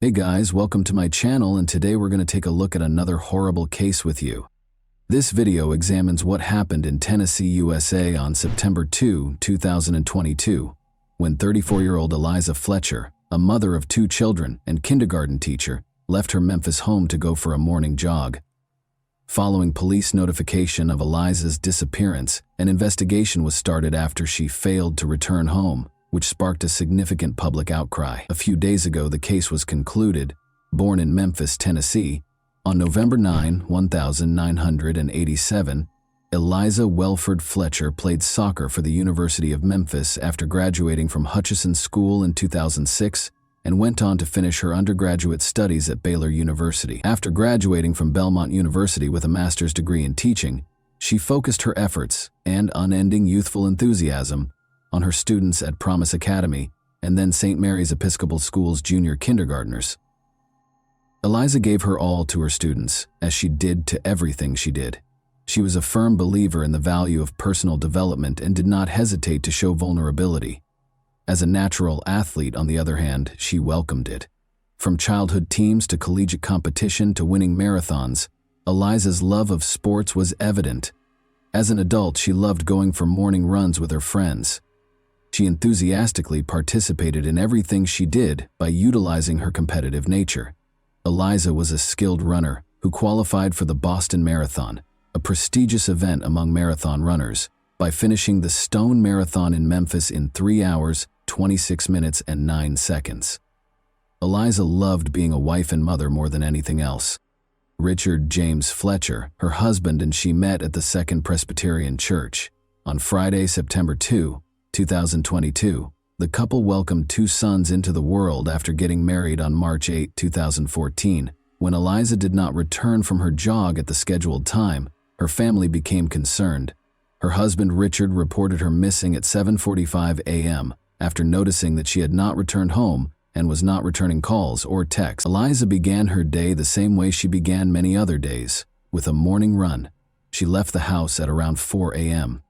Hey guys, welcome to my channel, and today we're going to take a look at another horrible case with you. This video examines what happened in Tennessee, USA on September 2, 2022, when 34-year-old Eliza Fletcher, a mother of 2 children and kindergarten teacher, left her Memphis home to go for a morning jog. Following police notification of Eliza's disappearance, an investigation was started after she failed to return home, which sparked a significant public outcry. A few days ago, the case was concluded. Born in Memphis, Tennessee, on November 9, 1987, Eliza Welford Fletcher played soccer for the University of Memphis after graduating from Hutchinson School in 2006 and went on to finish her undergraduate studies at Baylor University. After graduating from Belmont University with a master's degree in teaching, she focused her efforts and unending youthful enthusiasm on her students at Promise Academy and then St. Mary's Episcopal School's junior kindergartners. Eliza gave her all to her students, as she did to everything she did. She was a firm believer in the value of personal development and did not hesitate to show vulnerability. As a natural athlete, on the other hand, she welcomed it. From childhood teams to collegiate competition to winning marathons, Eliza's love of sports was evident. As an adult, she loved going for morning runs with her friends. She enthusiastically participated in everything she did by utilizing her competitive nature. Eliza was a skilled runner who qualified for the Boston Marathon, a prestigious event among marathon runners, by finishing the Stone Marathon in Memphis in 3 hours, 26 minutes, and 9 seconds. Eliza loved being a wife and mother more than anything else. Richard James Fletcher, her husband, and she met at the Second Presbyterian Church. On Friday, September 2, 2022, the couple welcomed 2 sons into the world after getting married on March 8, 2014. When Eliza did not return from her jog at the scheduled time, her family became concerned. Her husband Richard reported her missing at 7:45 a.m. after noticing that she had not returned home and was not returning calls or texts. Eliza began her day the same way she began many other days, with a morning run. She left the house at around 4 a.m.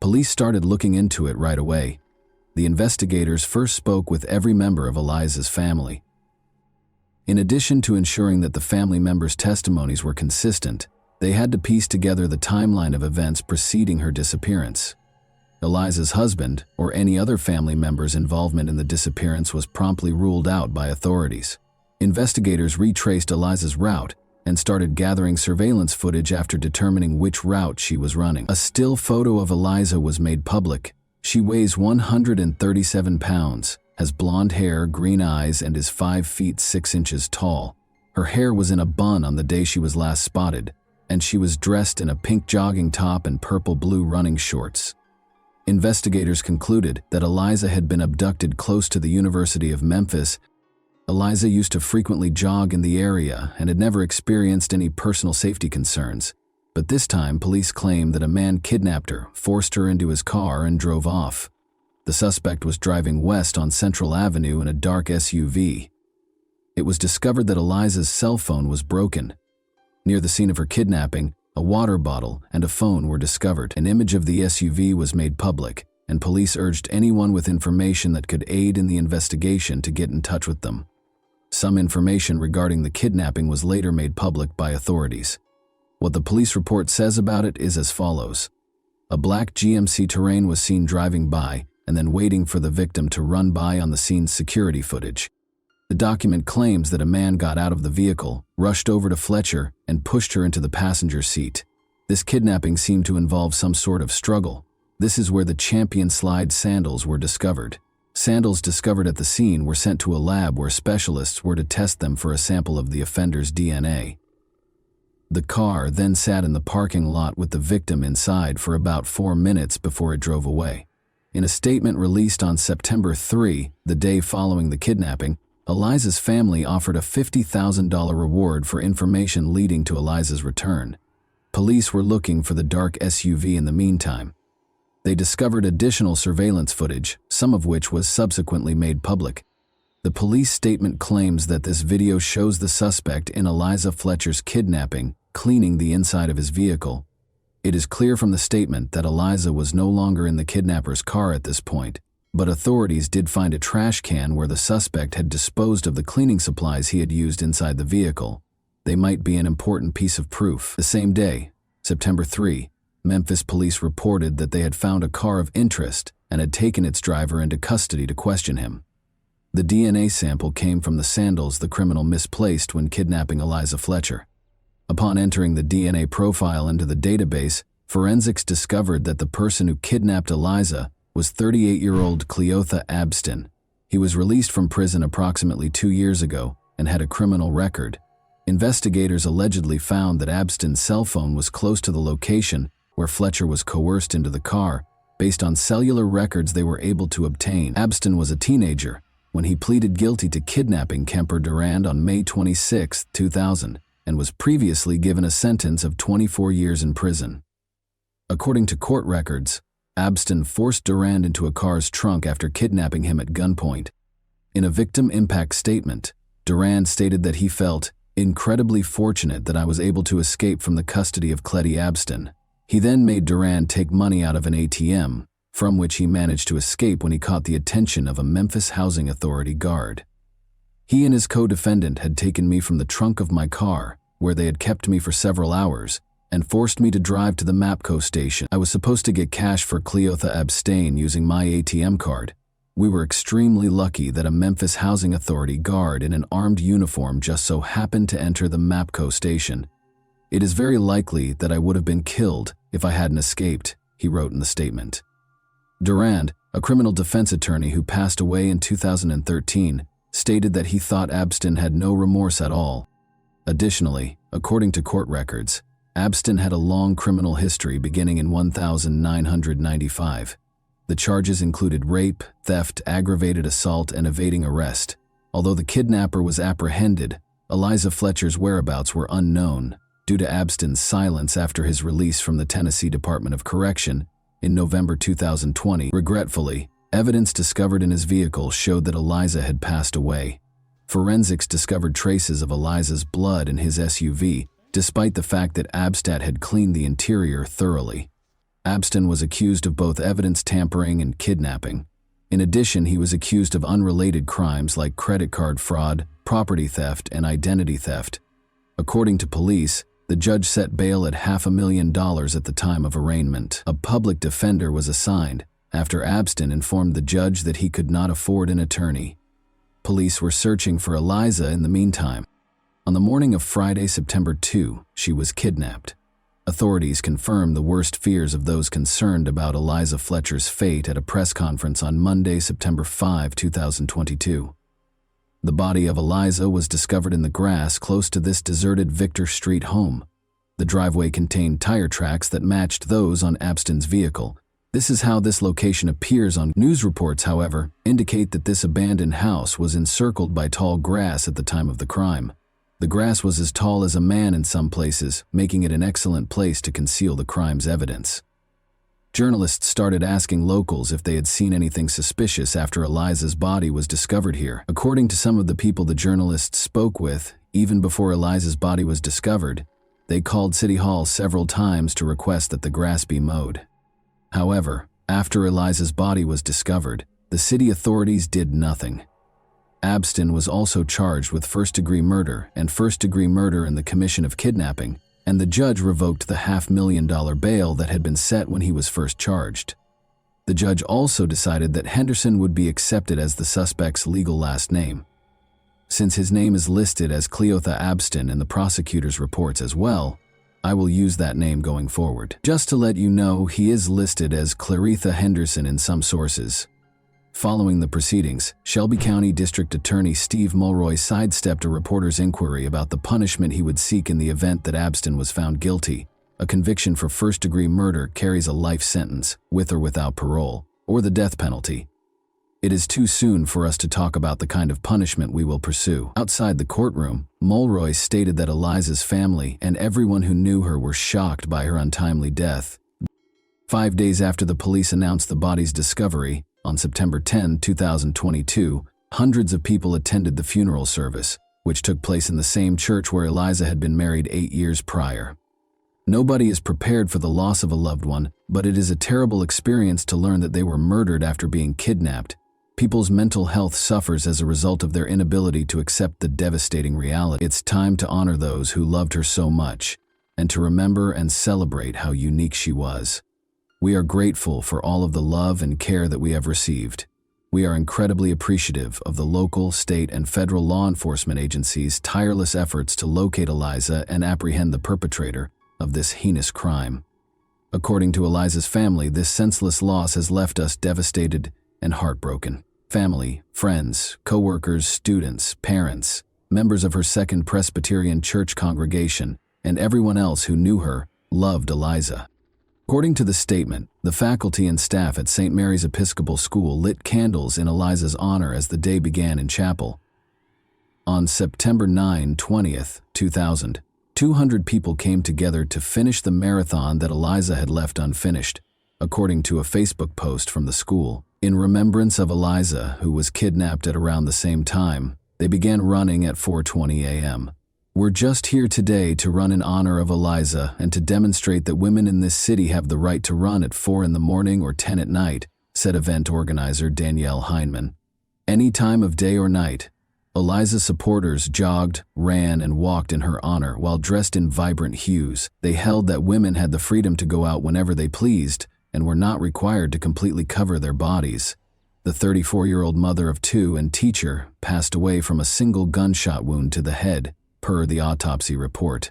Police started looking into it right away. The investigators first spoke with every member of Eliza's family. In addition to ensuring that the family members' testimonies were consistent, they had to piece together the timeline of events preceding her disappearance. Eliza's husband, or any other family member's involvement in the disappearance, was promptly ruled out by authorities. Investigators retraced Eliza's route and started gathering surveillance footage after determining which route she was running. A still photo of Eliza was made public. She weighs 137 pounds, has blonde hair, green eyes, and is 5 feet 6 inches tall. Her hair was in a bun on the day she was last spotted, and she was dressed in a pink jogging top and purple-blue running shorts. Investigators concluded that Eliza had been abducted close to the University of Memphis. Eliza used to frequently jog in the area and had never experienced any personal safety concerns. But this time, police claimed that a man kidnapped her, forced her into his car, and drove off. The suspect was driving west on Central Avenue in a dark SUV. It was discovered that Eliza's cell phone was broken. Near the scene of her kidnapping, a water bottle and a phone were discovered. An image of the SUV was made public, and police urged anyone with information that could aid in the investigation to get in touch with them. Some information regarding the kidnapping was later made public by authorities. What the police report says about it is as follows. A black GMC Terrain was seen driving by and then waiting for the victim to run by on the scene's security footage. The document claims that a man got out of the vehicle, rushed over to Fletcher, and pushed her into the passenger seat. This kidnapping seemed to involve some sort of struggle. This is where the Champion Slide sandals were discovered. Sandals discovered at the scene were sent to a lab where specialists were to test them for a sample of the offender's DNA. The car then sat in the parking lot with the victim inside for about 4 minutes before it drove away. In a statement released on September 3, the day following the kidnapping, Eliza's family offered a $50,000 reward for information leading to Eliza's return. Police were looking for the dark SUV in the meantime. They discovered additional surveillance footage, some of which was subsequently made public. The police statement claims that this video shows the suspect in Eliza Fletcher's kidnapping cleaning the inside of his vehicle. It is clear from the statement that Eliza was no longer in the kidnapper's car at this point. but authorities did find a trash can where the suspect had disposed of the cleaning supplies he had used inside the vehicle. They might be an important piece of proof. The same day, September 3, Memphis police reported that they had found a car of interest and had taken its driver into custody to question him. The DNA sample came from the sandals the criminal misplaced when kidnapping Eliza Fletcher. Upon entering the DNA profile into the database, forensics discovered that the person who kidnapped Eliza was 38-year-old Cleotha Abston. He was released from prison approximately 2 years ago and had a criminal record. Investigators allegedly found that Abston's cell phone was close to the location where Fletcher was coerced into the car, based on cellular records they were able to obtain. Abston was a teenager when he pleaded guilty to kidnapping Kemper Durand on May 26, 2000, and was previously given a sentence of 24 years in prison. According to court records, Abston forced Durand into a car's trunk after kidnapping him at gunpoint. In a victim impact statement, Durand stated that he felt incredibly fortunate that I was able to escape from the custody of Cletty Abston. He then made Durand take money out of an ATM, from which he managed to escape when he caught the attention of a Memphis Housing Authority guard. He and his co-defendant had taken me from the trunk of my car, where they had kept me for several hours, and forced me to drive to the MAPCO station. I was supposed to get cash for Cleotha Abstain using my ATM card. We were extremely lucky that a Memphis Housing Authority guard in an armed uniform just so happened to enter the MAPCO station. It is very likely that I would have been killed if I hadn't escaped, he wrote in the statement. Durand, a criminal defense attorney who passed away in 2013, stated that he thought Abston had no remorse at all. Additionally, according to court records, Abston had a long criminal history beginning in 1995. The charges included rape, theft, aggravated assault, and evading arrest. Although the kidnapper was apprehended, Eliza Fletcher's whereabouts were unknown due to Abston's silence after his release from the Tennessee Department of Correction in November 2020. Regretfully, evidence discovered in his vehicle showed that Eliza had passed away. Forensics discovered traces of Eliza's blood in his SUV, despite the fact that Abstat had cleaned the interior thoroughly. Abston was accused of both evidence tampering and kidnapping. In addition, he was accused of unrelated crimes like credit card fraud, property theft, and identity theft. According to police, the judge set bail at $500,000 at the time of arraignment. A public defender was assigned after Abston informed the judge that he could not afford an attorney. Police were searching for Eliza in the meantime. On the morning of Friday, September 2, she was kidnapped. Authorities confirmed the worst fears of those concerned about Eliza Fletcher's fate at a press conference on Monday, September 5, 2022. The body of Eliza was discovered in the grass close to this deserted Victor Street home. The driveway contained tire tracks that matched those on Abston's vehicle. This is how this location appears on news reports, however, indicate that this abandoned house was encircled by tall grass at the time of the crime. The grass was as tall as a man in some places, making it an excellent place to conceal the crime's evidence. Journalists started asking locals if they had seen anything suspicious after Eliza's body was discovered here. According to some of the people the journalists spoke with, even before Eliza's body was discovered, they called City Hall several times to request that the grass be mowed. However, after Eliza's body was discovered, the city authorities did nothing. Abston was also charged with first-degree murder and first-degree murder in the commission of kidnapping, and the judge revoked the $500,000 bail that had been set when he was first charged. The judge also decided that Henderson would be accepted as the suspect's legal last name. Since his name is listed as Cleotha Abston in the prosecutor's reports as well, I will use that name going forward. Just to let you know, he is listed as Claretha Henderson in some sources. Following the proceedings, Shelby County District Attorney Steve Mulroy sidestepped a reporter's inquiry about the punishment he would seek in the event that Abston was found guilty. A conviction for first-degree murder carries a life sentence, with or without parole, or the death penalty. It is too soon for us to talk about the kind of punishment we will pursue. Outside the courtroom, Mulroy stated that Eliza's family and everyone who knew her were shocked by her untimely death. 5 days after the police announced the body's discovery, on September 10, 2022, hundreds of people attended the funeral service, which took place in the same church where Eliza had been married 8 years prior. Nobody is prepared for the loss of a loved one, but it is a terrible experience to learn that they were murdered after being kidnapped. People's mental health suffers as a result of their inability to accept the devastating reality. It's time to honor those who loved her so much, and to remember and celebrate how unique she was. We are grateful for all of the love and care that we have received. We are incredibly appreciative of the local, state, and federal law enforcement agencies' tireless efforts to locate Eliza and apprehend the perpetrator of this heinous crime. According to Eliza's family, this senseless loss has left us devastated and heartbroken. Family, friends, co-workers, students, parents, members of her Second Presbyterian Church congregation, and everyone else who knew her loved Eliza. According to the statement, the faculty and staff at St. Mary's Episcopal School lit candles in Eliza's honor as the day began in chapel. On September 9, 20th, 2000, 200 people came together to finish the marathon that Eliza had left unfinished, according to a Facebook post from the school. In remembrance of Eliza, who was kidnapped at around the same time, they began running at 4:20 a.m. We're just here today to run in honor of Eliza and to demonstrate that women in this city have the right to run at 4 in the morning or 10 at night, said event organizer Danielle Heineman. Any time of day or night, Eliza's supporters jogged, ran, and walked in her honor while dressed in vibrant hues. They held that women had the freedom to go out whenever they pleased and were not required to completely cover their bodies. The 34-year-old mother of two and teacher passed away from a single gunshot wound to the head, per the autopsy report.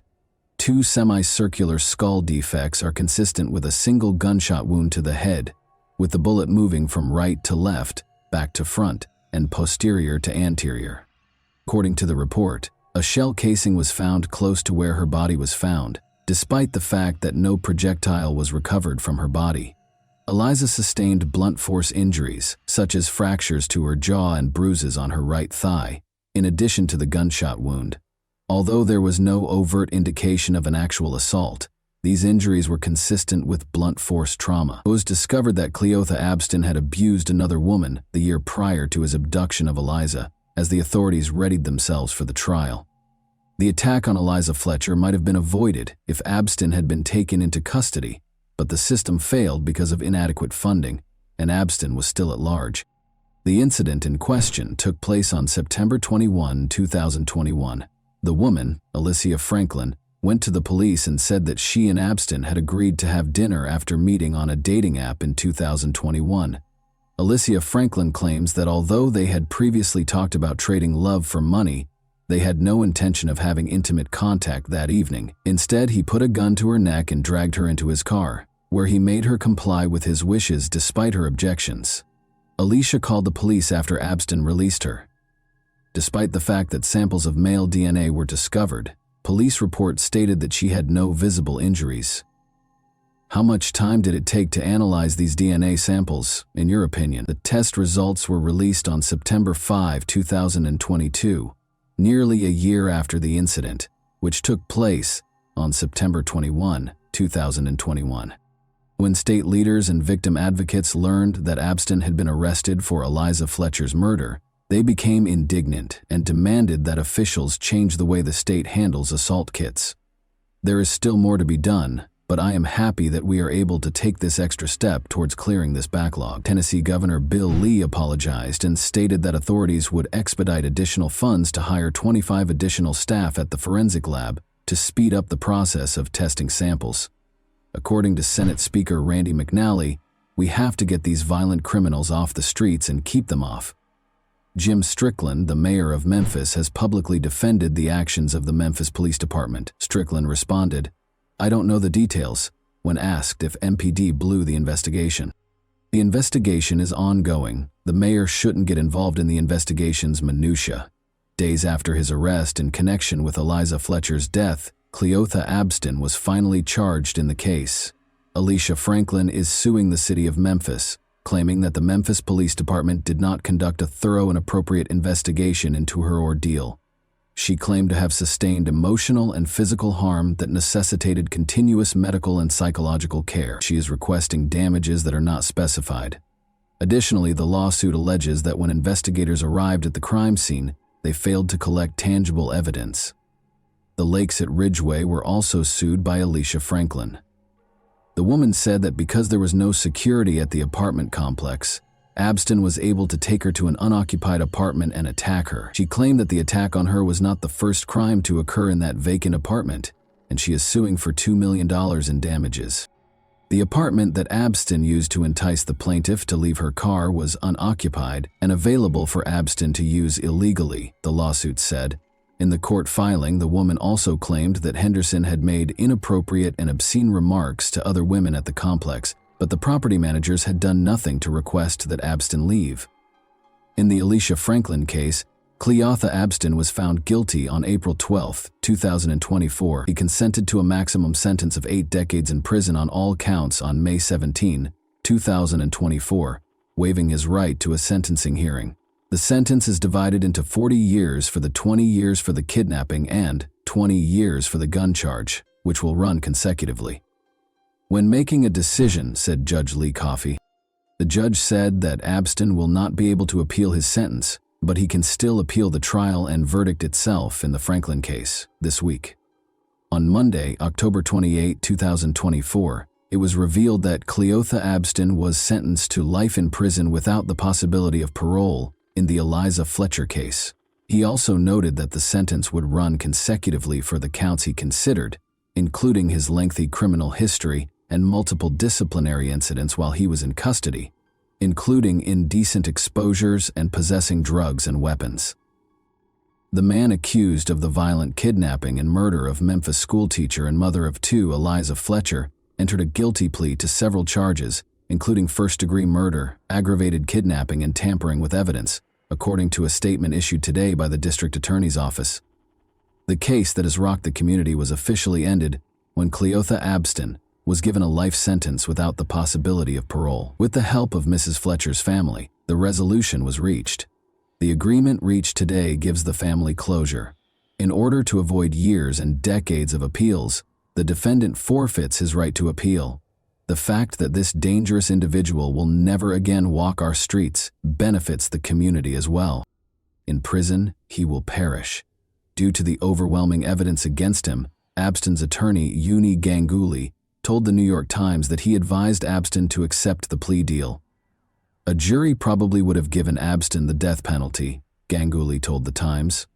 2 semicircular skull defects are consistent with a single gunshot wound to the head, with the bullet moving from right to left, back to front, and posterior to anterior. According to the report, a shell casing was found close to where her body was found, despite the fact that no projectile was recovered from her body. Eliza sustained blunt force injuries, such as fractures to her jaw and bruises on her right thigh, in addition to the gunshot wound. Although there was no overt indication of an actual assault, these injuries were consistent with blunt force trauma. It was discovered that Cleotha Abston had abused another woman the year prior to his abduction of Eliza, as the authorities readied themselves for the trial. The attack on Eliza Fletcher might have been avoided if Abston had been taken into custody, but the system failed because of inadequate funding, and Abston was still at large. The incident in question took place on September 21, 2021. The woman, Alicia Franklin, went to the police and said that she and Abston had agreed to have dinner after meeting on a dating app in 2021. Alicia Franklin claims that although they had previously talked about trading love for money, they had no intention of having intimate contact that evening. Instead, he put a gun to her neck and dragged her into his car, where he made her comply with his wishes despite her objections. Alicia called the police after Abston released her. Despite the fact that samples of male DNA were discovered, police reports stated that she had no visible injuries. How much time did it take to analyze these DNA samples, in your opinion? The test results were released on September 5, 2022, nearly a year after the incident, which took place on September 21, 2021. When state leaders and victim advocates learned that Abston had been arrested for Eliza Fletcher's murder, they became indignant and demanded that officials change the way the state handles assault kits. There is still more to be done, but I am happy that we are able to take this extra step towards clearing this backlog. Tennessee Governor Bill Lee apologized and stated that authorities would expedite additional funds to hire 25 additional staff at the forensic lab to speed up the process of testing samples. According to Senate Speaker Randy McNally, we have to get these violent criminals off the streets and keep them off. Jim Strickland, the mayor of Memphis, has publicly defended the actions of the Memphis Police Department. Strickland responded, "I don't know the details," when asked if MPD blew the investigation. The investigation is ongoing. The mayor shouldn't get involved in the investigation's minutiae. Days after his arrest in connection with Eliza Fletcher's death, Cleotha Abston was finally charged in the case. Alicia Franklin is suing the city of Memphis, claiming that the Memphis Police Department did not conduct a thorough and appropriate investigation into her ordeal. She claimed to have sustained emotional and physical harm that necessitated continuous medical and psychological care. She is requesting damages that are not specified. Additionally, the lawsuit alleges that when investigators arrived at the crime scene, they failed to collect tangible evidence. The lakes at Ridgeway were also sued by Alicia Franklin. The woman said that because there was no security at the apartment complex, Abston was able to take her to an unoccupied apartment and attack her. She claimed that the attack on her was not the first crime to occur in that vacant apartment, and she is suing for $2 million in damages. The apartment that Abston used to entice the plaintiff to leave her car was unoccupied and available for Abston to use illegally, the lawsuit said. In the court filing, the woman also claimed that Henderson had made inappropriate and obscene remarks to other women at the complex, but the property managers had done nothing to request that Abston leave. In the Alicia Franklin case, Cleotha Abston was found guilty on April 12, 2024. He consented to a maximum sentence of 8 decades in prison on all counts on May 17, 2024, waiving his right to a sentencing hearing. The sentence is divided into 40 years for the 20 years for the kidnapping and 20 years for the gun charge, which will run consecutively. When making a decision, said Judge Lee Coffey, the judge said that Abston will not be able to appeal his sentence, but he can still appeal the trial and verdict itself in the Franklin case this week. On Monday, October 28, 2024, it was revealed that Cleotha Abston was sentenced to life in prison without the possibility of parole in the Eliza Fletcher case. He also noted that the sentence would run consecutively for the counts he considered, including his lengthy criminal history and multiple disciplinary incidents while he was in custody, including indecent exposures and possessing drugs and weapons. The man accused of the violent kidnapping and murder of Memphis schoolteacher and mother of 2, Eliza Fletcher, entered a guilty plea to several charges, including first-degree murder, aggravated kidnapping, and tampering with evidence, according to a statement issued today by the district attorney's office. The case that has rocked the community was officially ended when Cleotha Abston was given a life sentence without the possibility of parole. With the help of Mrs. Fletcher's family, the resolution was reached. The agreement reached today gives the family closure. In order to avoid years and decades of appeals, the defendant forfeits his right to appeal. The fact that this dangerous individual will never again walk our streets benefits the community as well. In prison, he will perish. Due to the overwhelming evidence against him, Abston's attorney, Uni Ganguly, told the New York Times that he advised Abston to accept the plea deal. A jury probably would have given Abston the death penalty, Ganguly told the Times.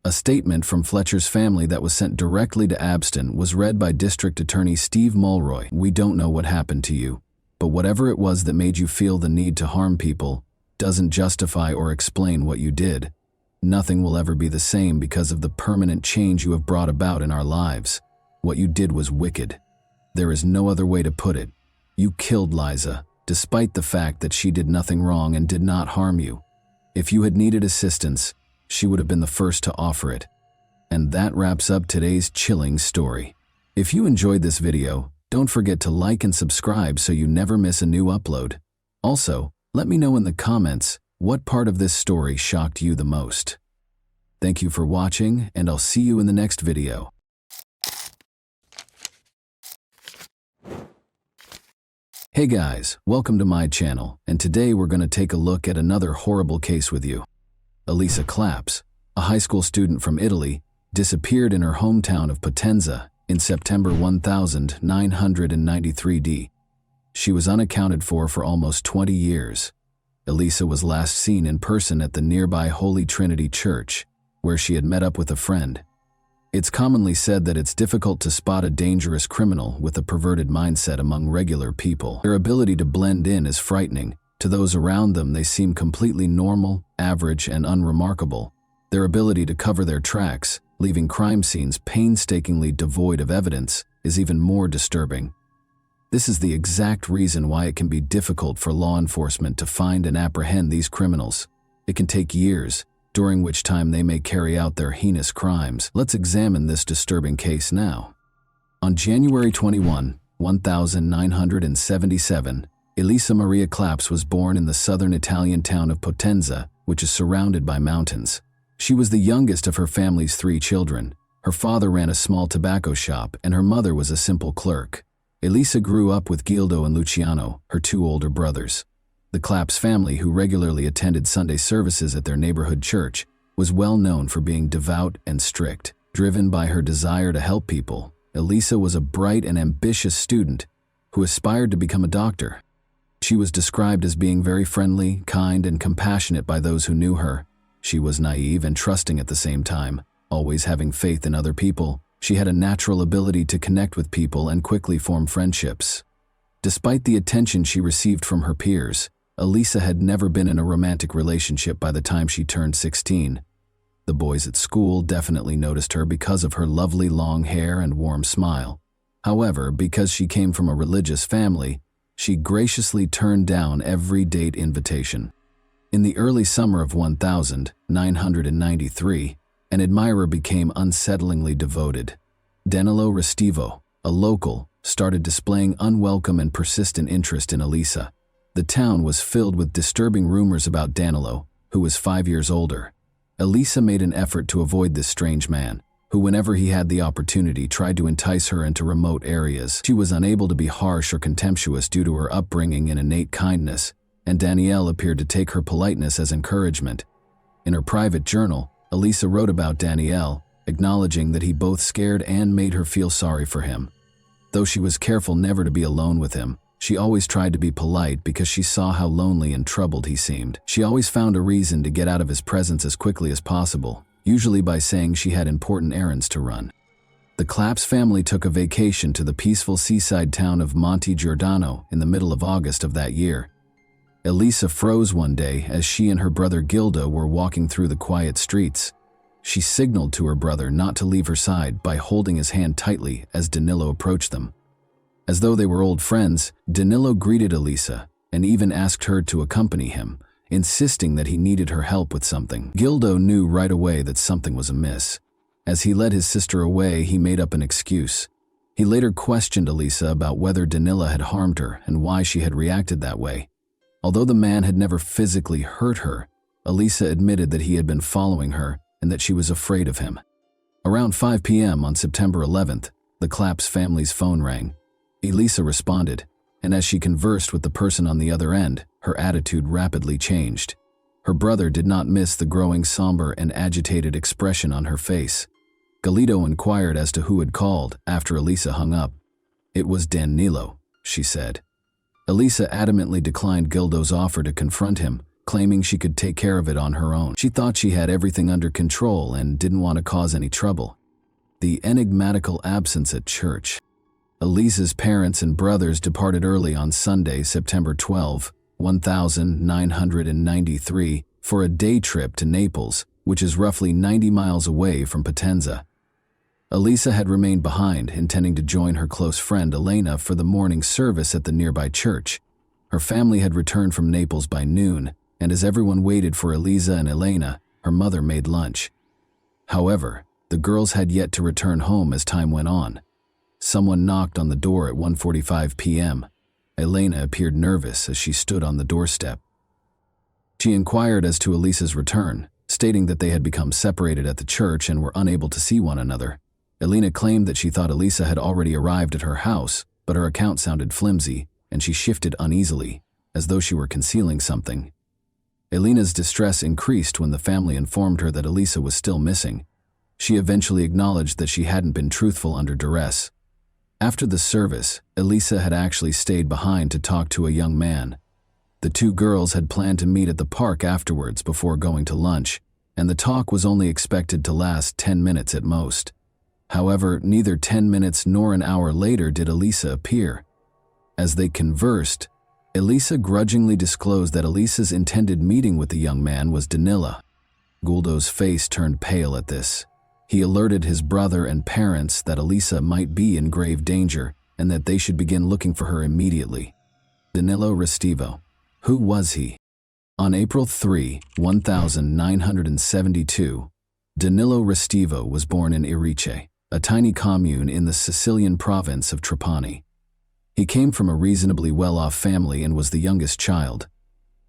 A statement from Fletcher's family that was sent directly to Abston was read by District Attorney Steve Mulroy. We don't know what happened to you, but whatever it was that made you feel the need to harm people doesn't justify or explain what you did. Nothing will ever be the same because of the permanent change you have brought about in our lives. What you did was wicked. There is no other way to put it. You killed Liza, despite the fact that she did nothing wrong and did not harm you. If you had needed assistance, she would have been the first to offer it. And that wraps up today's chilling story. If you enjoyed this video, don't forget to like and subscribe so you never miss a new upload. Also, let me know in the comments what part of this story shocked you the most. Thank you for watching, and I'll see you in the next video. Hey guys, welcome to my channel, and today we're going to take a look at another horrible case with you. Elisa Claps, a high school student from Italy, disappeared in her hometown of Potenza in September 1993 D. She was unaccounted for almost 20 years. Elisa was last seen in person at the nearby Holy Trinity Church, where she had met up with a friend. It's commonly said that it's difficult to spot a dangerous criminal with a perverted mindset among regular people. Their ability to blend in is frightening. To those around them, they seem completely normal, average, and unremarkable. Their ability to cover their tracks, leaving crime scenes painstakingly devoid of evidence, is even more disturbing. This is the exact reason why it can be difficult for law enforcement to find and apprehend these criminals. It can take years, during which time they may carry out their heinous crimes. Let's examine this disturbing case now. On January 21, 1977, Elisa Maria Claps was born in the southern Italian town of Potenza, which is surrounded by mountains. She was the youngest of her family's 3 children. Her father ran a small tobacco shop, and her mother was a simple clerk. Elisa grew up with Gildo and Luciano, her 2 older brothers. The Claps family, who regularly attended Sunday services at their neighborhood church, was well known for being devout and strict. Driven by her desire to help people, Elisa was a bright and ambitious student who aspired to become a doctor. She was described as being very friendly, kind, and compassionate by those who knew her. She was naive and trusting at the same time, always having faith in other people. She had a natural ability to connect with people and quickly form friendships. Despite the attention she received from her peers, Elisa had never been in a romantic relationship by the time she turned 16. The boys at school definitely noticed her because of her lovely long hair and warm smile. However, because she came from a religious family, she graciously turned down every date invitation. In the early summer of 1993, an admirer became unsettlingly devoted. Danilo Restivo, a local, started displaying unwelcome and persistent interest in Elisa. The town was filled with disturbing rumors about Danilo, who was 5 years older. Elisa made an effort to avoid this strange man, who whenever he had the opportunity tried to entice her into remote areas. She was unable to be harsh or contemptuous due to her upbringing and innate kindness, and Danielle appeared to take her politeness as encouragement. In her private journal, Elisa wrote about Danielle, acknowledging that he both scared and made her feel sorry for him. Though she was careful never to be alone with him, she always tried to be polite because she saw how lonely and troubled he seemed. She always found a reason to get out of his presence as quickly as possible, usually by saying she had important errands to run. The Claps family took a vacation to the peaceful seaside town of Monte Giordano in the middle of August of that year. Elisa froze one day as she and her brother Gildo were walking through the quiet streets. She signaled to her brother not to leave her side by holding his hand tightly as Danilo approached them. As though they were old friends, Danilo greeted Elisa and even asked her to accompany him, insisting that he needed her help with something. Gildo knew right away that something was amiss. As he led his sister away, he made up an excuse. He later questioned Elisa about whether Danilo had harmed her and why she had reacted that way. Although the man had never physically hurt her, Elisa admitted that he had been following her and that she was afraid of him. Around 5 p.m. on September 11th, the Claps family's phone rang. Elisa responded, and as she conversed with the person on the other end, her attitude rapidly changed. Her brother did not miss the growing somber and agitated expression on her face. Galito inquired as to who had called after Elisa hung up. "It was Danilo," she said. Elisa adamantly declined Gildo's offer to confront him, claiming she could take care of it on her own. She thought she had everything under control and didn't want to cause any trouble. The enigmatical absence at church. Elisa's parents and brothers departed early on Sunday, September 12, 1993, for a day trip to Naples, which is roughly 90 miles away from Potenza. Elisa had remained behind, intending to join her close friend Elena for the morning service at the nearby church. Her family had returned from Naples by noon, and as everyone waited for Elisa and Elena, her mother made lunch. However, the girls had yet to return home as time went on. Someone knocked on the door at 1:45 p.m. Elena appeared nervous as she stood on the doorstep. She inquired as to Elisa's return, stating that they had become separated at the church and were unable to see one another. Elena claimed that she thought Elisa had already arrived at her house, but her account sounded flimsy, and she shifted uneasily, as though she were concealing something. Elena's distress increased when the family informed her that Elisa was still missing. She eventually acknowledged that she hadn't been truthful under duress. After the service, Elisa had actually stayed behind to talk to a young man. The two girls had planned to meet at the park afterwards before going to lunch, and the talk was only expected to last 10 minutes at most. However, neither 10 minutes nor an hour later did Elisa appear. As they conversed, Elisa grudgingly disclosed that Elisa's intended meeting with the young man was Danilo. Guldo's face turned pale at this. He alerted his brother and parents that Elisa might be in grave danger and that they should begin looking for her immediately. Danilo Restivo. Who was he? On April 3, 1972, Danilo Restivo was born in Irice, a tiny commune in the Sicilian province of Trapani. He came from a reasonably well-off family and was the youngest child.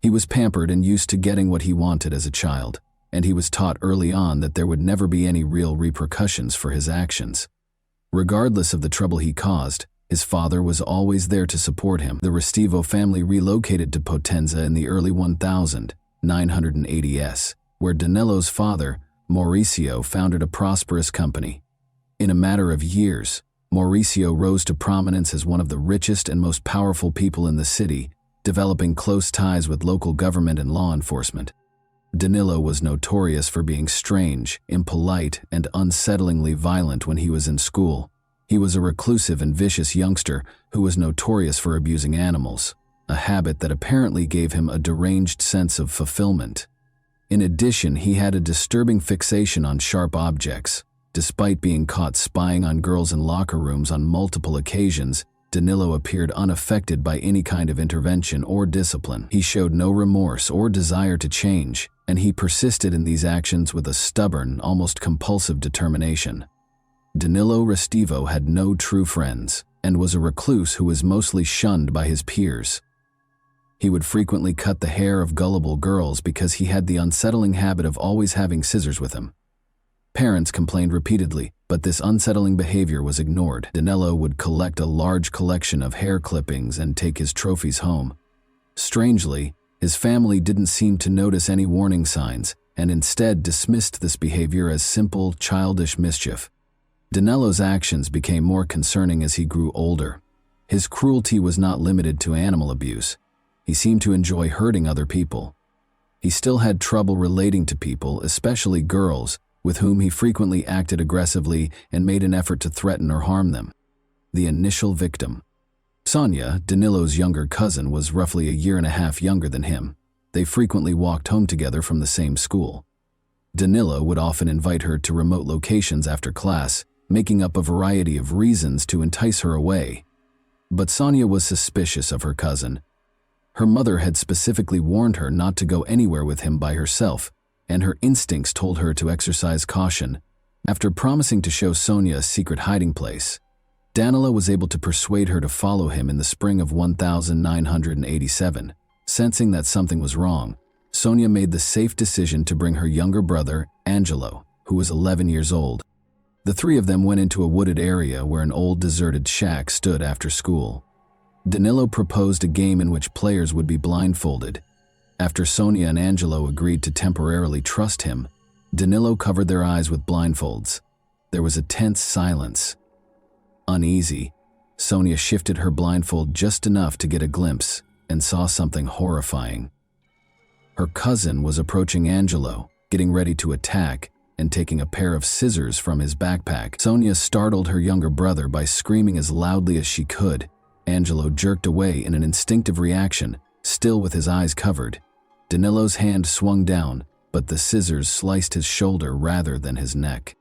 He was pampered and used to getting what he wanted as a child, and he was taught early on that there would never be any real repercussions for his actions. Regardless of the trouble he caused, his father was always there to support him. The Restivo family relocated to Potenza in the early 1980s, where Danilo's father, Mauricio, founded a prosperous company. In a matter of years, Mauricio rose to prominence as one of the richest and most powerful people in the city, developing close ties with local government and law enforcement. Danilo was notorious for being strange, impolite, and unsettlingly violent when he was in school. He was a reclusive and vicious youngster who was notorious for abusing animals, a habit that apparently gave him a deranged sense of fulfillment. In addition, he had a disturbing fixation on sharp objects. Despite being caught spying on girls in locker rooms on multiple occasions, Danilo appeared unaffected by any kind of intervention or discipline. He showed no remorse or desire to change, and he persisted in these actions with a stubborn, almost compulsive determination. Danilo Restivo had no true friends, and was a recluse who was mostly shunned by his peers. He would frequently cut the hair of gullible girls because he had the unsettling habit of always having scissors with him. Parents complained repeatedly, but this unsettling behavior was ignored. Danilo would collect a large collection of hair clippings and take his trophies home. Strangely, his family didn't seem to notice any warning signs, and instead dismissed this behavior as simple, childish mischief. Danilo's actions became more concerning as he grew older. His cruelty was not limited to animal abuse. He seemed to enjoy hurting other people. He still had trouble relating to people, especially girls, with whom he frequently acted aggressively and made an effort to threaten or harm them. The initial victim. Sonia, Danilo's younger cousin, was roughly a year and a half younger than him. They frequently walked home together from the same school. Danilo would often invite her to remote locations after class, making up a variety of reasons to entice her away. But Sonia was suspicious of her cousin. Her mother had specifically warned her not to go anywhere with him by herself, and her instincts told her to exercise caution. After promising to show Sonia a secret hiding place, Danilo was able to persuade her to follow him in the spring of 1987. Sensing that something was wrong, Sonia made the safe decision to bring her younger brother, Angelo, who was 11 years old. The three of them went into a wooded area where an old deserted shack stood after school. Danilo proposed a game in which players would be blindfolded. After Sonia and Angelo agreed to temporarily trust him, Danilo covered their eyes with blindfolds. There was a tense silence. Uneasy, Sonia shifted her blindfold just enough to get a glimpse and saw something horrifying. Her cousin was approaching Angelo, getting ready to attack and taking a pair of scissors from his backpack. Sonia startled her younger brother by screaming as loudly as she could. Angelo jerked away in an instinctive reaction, still with his eyes covered. Danilo's hand swung down, but the scissors sliced his shoulder rather than his neck.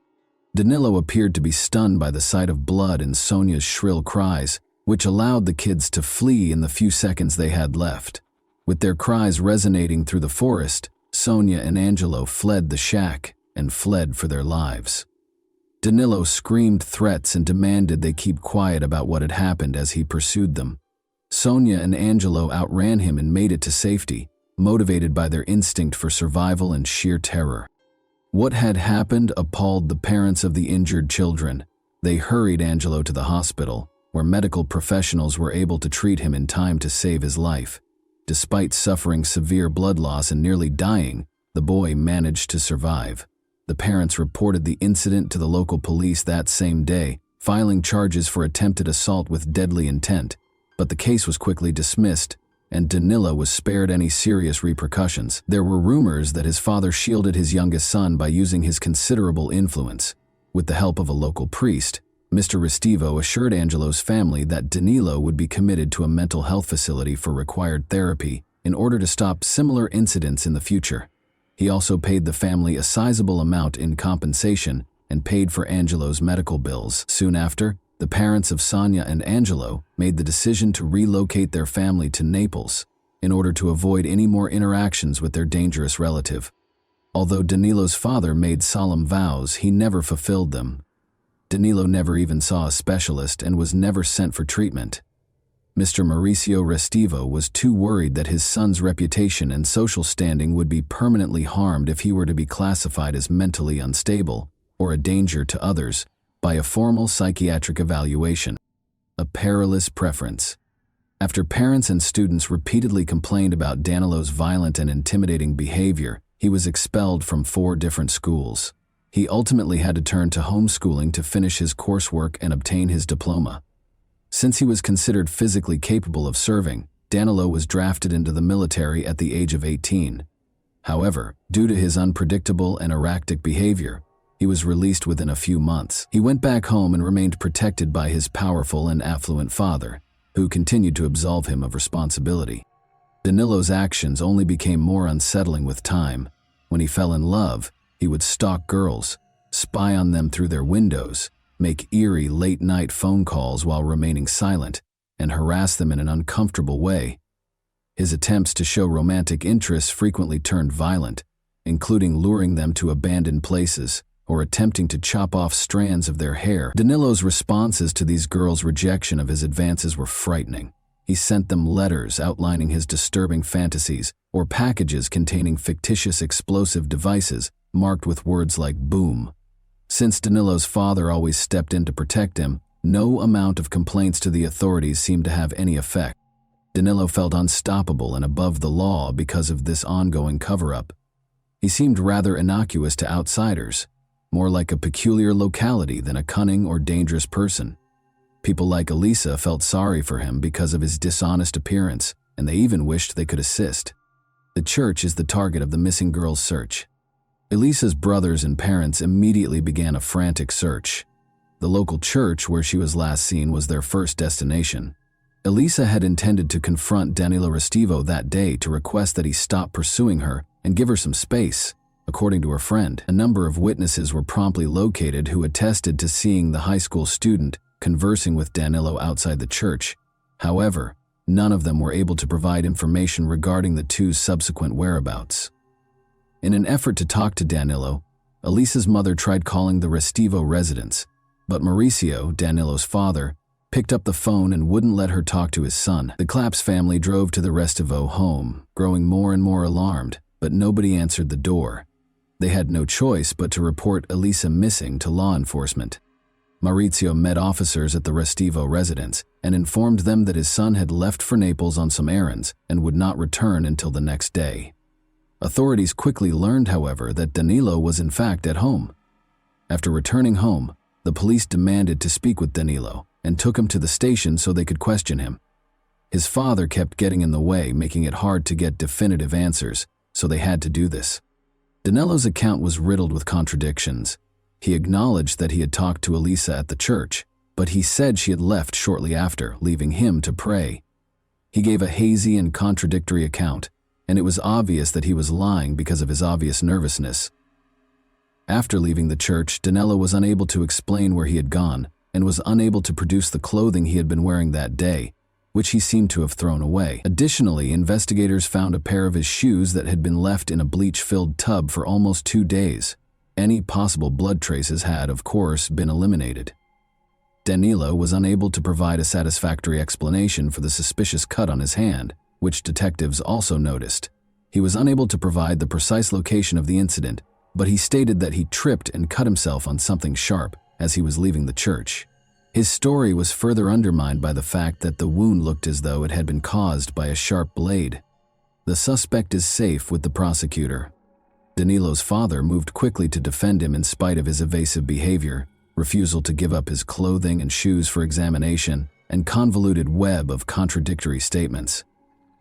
Danilo appeared to be stunned by the sight of blood and Sonia's shrill cries, which allowed the kids to flee in the few seconds they had left. With their cries resonating through the forest, Sonia and Angelo fled the shack and fled for their lives. Danilo screamed threats and demanded they keep quiet about what had happened as he pursued them. Sonia and Angelo outran him and made it to safety, motivated by their instinct for survival and sheer terror. What had happened appalled the parents of the injured children. They hurried Angelo to the hospital, where medical professionals were able to treat him in time to save his life. Despite suffering severe blood loss and nearly dying, the boy managed to survive. The parents reported the incident to the local police that same day, filing charges for attempted assault with deadly intent, but the case was quickly dismissed, and Danilo was spared any serious repercussions. There were rumors that his father shielded his youngest son by using his considerable influence. With the help of a local priest, Mr. Restivo assured Angelo's family that Danilo would be committed to a mental health facility for required therapy in order to stop similar incidents in the future. He also paid the family a sizable amount in compensation and paid for Angelo's medical bills. Soon after, the parents of Sonia and Angelo made the decision to relocate their family to Naples in order to avoid any more interactions with their dangerous relative. Although Danilo's father made solemn vows, he never fulfilled them. Danilo never even saw a specialist and was never sent for treatment. Mr. Mauricio Restivo was too worried that his son's reputation and social standing would be permanently harmed if he were to be classified as mentally unstable or a danger to others by a formal psychiatric evaluation. A perilous preference. After parents and students repeatedly complained about Danilo's violent and intimidating behavior, he was expelled from 4 different schools. He ultimately had to turn to homeschooling to finish his coursework and obtain his diploma. Since he was considered physically capable of serving, Danilo was drafted into the military at the age of 18. However, due to his unpredictable and erratic behavior, he was released within a few months. He went back home and remained protected by his powerful and affluent father, who continued to absolve him of responsibility. Danilo's actions only became more unsettling with time. When he fell in love, he would stalk girls, spy on them through their windows, make eerie late-night phone calls while remaining silent, and harass them in an uncomfortable way. His attempts to show romantic interest frequently turned violent, including luring them to abandoned places or attempting to chop off strands of their hair. Danilo's responses to these girls' rejection of his advances were frightening. He sent them letters outlining his disturbing fantasies or packages containing fictitious explosive devices marked with words like boom. Since Danilo's father always stepped in to protect him, no amount of complaints to the authorities seemed to have any effect. Danilo felt unstoppable and above the law because of this ongoing cover-up. He seemed rather innocuous to outsiders, more like a peculiar locality than a cunning or dangerous person. People like Elisa felt sorry for him because of his dishonest appearance, and they even wished they could assist. The church is the target of the missing girl's search. Elisa's brothers and parents immediately began a frantic search. The local church where she was last seen was their first destination. Elisa had intended to confront Danilo Restivo that day to request that he stop pursuing her and give her some space. According to her friend, a number of witnesses were promptly located who attested to seeing the high school student conversing with Danilo outside the church. However, none of them were able to provide information regarding the two's subsequent whereabouts. In an effort to talk to Danilo, Elisa's mother tried calling the Restivo residence, but Mauricio, Danilo's father, picked up the phone and wouldn't let her talk to his son. The Claps family drove to the Restivo home, growing more and more alarmed, but nobody answered the door. They had no choice but to report Elisa missing to law enforcement. Mauricio met officers at the Restivo residence and informed them that his son had left for Naples on some errands and would not return until the next day. Authorities quickly learned, however, that Danilo was in fact at home. After returning home, the police demanded to speak with Danilo and took him to the station so they could question him. His father kept getting in the way, making it hard to get definitive answers, so they had to do this. Danilo's account was riddled with contradictions. He acknowledged that he had talked to Elisa at the church, but he said she had left shortly after, leaving him to pray. He gave a hazy and contradictory account, and it was obvious that he was lying because of his obvious nervousness. After leaving the church, Danilo was unable to explain where he had gone and was unable to produce the clothing he had been wearing that day, which he seemed to have thrown away. Additionally, investigators found a pair of his shoes that had been left in a bleach-filled tub for almost 2 days. Any possible blood traces had, of course, been eliminated. Danilo was unable to provide a satisfactory explanation for the suspicious cut on his hand, which detectives also noticed. He was unable to provide the precise location of the incident, but he stated that he tripped and cut himself on something sharp as he was leaving the church. His story was further undermined by the fact that the wound looked as though it had been caused by a sharp blade. The suspect is safe with the prosecutor. Danilo's father moved quickly to defend him in spite of his evasive behavior, refusal to give up his clothing and shoes for examination, and convoluted web of contradictory statements.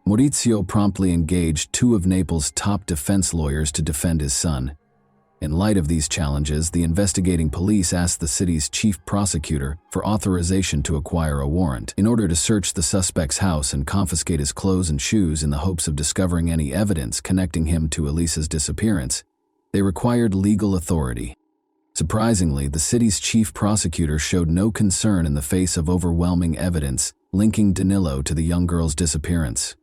Maurizio promptly engaged 2 of Naples' top defense lawyers to defend his son. In light of these challenges, the investigating police asked the city's chief prosecutor for authorization to acquire a warrant in order to search the suspect's house and confiscate his clothes and shoes in the hopes of discovering any evidence connecting him to Elisa's disappearance. They required legal authority. Surprisingly, the city's chief prosecutor showed no concern in the face of overwhelming evidence linking Danilo to the young girl's disappearance.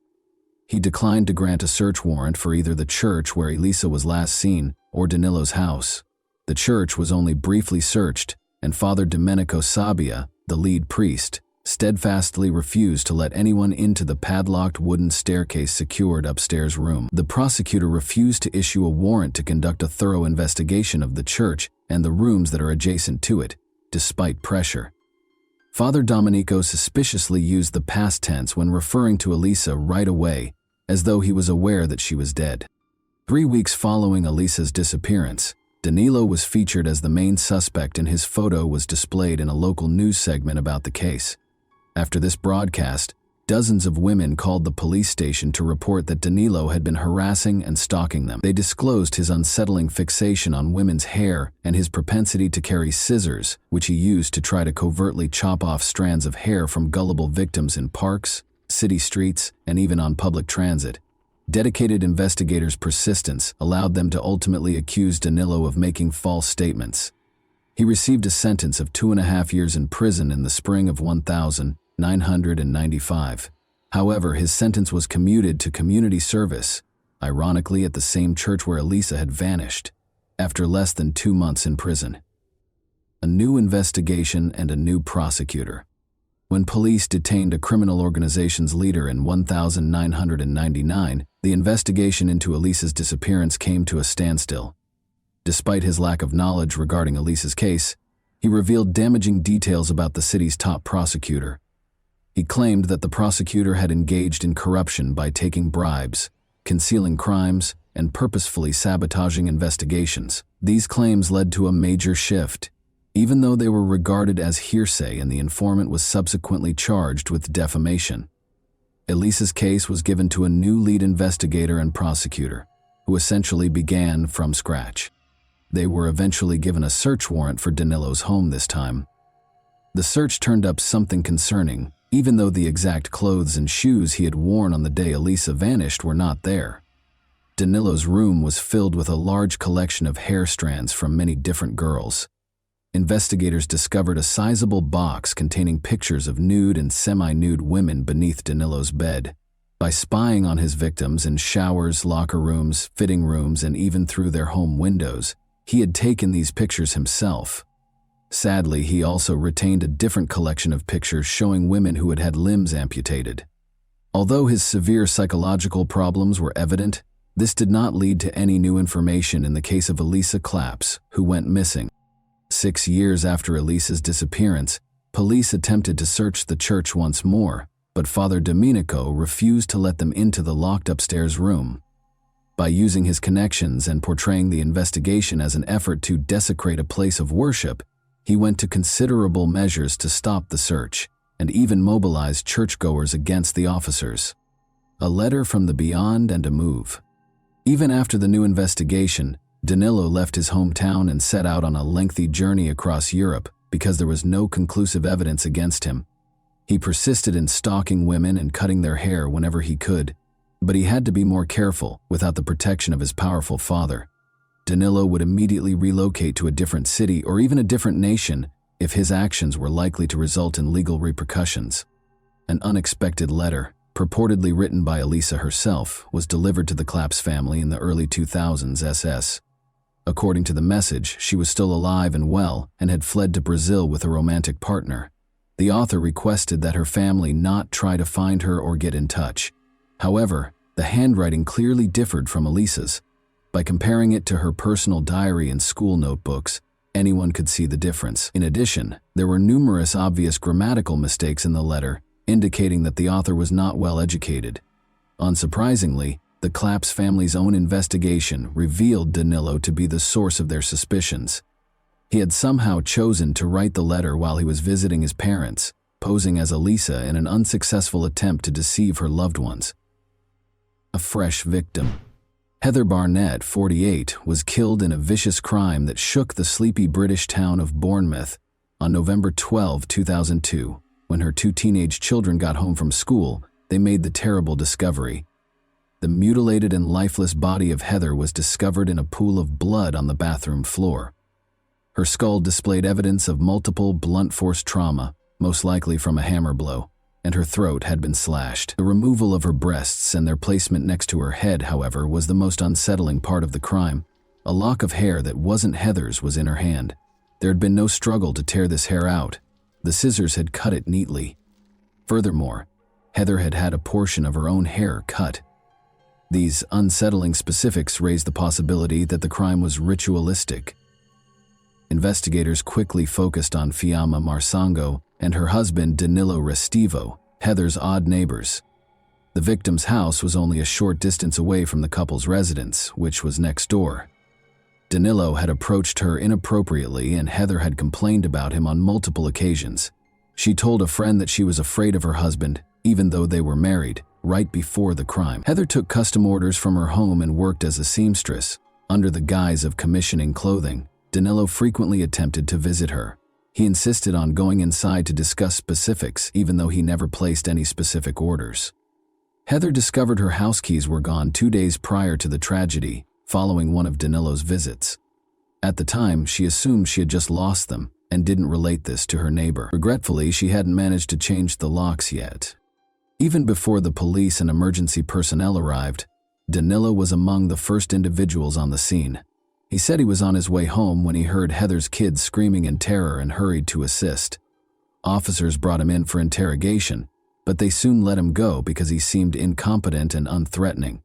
He declined to grant a search warrant for either the church where Elisa was last seen or Danilo's house. The church was only briefly searched, and Father Domenico Sabbia, the lead priest, steadfastly refused to let anyone into the padlocked wooden staircase secured upstairs room. The prosecutor refused to issue a warrant to conduct a thorough investigation of the church and the rooms that are adjacent to it, despite pressure. Father Domenico suspiciously used the past tense when referring to Elisa right away, as though he was aware that she was dead. 3 weeks following Elisa's disappearance, Danilo was featured as the main suspect and his photo was displayed in a local news segment about the case. After this broadcast, dozens of women called the police station to report that Danilo had been harassing and stalking them. They disclosed his unsettling fixation on women's hair and his propensity to carry scissors, which he used to try to covertly chop off strands of hair from gullible victims in parks, city streets, and even on public transit. Dedicated investigators' persistence allowed them to ultimately accuse Danilo of making false statements. He received a sentence of 2.5 years in prison in the spring of 1995. However, his sentence was commuted to community service, ironically at the same church where Elisa had vanished, after less than 2 months in prison. A new investigation and a new prosecutor. When police detained a criminal organization's leader in 1999, the investigation into Elisa's disappearance came to a standstill. Despite his lack of knowledge regarding Elisa's case, he revealed damaging details about the city's top prosecutor. He claimed that the prosecutor had engaged in corruption by taking bribes, concealing crimes, and purposefully sabotaging investigations. These claims led to a major shift, even though they were regarded as hearsay and the informant was subsequently charged with defamation. Elisa's case was given to a new lead investigator and prosecutor, who essentially began from scratch. They were eventually given a search warrant for Danilo's home this time. The search turned up something concerning, even though the exact clothes and shoes he had worn on the day Elisa vanished were not there. Danilo's room was filled with a large collection of hair strands from many different girls. Investigators discovered a sizable box containing pictures of nude and semi-nude women beneath Danilo's bed. By spying on his victims in showers, locker rooms, fitting rooms, and even through their home windows, he had taken these pictures himself. Sadly, he also retained a different collection of pictures showing women who had had limbs amputated. Although his severe psychological problems were evident, this did not lead to any new information in the case of Elisa Claps, who went missing. 6 years after Elisa's disappearance, police attempted to search the church once more, but Father Domenico refused to let them into the locked upstairs room. By using his connections and portraying the investigation as an effort to desecrate a place of worship, he went to considerable measures to stop the search, and even mobilized churchgoers against the officers. A letter from the beyond and a move. Even after the new investigation, Danilo left his hometown and set out on a lengthy journey across Europe because there was no conclusive evidence against him. He persisted in stalking women and cutting their hair whenever he could, but he had to be more careful without the protection of his powerful father. Danilo would immediately relocate to a different city or even a different nation if his actions were likely to result in legal repercussions. An unexpected letter, purportedly written by Elisa herself, was delivered to the Claps family in the early 2000s SS. According to the message, she was still alive and well and had fled to Brazil with a romantic partner. The author requested that her family not try to find her or get in touch. However, the handwriting clearly differed from Elisa's. By comparing it to her personal diary and school notebooks, anyone could see the difference. In addition, there were numerous obvious grammatical mistakes in the letter, indicating that the author was not well educated. Unsurprisingly, the Claps family's own investigation revealed Danilo to be the source of their suspicions. He had somehow chosen to write the letter while he was visiting his parents, posing as Elisa in an unsuccessful attempt to deceive her loved ones. A fresh victim. Heather Barnett, 48, was killed in a vicious crime that shook the sleepy British town of Bournemouth on November 12, 2002. When her 2 teenage children got home from school, they made the terrible discovery. The mutilated and lifeless body of Heather was discovered in a pool of blood on the bathroom floor. Her skull displayed evidence of multiple blunt force trauma, most likely from a hammer blow, and her throat had been slashed. The removal of her breasts and their placement next to her head, however, was the most unsettling part of the crime. A lock of hair that wasn't Heather's was in her hand. There had been no struggle to tear this hair out. The scissors had cut it neatly. Furthermore, Heather had had a portion of her own hair cut. These unsettling specifics raised the possibility that the crime was ritualistic. Investigators quickly focused on Fiamma Marsango and her husband Danilo Restivo, Heather's odd neighbors. The victim's house was only a short distance away from the couple's residence, which was next door. Danilo had approached her inappropriately and Heather had complained about him on multiple occasions. She told a friend that she was afraid of her husband, even though they were married, right before the crime. Heather took custom orders from her home and worked as a seamstress. Under the guise of commissioning clothing, Danilo frequently attempted to visit her. He insisted on going inside to discuss specifics, even though he never placed any specific orders. Heather discovered her house keys were gone 2 days prior to the tragedy, following one of Danilo's visits. At the time, she assumed she had just lost them and didn't relate this to her neighbor. Regretfully, she hadn't managed to change the locks yet. Even before the police and emergency personnel arrived, Danilo was among the first individuals on the scene. He said he was on his way home when he heard Heather's kids screaming in terror and hurried to assist. Officers brought him in for interrogation, but they soon let him go because he seemed incompetent and unthreatening.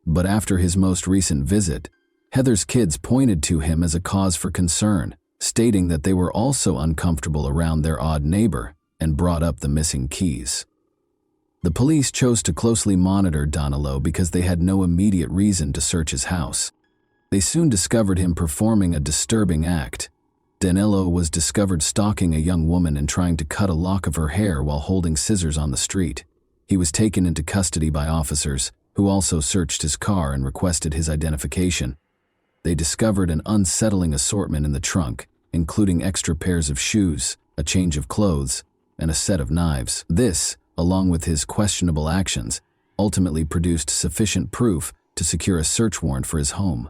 But after his most recent visit, Heather's kids pointed to him as a cause for concern, stating that they were also uncomfortable around their odd neighbor and brought up the missing keys. The police chose to closely monitor Danilo because they had no immediate reason to search his house. They soon discovered him performing a disturbing act. Danilo was discovered stalking a young woman and trying to cut a lock of her hair while holding scissors on the street. He was taken into custody by officers, who also searched his car and requested his identification. They discovered an unsettling assortment in the trunk, including extra pairs of shoes, a change of clothes, and a set of knives. This, along with his questionable actions, ultimately produced sufficient proof to secure a search warrant for his home.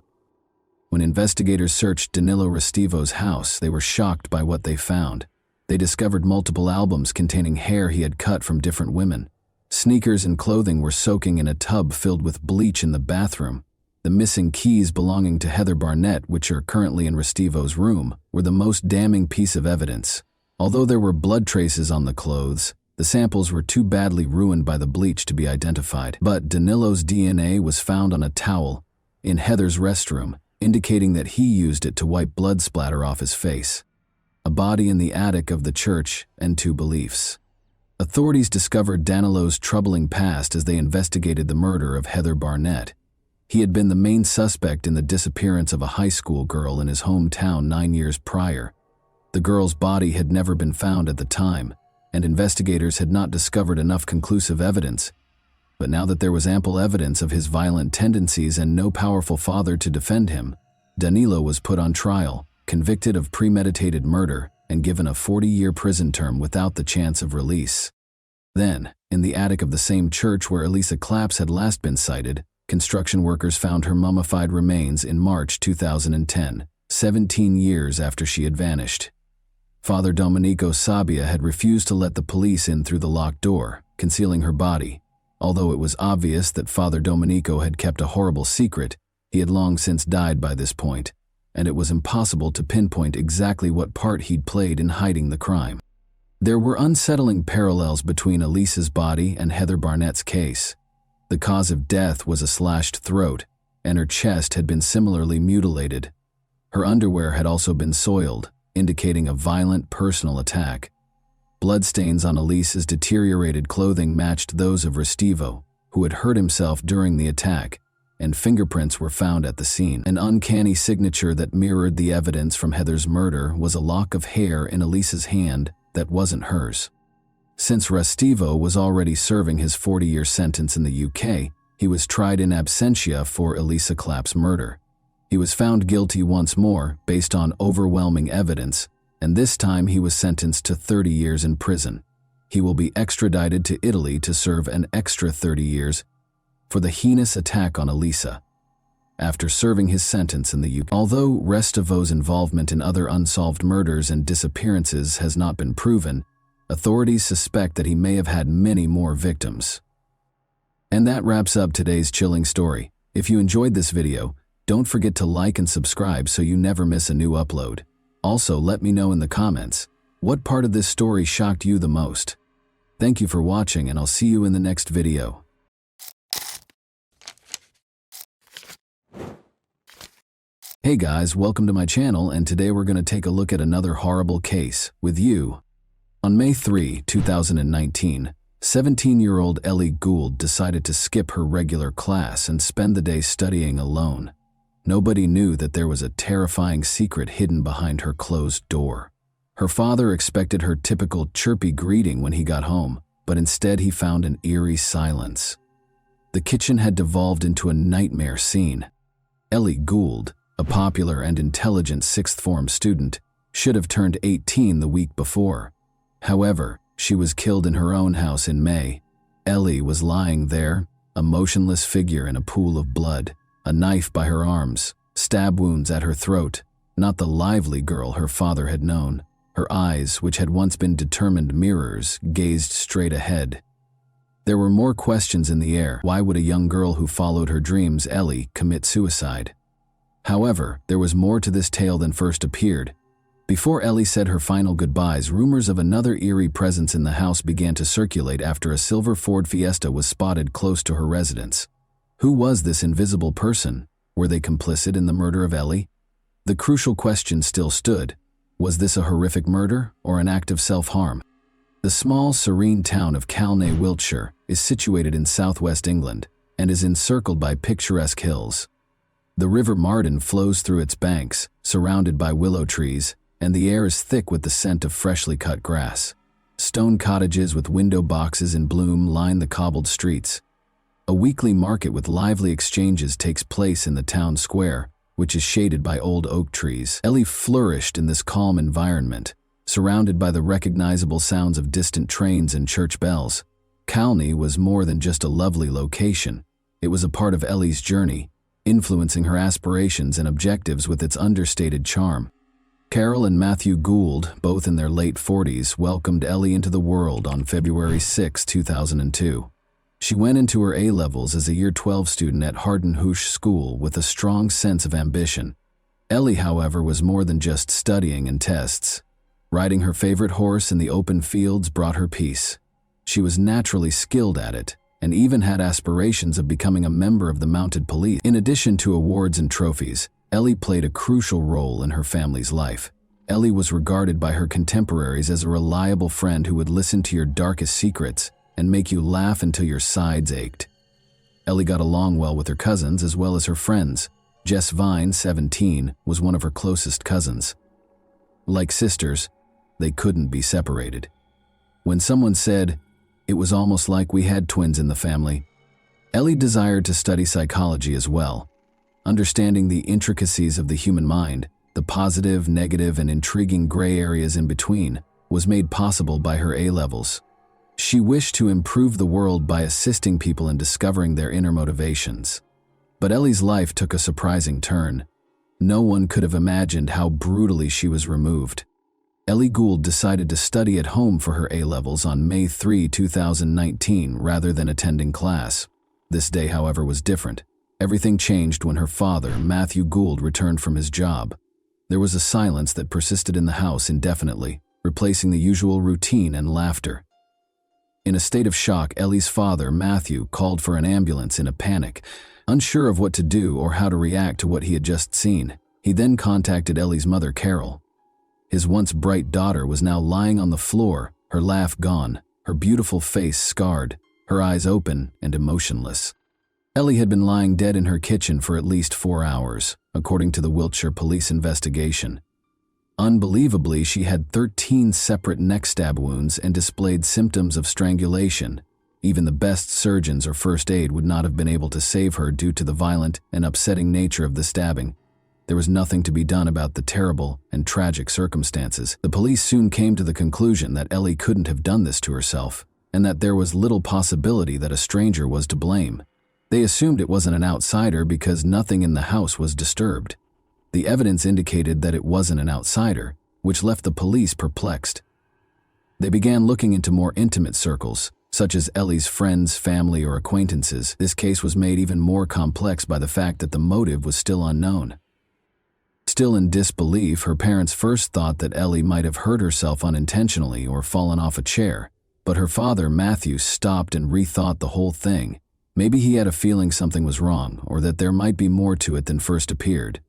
When investigators searched Danilo Restivo's house, they were shocked by what they found. They discovered multiple albums containing hair he had cut from different women. Sneakers and clothing were soaking in a tub filled with bleach in the bathroom. The missing keys belonging to Heather Barnett, which are currently in Restivo's room, were the most damning piece of evidence. Although there were blood traces on the clothes, the samples were too badly ruined by the bleach to be identified. But Danilo's DNA was found on a towel in Heather's restroom, indicating that he used it to wipe blood splatter off his face. A body in the attic of the church and 2 beliefs. Authorities discovered Danilo's troubling past as they investigated the murder of Heather Barnett. He had been the main suspect in the disappearance of a high school girl in his hometown 9 years prior. The girl's body had never been found at the time, and investigators had not discovered enough conclusive evidence. But now that there was ample evidence of his violent tendencies and no powerful father to defend him, Danilo was put on trial, convicted of premeditated murder, and given a 40-year prison term without the chance of release. Then, in the attic of the same church where Elisa Claps had last been sighted, construction workers found her mummified remains in March 2010, 17 years after she had vanished. Father Domenico Sabbia had refused to let the police in through the locked door, concealing her body. Although it was obvious that Father Domenico had kept a horrible secret, he had long since died by this point, and it was impossible to pinpoint exactly what part he'd played in hiding the crime. There were unsettling parallels between Elisa's body and Heather Barnett's case. The cause of death was a slashed throat, and her chest had been similarly mutilated. Her underwear had also been soiled, indicating a violent personal attack. Bloodstains on Elisa's deteriorated clothing matched those of Restivo, who had hurt himself during the attack, and fingerprints were found at the scene. An uncanny signature that mirrored the evidence from Heather's murder was a lock of hair in Elisa's hand that wasn't hers. Since Restivo was already serving his 40-year sentence in the UK, he was tried in absentia for Elisa Claps' murder. He was found guilty once more based on overwhelming evidence, and this time he was sentenced to 30 years in prison. He will be extradited to Italy to serve an extra 30 years for the heinous attack on Elisa. After serving his sentence in the UK. Although Restivo's involvement in other unsolved murders and disappearances has not been proven, authorities suspect that he may have had many more victims. And that wraps up today's chilling story. If you enjoyed this video, don't forget to like and subscribe so you never miss a new upload. Also, let me know in the comments, what part of this story shocked you the most? Thank you for watching, and I'll see you in the next video. Hey guys, welcome to my channel, and today we're going to take a look at another horrible case with you. On May 3, 2019, 17-year-old Ellie Gould decided to skip her regular class and spend the day studying alone. Nobody knew that there was a terrifying secret hidden behind her closed door. Her father expected her typical chirpy greeting when he got home, but instead he found an eerie silence. The kitchen had devolved into a nightmare scene. Ellie Gould, a popular and intelligent sixth-form student, should have turned 18 the week before. However, she was killed in her own house in May. Ellie was lying there, a motionless figure in a pool of blood, a knife by her arms, stab wounds at her throat, not the lively girl her father had known. Her eyes, which had once been determined mirrors, gazed straight ahead. There were more questions in the air. Why would a young girl who followed her dreams, Ellie, commit suicide? However, there was more to this tale than first appeared. Before Ellie said her final goodbyes, rumors of another eerie presence in the house began to circulate after a silver Ford Fiesta was spotted close to her residence. Who was this invisible person? Were they complicit in the murder of Ellie? The crucial question still stood. Was this a horrific murder or an act of self-harm? The small, serene town of Calne, Wiltshire, is situated in southwest England and is encircled by picturesque hills. The River Marden flows through its banks, surrounded by willow trees, and the air is thick with the scent of freshly cut grass. Stone cottages with window boxes in bloom line the cobbled streets. A weekly market with lively exchanges takes place in the town square, which is shaded by old oak trees. Ellie flourished in this calm environment, surrounded by the recognizable sounds of distant trains and church bells. Calne was more than just a lovely location. It was a part of Ellie's journey, influencing her aspirations and objectives with its understated charm. Carol and Matthew Gould, both in their late 40s, welcomed Ellie into the world on February 6, 2002. She went into her A-levels as a Year 12 student at Hardenhoosh School with a strong sense of ambition. Ellie, however, was more than just studying and tests. Riding her favorite horse in the open fields brought her peace. She was naturally skilled at it, and even had aspirations of becoming a member of the mounted police. In addition to awards and trophies, Ellie played a crucial role in her family's life. Ellie was regarded by her contemporaries as a reliable friend who would listen to your darkest secrets and make you laugh until your sides ached. Ellie got along well with her cousins as well as her friends. Jess Vine, 17, was one of her closest cousins. Like sisters, they couldn't be separated. When someone said, "It was almost like we had twins in the family," Ellie desired to study psychology as well. Understanding the intricacies of the human mind, the positive, negative, and intriguing gray areas in between, was made possible by her A-levels. She wished to improve the world by assisting people in discovering their inner motivations. But Ellie's life took a surprising turn. No one could have imagined how brutally she was removed. Ellie Gould decided to study at home for her A-levels on May 3, 2019, rather than attending class. This day, however, was different. Everything changed when her father, Matthew Gould, returned from his job. There was a silence that persisted in the house indefinitely, replacing the usual routine and laughter. In a state of shock, Ellie's father, Matthew, called for an ambulance in a panic, unsure of what to do or how to react to what he had just seen. He then contacted Ellie's mother, Carol. His once bright daughter was now lying on the floor, her laugh gone, her beautiful face scarred, her eyes open and emotionless. Ellie had been lying dead in her kitchen for at least 4 hours, according to the Wiltshire police investigation. Unbelievably, she had 13 separate neck stab wounds and displayed symptoms of strangulation. Even the best surgeons or first aid would not have been able to save her due to the violent and upsetting nature of the stabbing. There was nothing to be done about the terrible and tragic circumstances. The police soon came to the conclusion that Ellie couldn't have done this to herself, and that there was little possibility that a stranger was to blame. They assumed it wasn't an outsider because nothing in the house was disturbed. The evidence indicated that it wasn't an outsider, which left the police perplexed. They began looking into more intimate circles, such as Ellie's friends, family, or acquaintances. This case was made even more complex by the fact that the motive was still unknown. Still in disbelief, her parents first thought that Ellie might have hurt herself unintentionally or fallen off a chair, but her father, Matthew, stopped and rethought the whole thing. Maybe he had a feeling something was wrong, or that there might be more to it than first appeared.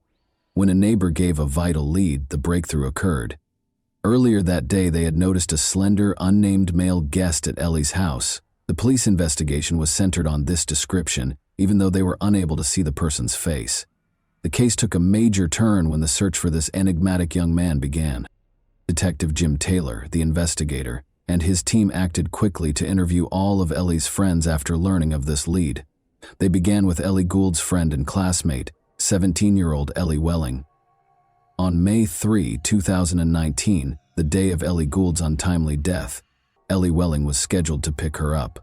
When a neighbor gave a vital lead, the breakthrough occurred. Earlier that day, they had noticed a slender, unnamed male guest at Ellie's house. The police investigation was centered on this description, even though they were unable to see the person's face. The case took a major turn when the search for this enigmatic young man began. Detective Jim Taylor, the investigator, and his team acted quickly to interview all of Ellie's friends after learning of this lead. They began with Ellie Gould's friend and classmate, 17-year-old Ellie Welling. On May 3, 2019, the day of Ellie Gould's untimely death, Ellie Welling was scheduled to pick her up.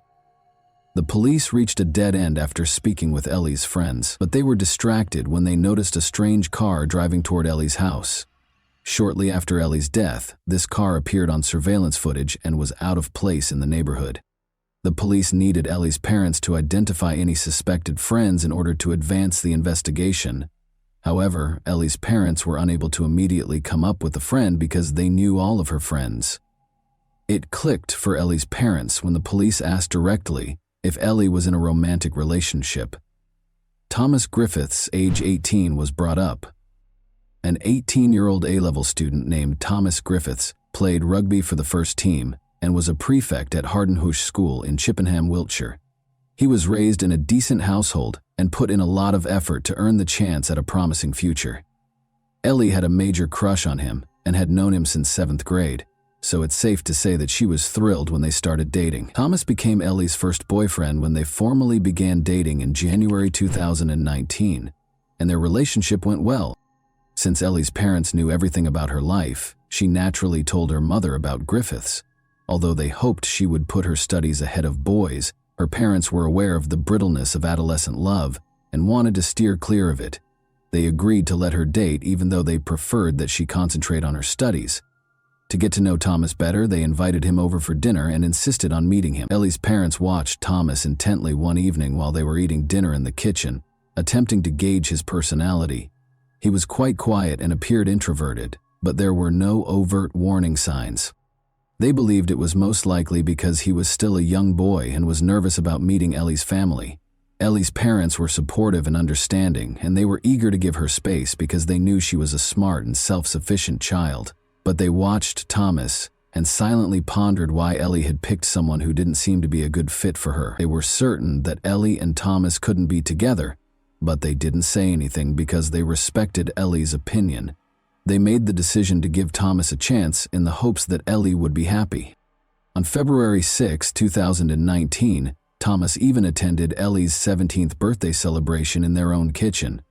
The police reached a dead end after speaking with Ellie's friends, but they were distracted when they noticed a strange car driving toward Ellie's house. Shortly after Ellie's death, this car appeared on surveillance footage and was out of place in the neighborhood. The police needed Ellie's parents to identify any suspected friends in order to advance the investigation. However, Ellie's parents were unable to immediately come up with a friend because they knew all of her friends. It clicked for Ellie's parents when the police asked directly if Ellie was in a romantic relationship. Thomas Griffiths, age 18, was brought up. An 18-year-old A-level student named Thomas Griffiths played rugby for the first team and was a prefect at Hardenhush School in Chippenham, Wiltshire. He was raised in a decent household and put in a lot of effort to earn the chance at a promising future. Ellie had a major crush on him and had known him since 7th grade, so it's safe to say that she was thrilled when they started dating. Thomas became Ellie's first boyfriend when they formally began dating in January 2019, and their relationship went well. Since Ellie's parents knew everything about her life, she naturally told her mother about Griffiths. Although they hoped she would put her studies ahead of boys, her parents were aware of the brittleness of adolescent love and wanted to steer clear of it. They agreed to let her date even though they preferred that she concentrate on her studies. To get to know Thomas better, they invited him over for dinner and insisted on meeting him. Ellie's parents watched Thomas intently one evening while they were eating dinner in the kitchen, attempting to gauge his personality. He was quite quiet and appeared introverted, but there were no overt warning signs. They believed it was most likely because he was still a young boy and was nervous about meeting Ellie's family. Ellie's parents were supportive and understanding, and they were eager to give her space because they knew she was a smart and self-sufficient child. But they watched Thomas and silently pondered why Ellie had picked someone who didn't seem to be a good fit for her. They were certain that Ellie and Thomas couldn't be together, but they didn't say anything because they respected Ellie's opinion. They made the decision to give Thomas a chance in the hopes that Ellie would be happy. On February 6, 2019, Thomas even attended Ellie's 17th birthday celebration in their own kitchen.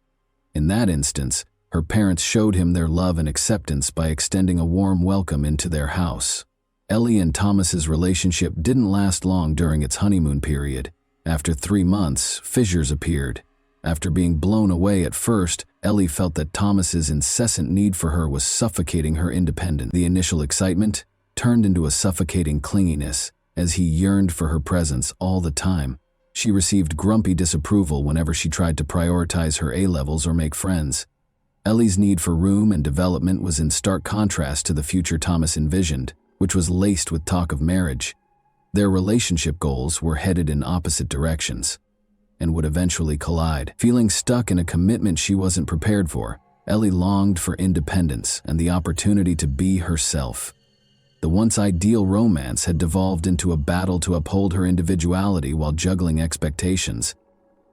In that instance, her parents showed him their love and acceptance by extending a warm welcome into their house. Ellie and Thomas's relationship didn't last long during its honeymoon period. After 3 months, fissures appeared. After being blown away at first, Ellie felt that Thomas's incessant need for her was suffocating her independence. The initial excitement turned into a suffocating clinginess as he yearned for her presence all the time. She received grumpy disapproval whenever she tried to prioritize her A-levels or make friends. Ellie's need for room and development was in stark contrast to the future Thomas envisioned, which was laced with talk of marriage. Their relationship goals were headed in opposite directions and would eventually collide. Feeling stuck in a commitment she wasn't prepared for, Ellie longed for independence and the opportunity to be herself. The once ideal romance had devolved into a battle to uphold her individuality while juggling expectations.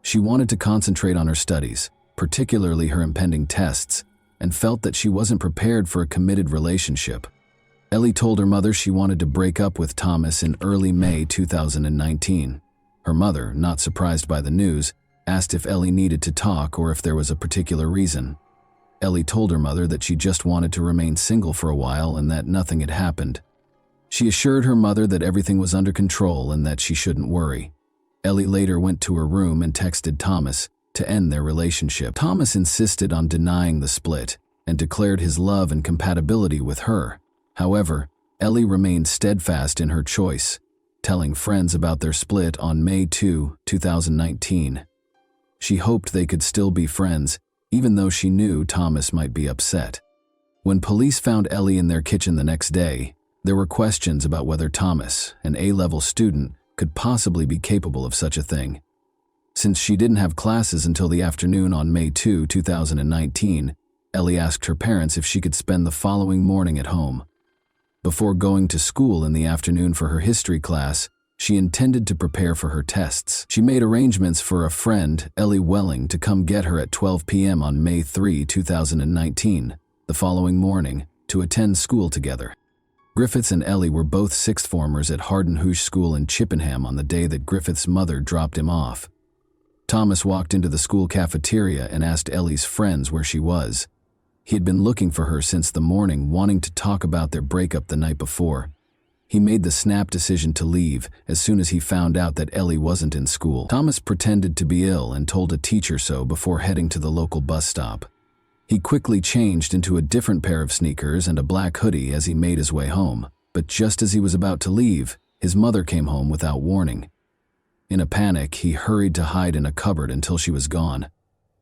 She wanted to concentrate on her studies, particularly her impending tests, and felt that she wasn't prepared for a committed relationship. Ellie told her mother she wanted to break up with Thomas in early May 2019. Her mother, not surprised by the news, asked if Ellie needed to talk or if there was a particular reason. Ellie told her mother that she just wanted to remain single for a while and that nothing had happened. She assured her mother that everything was under control and that she shouldn't worry. Ellie later went to her room and texted Thomas to end their relationship. Thomas insisted on denying the split and declared his love and compatibility with her. However, Ellie remained steadfast in her choice, telling friends about their split on May 2, 2019. She hoped they could still be friends, even though she knew Thomas might be upset. When police found Ellie in their kitchen the next day, there were questions about whether Thomas, an A-level student, could possibly be capable of such a thing. Since she didn't have classes until the afternoon on May 2, 2019, Ellie asked her parents if she could spend the following morning at home. Before going to school in the afternoon for her history class, She intended to prepare for her tests. She made arrangements for a friend, Ellie Welling, to come get her at 12 p.m. on May 3, 2019, the following morning, to attend school together. Griffiths and Ellie were both sixth formers at Hardenhoosh School in Chippenham on the day that Griffiths' mother dropped him off. Thomas walked into the school cafeteria and asked Ellie's friends where she was. He had been looking for her since the morning, wanting to talk about their breakup the night before. He made the snap decision to leave as soon as he found out that Ellie wasn't in school. Thomas pretended to be ill and told a teacher so before heading to the local bus stop. He quickly changed into a different pair of sneakers and a black hoodie as he made his way home, but just as he was about to leave, his mother came home without warning. In a panic, he hurried to hide in a cupboard until she was gone.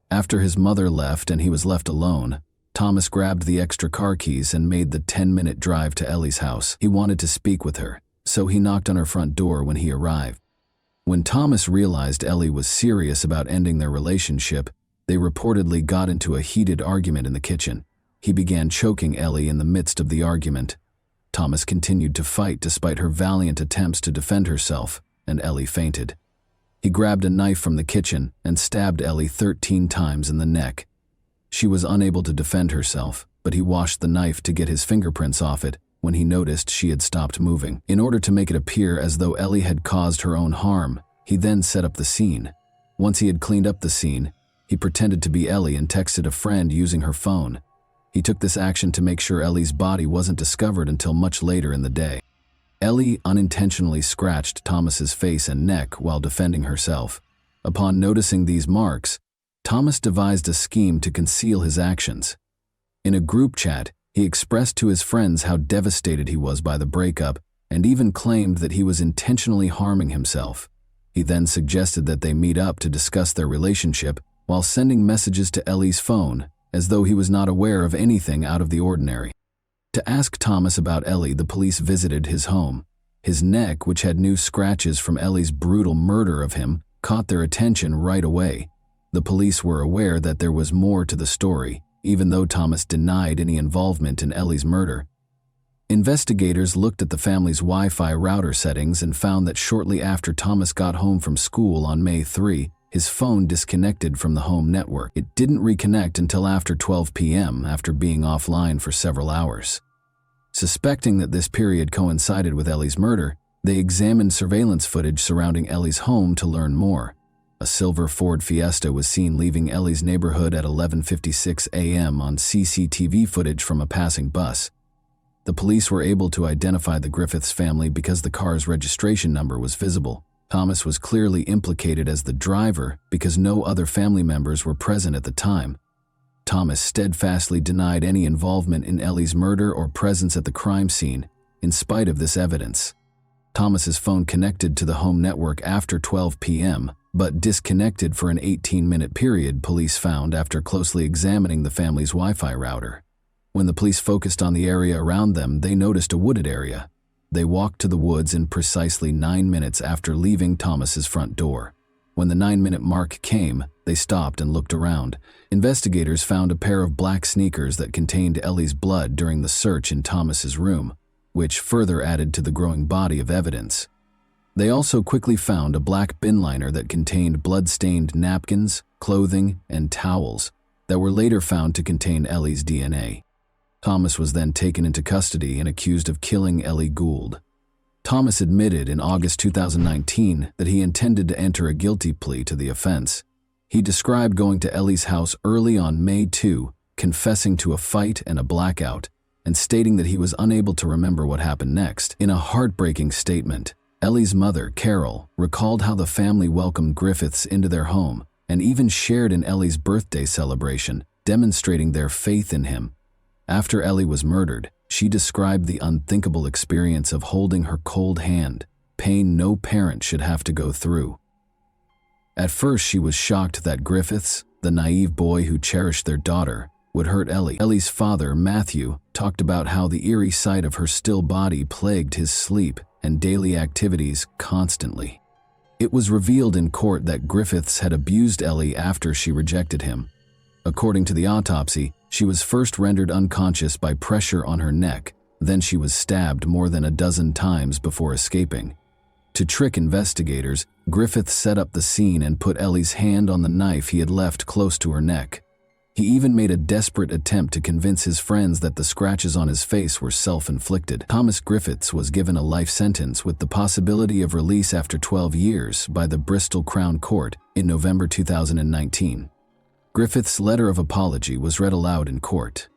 After his mother left and he was left alone, Thomas grabbed the extra car keys and made the 10-minute drive to Ellie's house. He wanted to speak with her, so he knocked on her front door when he arrived. When Thomas realized Ellie was serious about ending their relationship, they reportedly got into a heated argument in the kitchen. He began choking Ellie in the midst of the argument. Thomas continued to fight despite her valiant attempts to defend herself, and Ellie fainted. He grabbed a knife from the kitchen and stabbed Ellie 13 times in the neck. She was unable to defend herself, but he washed the knife to get his fingerprints off it when he noticed she had stopped moving. In order to make it appear as though Ellie had caused her own harm, he then set up the scene. Once he had cleaned up the scene, he pretended to be Ellie and texted a friend using her phone. He took this action to make sure Ellie's body wasn't discovered until much later in the day. Ellie unintentionally scratched Thomas's face and neck while defending herself. Upon noticing these marks, Thomas devised a scheme to conceal his actions. In a group chat, he expressed to his friends how devastated he was by the breakup and even claimed that he was intentionally harming himself. He then suggested that they meet up to discuss their relationship while sending messages to Ellie's phone, as though he was not aware of anything out of the ordinary. To ask Thomas about Ellie, the police visited his home. His neck, which had new scratches from Ellie's brutal murder of him, caught their attention right away. The police were aware that there was more to the story, even though Thomas denied any involvement in Ellie's murder. Investigators looked at the family's Wi-Fi router settings and found that shortly after Thomas got home from school on May 3, his phone disconnected from the home network. It didn't reconnect until after 12 p.m. after being offline for several hours. Suspecting that this period coincided with Ellie's murder, they examined surveillance footage surrounding Ellie's home to learn more. A silver Ford Fiesta was seen leaving Ellie's neighborhood at 11:56 a.m. on CCTV footage from a passing bus. The police were able to identify the Griffiths family because the car's registration number was visible. Thomas was clearly implicated as the driver because no other family members were present at the time. Thomas steadfastly denied any involvement in Ellie's murder or presence at the crime scene, in spite of this evidence. Thomas's phone connected to the home network after 12 p.m., but disconnected for an 18-minute period, police found after closely examining the family's Wi-Fi router. When the police focused on the area around them, they noticed a wooded area. They walked to the woods in precisely 9 minutes after leaving Thomas's front door. When the 9-minute mark came, they stopped and looked around. Investigators found a pair of black sneakers that contained Ellie's blood during the search in Thomas's room, which further added to the growing body of evidence. They also quickly found a black bin liner that contained blood-stained napkins, clothing, and towels that were later found to contain Ellie's DNA. Thomas was then taken into custody and accused of killing Ellie Gould. Thomas admitted in August 2019 that he intended to enter a guilty plea to the offense. He described going to Ellie's house early on May 2, confessing to a fight and a blackout, and stating that he was unable to remember what happened next. In a heartbreaking statement, Ellie's mother, Carol, recalled how the family welcomed Griffiths into their home and even shared in Ellie's birthday celebration, demonstrating their faith in him. After Ellie was murdered, she described the unthinkable experience of holding her cold hand, pain no parent should have to go through. At first, she was shocked that Griffiths, the naive boy who cherished their daughter, would hurt Ellie. Ellie's father, Matthew, talked about how the eerie sight of her still body plagued his sleep and daily activities constantly. It was revealed in court that Griffiths had abused Ellie after she rejected him. According to the autopsy, she was first rendered unconscious by pressure on her neck, then she was stabbed more than a dozen times before escaping. To trick investigators, Griffith set up the scene and put Ellie's hand on the knife he had left close to her neck. He even made a desperate attempt to convince his friends that the scratches on his face were self-inflicted. Thomas Griffiths was given a life sentence with the possibility of release after 12 years by the Bristol Crown Court in November 2019. Griffiths' letter of apology was read aloud in court.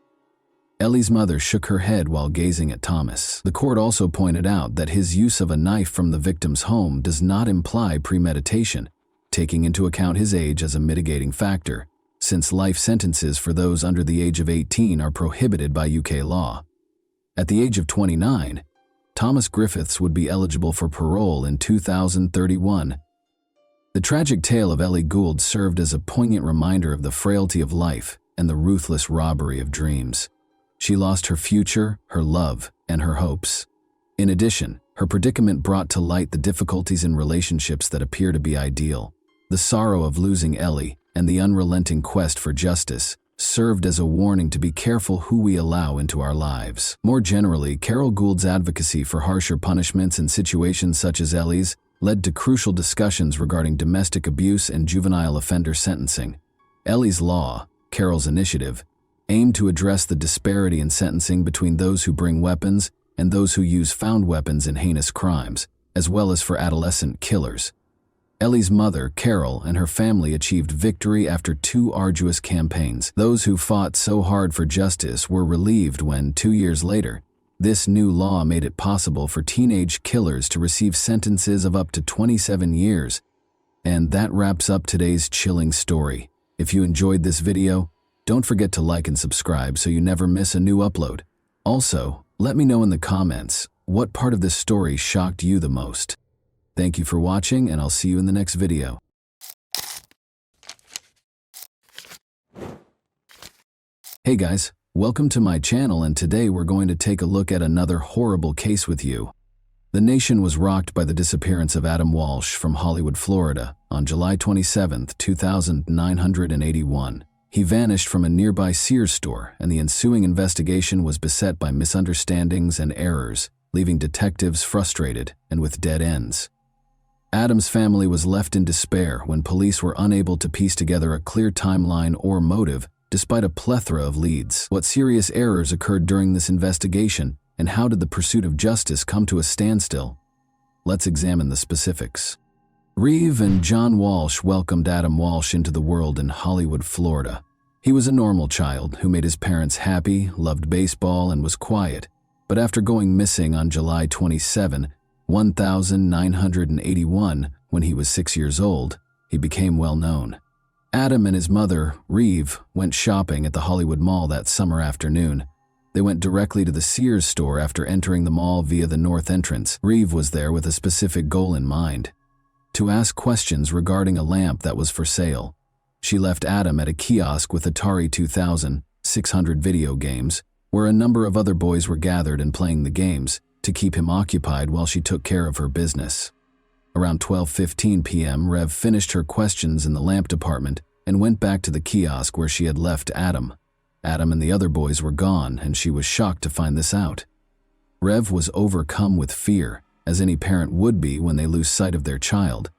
Ellie's mother shook her head while gazing at Thomas. The court also pointed out that his use of a knife from the victim's home does not imply premeditation, taking into account his age as a mitigating factor, since life sentences for those under the age of 18 are prohibited by UK law. At the age of 29, Thomas Griffiths would be eligible for parole in 2031. The tragic tale of Ellie Gould served as a poignant reminder of the frailty of life and the ruthless robbery of dreams. She lost her future, her love, and her hopes. In addition, her predicament brought to light the difficulties in relationships that appear to be ideal. The sorrow of losing Ellie and the unrelenting quest for justice served as a warning to be careful who we allow into our lives. More generally, Carol Gould's advocacy for harsher punishments in situations such as Ellie's led to crucial discussions regarding domestic abuse and juvenile offender sentencing. Ellie's Law, Carol's initiative, aimed to address the disparity in sentencing between those who bring weapons and those who use found weapons in heinous crimes, as well as for adolescent killers. Ellie's mother, Carol, and her family achieved victory after 2 arduous campaigns. Those who fought so hard for justice were relieved when, 2 years later, this new law made it possible for teenage killers to receive sentences of up to 27 years. And that wraps up today's chilling story. If you enjoyed this video, don't forget to like and subscribe so you never miss a new upload. Also, let me know in the comments what part of this story shocked you the most. Thank you for watching, and I'll see you in the next video. Hey guys, welcome to my channel, and today we're going to take a look at another horrible case with you. The nation was rocked by the disappearance of Adam Walsh from Hollywood, Florida on July 27, 2981. He vanished from a nearby Sears store, and the ensuing investigation was beset by misunderstandings and errors, leaving detectives frustrated and with dead ends. Adam's family was left in despair when police were unable to piece together a clear timeline or motive despite a plethora of leads. What serious errors occurred during this investigation, and how did the pursuit of justice come to a standstill? Let's examine the specifics. Reeve and John Walsh welcomed Adam Walsh into the world in Hollywood, Florida. He was a normal child who made his parents happy, loved baseball, and was quiet. But after going missing on July 27, 1981, when he was 6 years old, he became well known. Adam and his mother, Reeve, went shopping at the Hollywood Mall that summer afternoon. They went directly to the Sears store after entering the mall via the north entrance. Reeve was there with a specific goal in mind: to ask questions regarding a lamp that was for sale. She left Adam at a kiosk with Atari 2600 video games, where a number of other boys were gathered and playing the games, to keep him occupied while she took care of her business. Around 12:15 p.m., Rev finished her questions in the lamp department and went back to the kiosk where she had left Adam. Adam and the other boys were gone, and she was shocked to find this out. Rev was overcome with fear, as any parent would be when they lose sight of their child.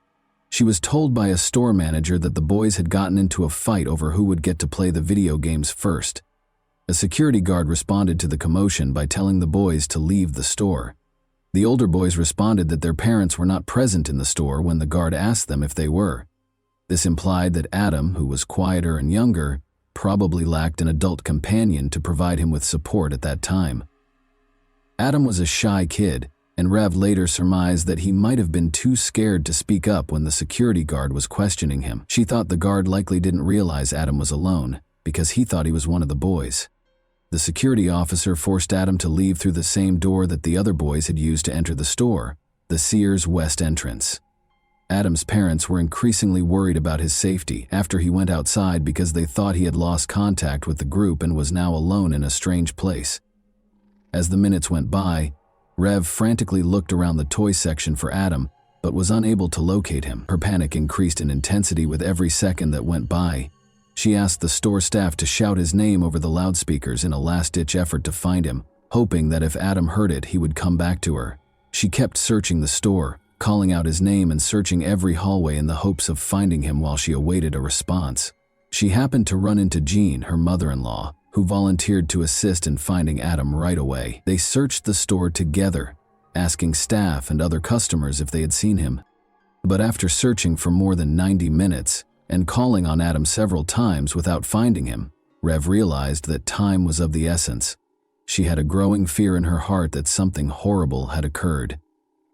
She was told by a store manager that the boys had gotten into a fight over who would get to play the video games first. A security guard responded to the commotion by telling the boys to leave the store. The older boys responded that their parents were not present in the store when the guard asked them if they were. This implied that Adam, who was quieter and younger, probably lacked an adult companion to provide him with support at that time. Adam was a shy kid, and Rev later surmised that he might have been too scared to speak up when the security guard was questioning him. She thought the guard likely didn't realize Adam was alone, because he thought he was one of the boys. The security officer forced Adam to leave through the same door that the other boys had used to enter the store, the Sears West entrance. Adam's parents were increasingly worried about his safety after he went outside because they thought he had lost contact with the group and was now alone in a strange place. As the minutes went by, Rev frantically looked around the toy section for Adam, but was unable to locate him. Her panic increased in intensity with every second that went by. She asked the store staff to shout his name over the loudspeakers in a last-ditch effort to find him, hoping that if Adam heard it, he would come back to her. She kept searching the store, calling out his name and searching every hallway in the hopes of finding him while she awaited a response. She happened to run into Jean, her mother-in-law, who volunteered to assist in finding Adam right away. They searched the store together, asking staff and other customers if they had seen him. But after searching for more than 90 minutes and calling on Adam several times without finding him, Rev realized that time was of the essence. She had a growing fear in her heart that something horrible had occurred.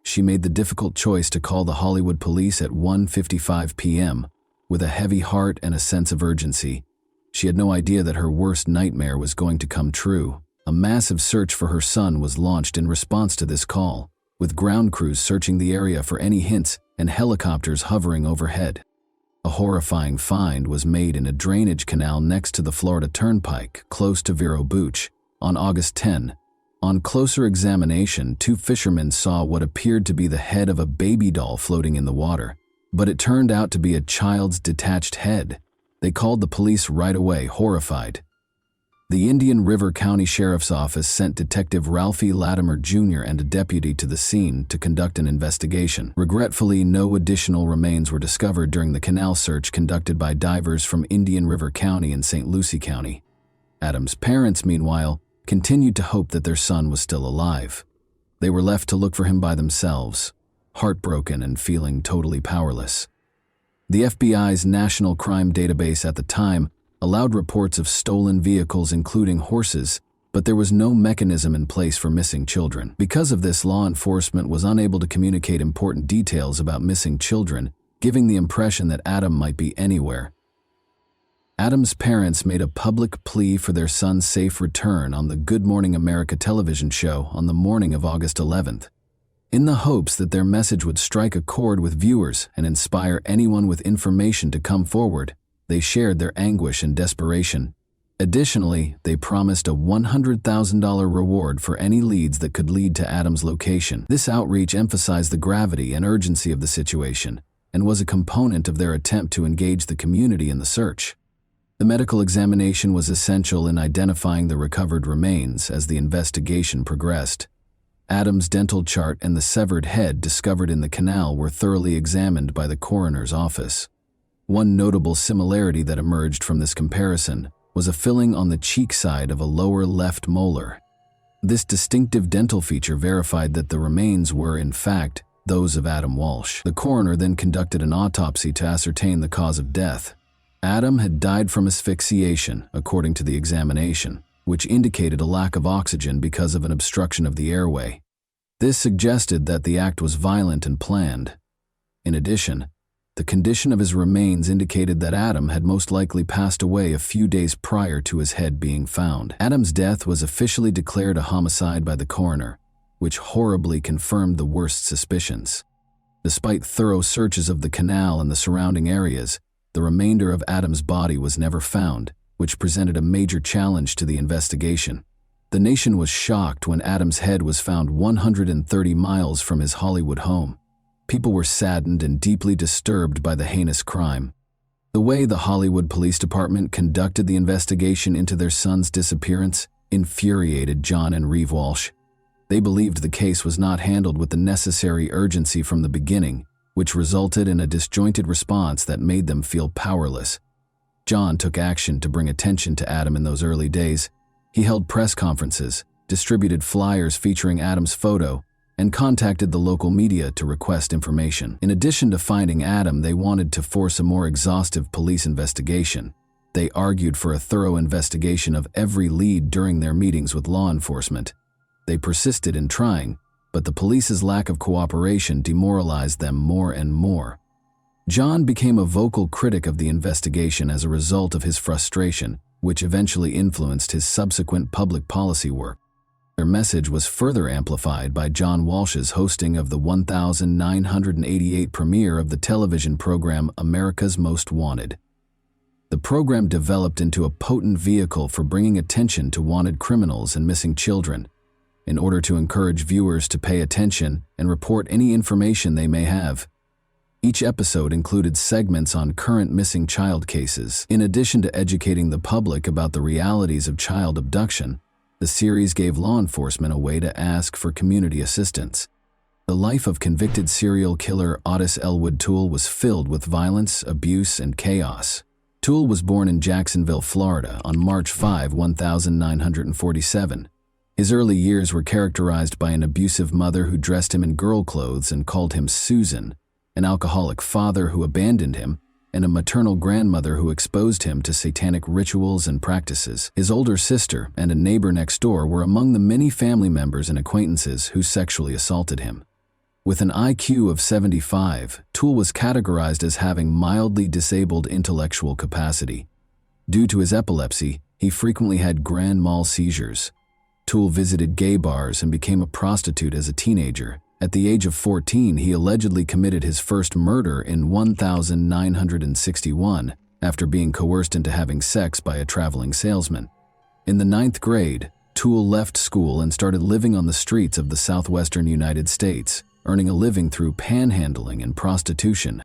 She made the difficult choice to call the Hollywood police at 1:55 p.m. with a heavy heart and a sense of urgency. She had no idea that her worst nightmare was going to come true. A massive search for her son was launched in response to this call, with ground crews searching the area for any hints and helicopters hovering overhead. A horrifying find was made in a drainage canal next to the Florida Turnpike, close to Vero Beach, on August 10. On closer examination, 2 fishermen saw what appeared to be the head of a baby doll floating in the water, but it turned out to be a child's detached head. They called the police right away, horrified. The Indian River County Sheriff's Office sent Detective Ralphie Latimer Jr. and a deputy to the scene to conduct an investigation. Regretfully, no additional remains were discovered during the canal search conducted by divers from Indian River County and St. Lucie County. Adam's parents, meanwhile, continued to hope that their son was still alive. They were left to look for him by themselves, heartbroken and feeling totally powerless. The FBI's National Crime Database at the time allowed reports of stolen vehicles including horses, but there was no mechanism in place for missing children. Because of this, law enforcement was unable to communicate important details about missing children, giving the impression that Adam might be anywhere. Adam's parents made a public plea for their son's safe return on the Good Morning America television show on the morning of August 11th. In the hopes that their message would strike a chord with viewers and inspire anyone with information to come forward, they shared their anguish and desperation. Additionally, they promised a $100,000 reward for any leads that could lead to Adam's location. This outreach emphasized the gravity and urgency of the situation and was a component of their attempt to engage the community in the search. The medical examination was essential in identifying the recovered remains as the investigation progressed. Adam's dental chart and the severed head discovered in the canal were thoroughly examined by the coroner's office. One notable similarity that emerged from this comparison was a filling on the cheek side of a lower left molar. This distinctive dental feature verified that the remains were, in fact, those of Adam Walsh. The coroner then conducted an autopsy to ascertain the cause of death. Adam had died from asphyxiation, according to the examination, which indicated a lack of oxygen because of an obstruction of the airway. This suggested that the act was violent and planned. In addition, the condition of his remains indicated that Adam had most likely passed away a few days prior to his head being found. Adam's death was officially declared a homicide by the coroner, which horribly confirmed the worst suspicions. Despite thorough searches of the canal and the surrounding areas, the remainder of Adam's body was never found, which presented a major challenge to the investigation. The nation was shocked when Adam's head was found 130 miles from his Hollywood home. People were saddened and deeply disturbed by the heinous crime. The way the Hollywood Police Department conducted the investigation into their son's disappearance infuriated John and Reeve Walsh. They believed the case was not handled with the necessary urgency from the beginning, which resulted in a disjointed response that made them feel powerless. John took action to bring attention to Adam in those early days. He held press conferences, distributed flyers featuring Adam's photo, and contacted the local media to request information. In addition to finding Adam, they wanted to force a more exhaustive police investigation. They argued for a thorough investigation of every lead during their meetings with law enforcement. They persisted in trying, but the police's lack of cooperation demoralized them more and more. John became a vocal critic of the investigation as a result of his frustration, which eventually influenced his subsequent public policy work. Their message was further amplified by John Walsh's hosting of the 1988 premiere of the television program America's Most Wanted. The program developed into a potent vehicle for bringing attention to wanted criminals and missing children, in order to encourage viewers to pay attention and report any information they may have. Each episode included segments on current missing child cases. In addition to educating the public about the realities of child abduction, the series gave law enforcement a way to ask for community assistance. The life of convicted serial killer Otis Elwood Toole was filled with violence, abuse, and chaos. Toole was born in Jacksonville, Florida, on March 5, 1947. His early years were characterized by an abusive mother who dressed him in girl clothes and called him Susan, an alcoholic father who abandoned him, and a maternal grandmother who exposed him to satanic rituals and practices. His older sister and a neighbor next door were among the many family members and acquaintances who sexually assaulted him. With an IQ of 75, Toole was categorized as having mildly disabled intellectual capacity. Due to his epilepsy, he frequently had grand mal seizures. Toole visited gay bars and became a prostitute as a teenager. At the age of 14, he allegedly committed his first murder in 1961 after being coerced into having sex by a traveling salesman. In the 9th grade, Toole left school and started living on the streets of the southwestern United States, earning a living through panhandling and prostitution.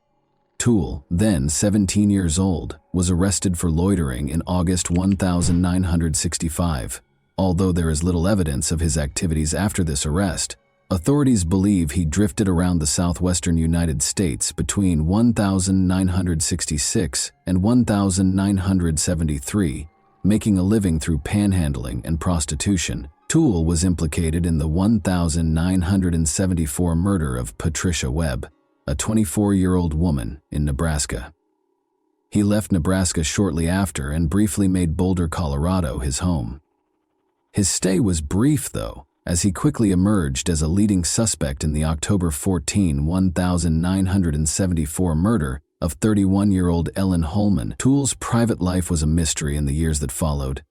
Toole, then 17 years old, was arrested for loitering in August 1965. Although there is little evidence of his activities after this arrest, authorities believe he drifted around the southwestern United States between 1966 and 1973, making a living through panhandling and prostitution. Toole was implicated in the 1974 murder of Patricia Webb, a 24-year-old woman in Nebraska. He left Nebraska shortly after and briefly made Boulder, Colorado, his home. His stay was brief, though, as he quickly emerged as a leading suspect in the October 14, 1974 murder of 31-year-old Ellen Holman. Toole's private life was a mystery in the years that followed.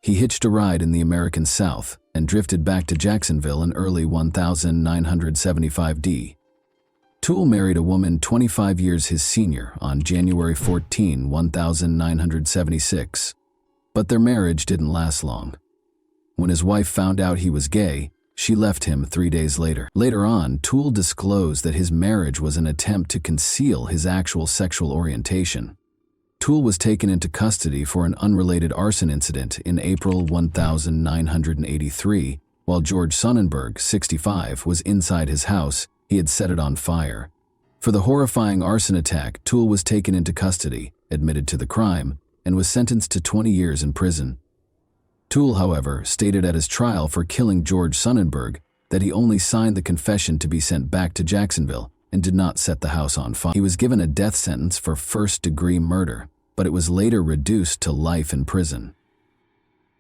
He hitched a ride in the American South and drifted back to Jacksonville in early 1975 D. Toole married a woman 25 years his senior on January 14, 1976, but their marriage didn't last long. When his wife found out he was gay, she left him 3 days later. Later on, Toole disclosed that his marriage was an attempt to conceal his actual sexual orientation. Toole was taken into custody for an unrelated arson incident in April 1983, while George Sonnenberg, 65, was inside his house. He had set it on fire. For the horrifying arson attack, Toole was taken into custody, admitted to the crime, and was sentenced to 20 years in prison. Toole, however, stated at his trial for killing George Sonnenberg that he only signed the confession to be sent back to Jacksonville and did not set the house on fire. He was given a death sentence for first-degree murder, but it was later reduced to life in prison.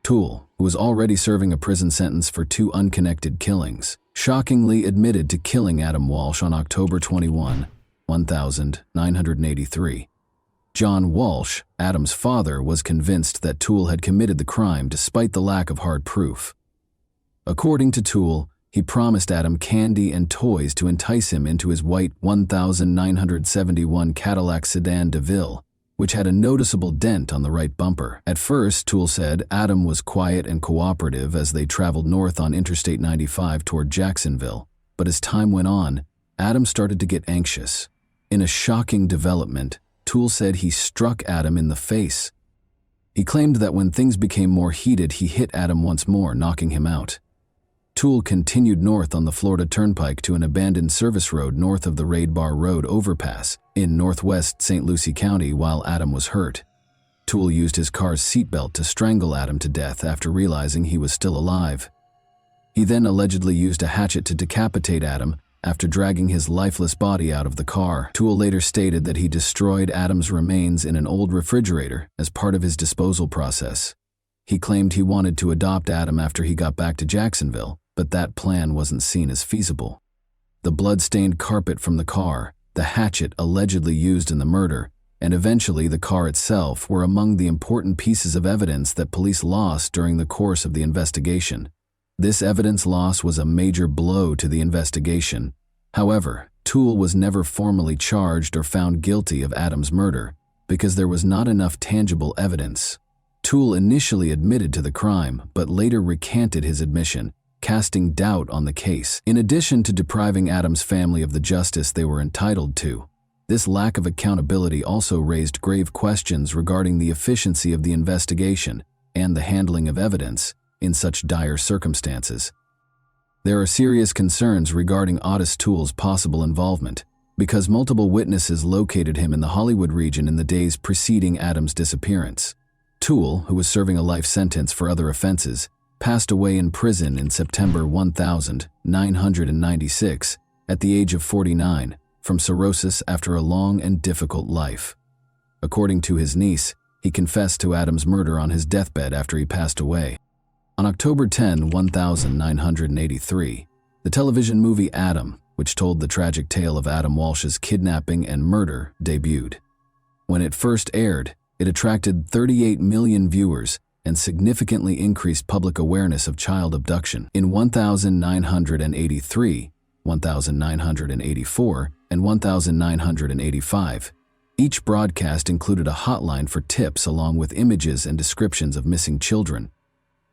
Toole, who was already serving a prison sentence for 2 unconnected killings, shockingly admitted to killing Adam Walsh on October 21, 1983. John Walsh, Adam's father, was convinced that Toole had committed the crime despite the lack of hard proof. According to Toole, he promised Adam candy and toys to entice him into his white 1971 Cadillac sedan DeVille, which had a noticeable dent on the right bumper. At first, Toole said Adam was quiet and cooperative as they traveled north on Interstate 95 toward Jacksonville, but as time went on, Adam started to get anxious. In a shocking development, Toole said he struck Adam in the face. He claimed that when things became more heated, he hit Adam once more, knocking him out. Toole continued north on the Florida Turnpike to an abandoned service road north of the Raid Bar Road overpass in northwest St. Lucie County while Adam was hurt. Toole used his car's seatbelt to strangle Adam to death after realizing he was still alive. He then allegedly used a hatchet to decapitate Adam after dragging his lifeless body out of the car. Toole later stated that he destroyed Adam's remains in an old refrigerator as part of his disposal process. He claimed he wanted to adopt Adam after he got back to Jacksonville, but that plan wasn't seen as feasible. The blood-stained carpet from the car, the hatchet allegedly used in the murder, and eventually the car itself were among the important pieces of evidence that police lost during the course of the investigation. This evidence loss was a major blow to the investigation. However, Toole was never formally charged or found guilty of Adam's murder because there was not enough tangible evidence. Toole initially admitted to the crime, but later recanted his admission, casting doubt on the case. In addition to depriving Adam's family of the justice they were entitled to, this lack of accountability also raised grave questions regarding the efficiency of the investigation and the handling of evidence in such dire circumstances. There are serious concerns regarding Otis Toole's possible involvement, because multiple witnesses located him in the Hollywood region in the days preceding Adam's disappearance. Toole, who was serving a life sentence for other offenses, passed away in prison in September 1996 at the age of 49 from cirrhosis after a long and difficult life. According to his niece, he confessed to Adam's murder on his deathbed after he passed away. On October 10, 1983, the television movie Adam, which told the tragic tale of Adam Walsh's kidnapping and murder, debuted. When it first aired, it attracted 38 million viewers and significantly increased public awareness of child abduction. In 1983, 1984, and 1985, each broadcast included a hotline for tips along with images and descriptions of missing children.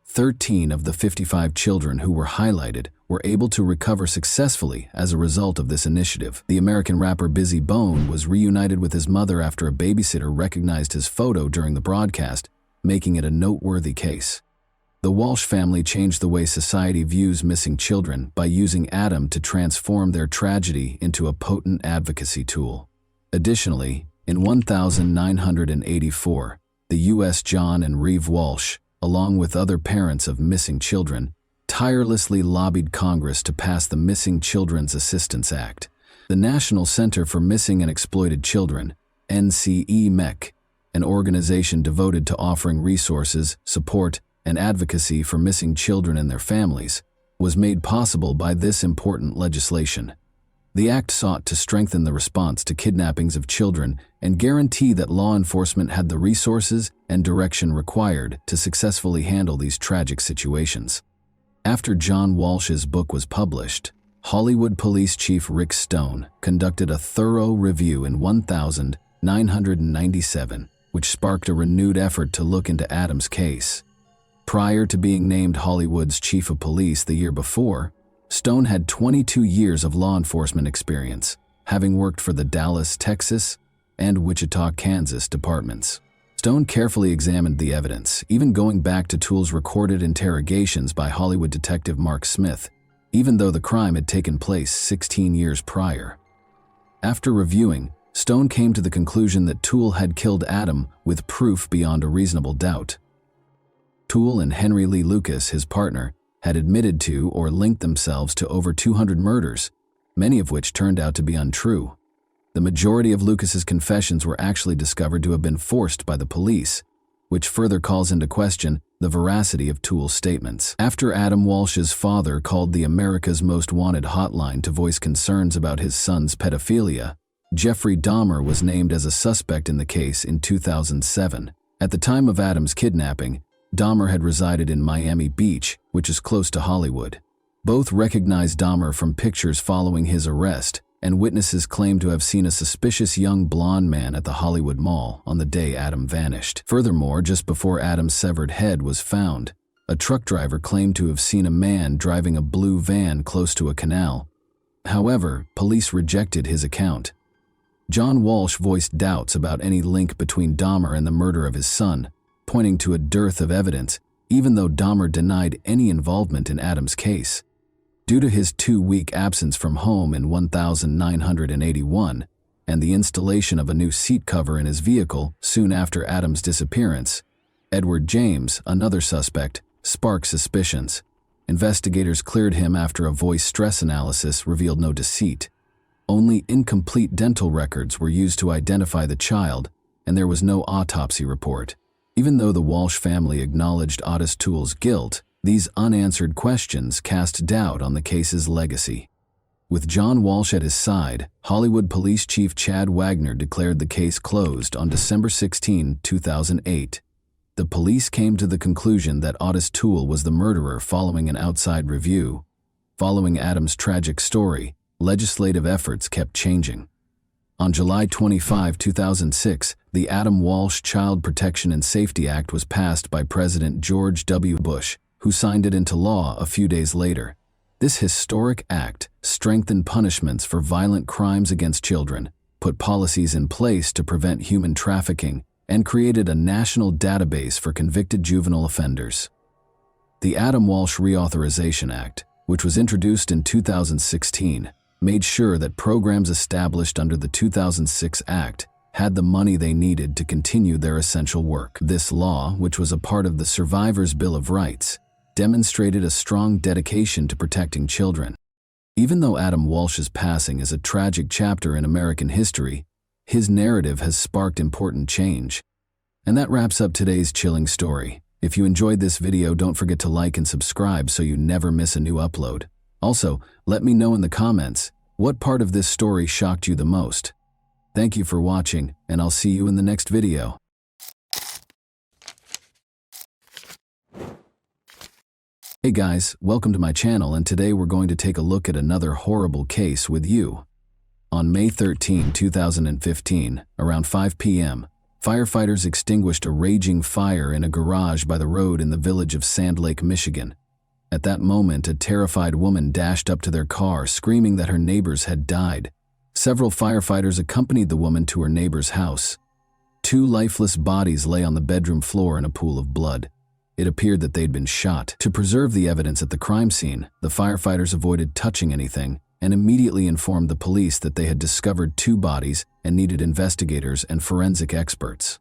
13 of the 55 children who were highlighted were able to recover successfully as a result of this initiative. The American rapper Bizzy Bone was reunited with his mother after a babysitter recognized his photo during the broadcast, making it a noteworthy case. The Walsh family changed the way society views missing children by using Adam to transform their tragedy into a potent advocacy tool. Additionally, in 1984, the U.S. John and Reeve Walsh, along with other parents of missing children, tirelessly lobbied Congress to pass the Missing Children's Assistance Act. The National Center for Missing and Exploited Children, NCEMEC, an organization devoted to offering resources, support, and advocacy for missing children and their families, was made possible by this important legislation. The act sought to strengthen the response to kidnappings of children and guarantee that law enforcement had the resources and direction required to successfully handle these tragic situations. After John Walsh's book was published, Hollywood Police Chief Rick Stone conducted a thorough review in 1997, which sparked a renewed effort to look into Adam's case. Prior to being named Hollywood's chief of police the year before, Stone had 22 years of law enforcement experience, having worked for the Dallas, Texas, and Wichita, Kansas departments. Stone carefully examined the evidence, even going back to Toole's recorded interrogations by Hollywood detective Mark Smith, even though the crime had taken place 16 years prior. After reviewing, Stone came to the conclusion that Toole had killed Adam with proof beyond a reasonable doubt. Toole and Henry Lee Lucas, his partner, had admitted to or linked themselves to over 200 murders, many of which turned out to be untrue. The majority of Lucas's confessions were actually discovered to have been forced by the police, which further calls into question the veracity of Toole's statements. After Adam Walsh's father called the America's Most Wanted hotline to voice concerns about his son's pedophilia, Jeffrey Dahmer was named as a suspect in the case in 2007. At the time of Adam's kidnapping, Dahmer had resided in Miami Beach, which is close to Hollywood. Both recognized Dahmer from pictures following his arrest, and witnesses claimed to have seen a suspicious young blonde man at the Hollywood Mall on the day Adam vanished. Furthermore, just before Adam's severed head was found, a truck driver claimed to have seen a man driving a blue van close to a canal. However, police rejected his account. John Walsh voiced doubts about any link between Dahmer and the murder of his son, pointing to a dearth of evidence, even though Dahmer denied any involvement in Adam's case. Due to his 2-week absence from home in 1981 and the installation of a new seat cover in his vehicle soon after Adam's disappearance, Edward James, another suspect, sparked suspicions. Investigators cleared him after a voice stress analysis revealed no deceit. Only incomplete dental records were used to identify the child, and there was no autopsy report. Even though the Walsh family acknowledged Otis Toole's guilt, these unanswered questions cast doubt on the case's legacy. With John Walsh at his side, Hollywood Police Chief Chad Wagner declared the case closed on December 16, 2008. The police came to the conclusion that Otis Toole was the murderer following an outside review. Following Adam's tragic story, legislative efforts kept changing. On July 25, 2006, the Adam Walsh Child Protection and Safety Act was passed by President George W. Bush, who signed it into law a few days later. This historic act strengthened punishments for violent crimes against children, put policies in place to prevent human trafficking, and created a national database for convicted juvenile offenders. The Adam Walsh Reauthorization Act, which was introduced in 2016, made sure that programs established under the 2006 Act had the money they needed to continue their essential work. This law, which was a part of the Survivors' Bill of Rights, demonstrated a strong dedication to protecting children. Even though Adam Walsh's passing is a tragic chapter in American history, his narrative has sparked important change. And that wraps up today's chilling story. If you enjoyed this video, don't forget to like and subscribe so you never miss a new upload. Also, let me know in the comments, what part of this story shocked you the most? Thank you for watching, and I'll see you in the next video. Hey guys, welcome to my channel, and today we're going to take a look at another horrible case with you. On May 13, 2015, around 5 p.m., firefighters extinguished a raging fire in a garage by the road in the village of Sand Lake, Michigan. At that moment, a terrified woman dashed up to their car, screaming that her neighbors had died. Several firefighters accompanied the woman to her neighbor's house. Two lifeless bodies lay on the bedroom floor in a pool of blood. It appeared that they'd been shot. To preserve the evidence at the crime scene, the firefighters avoided touching anything and immediately informed the police that they had discovered two bodies and needed investigators and forensic experts.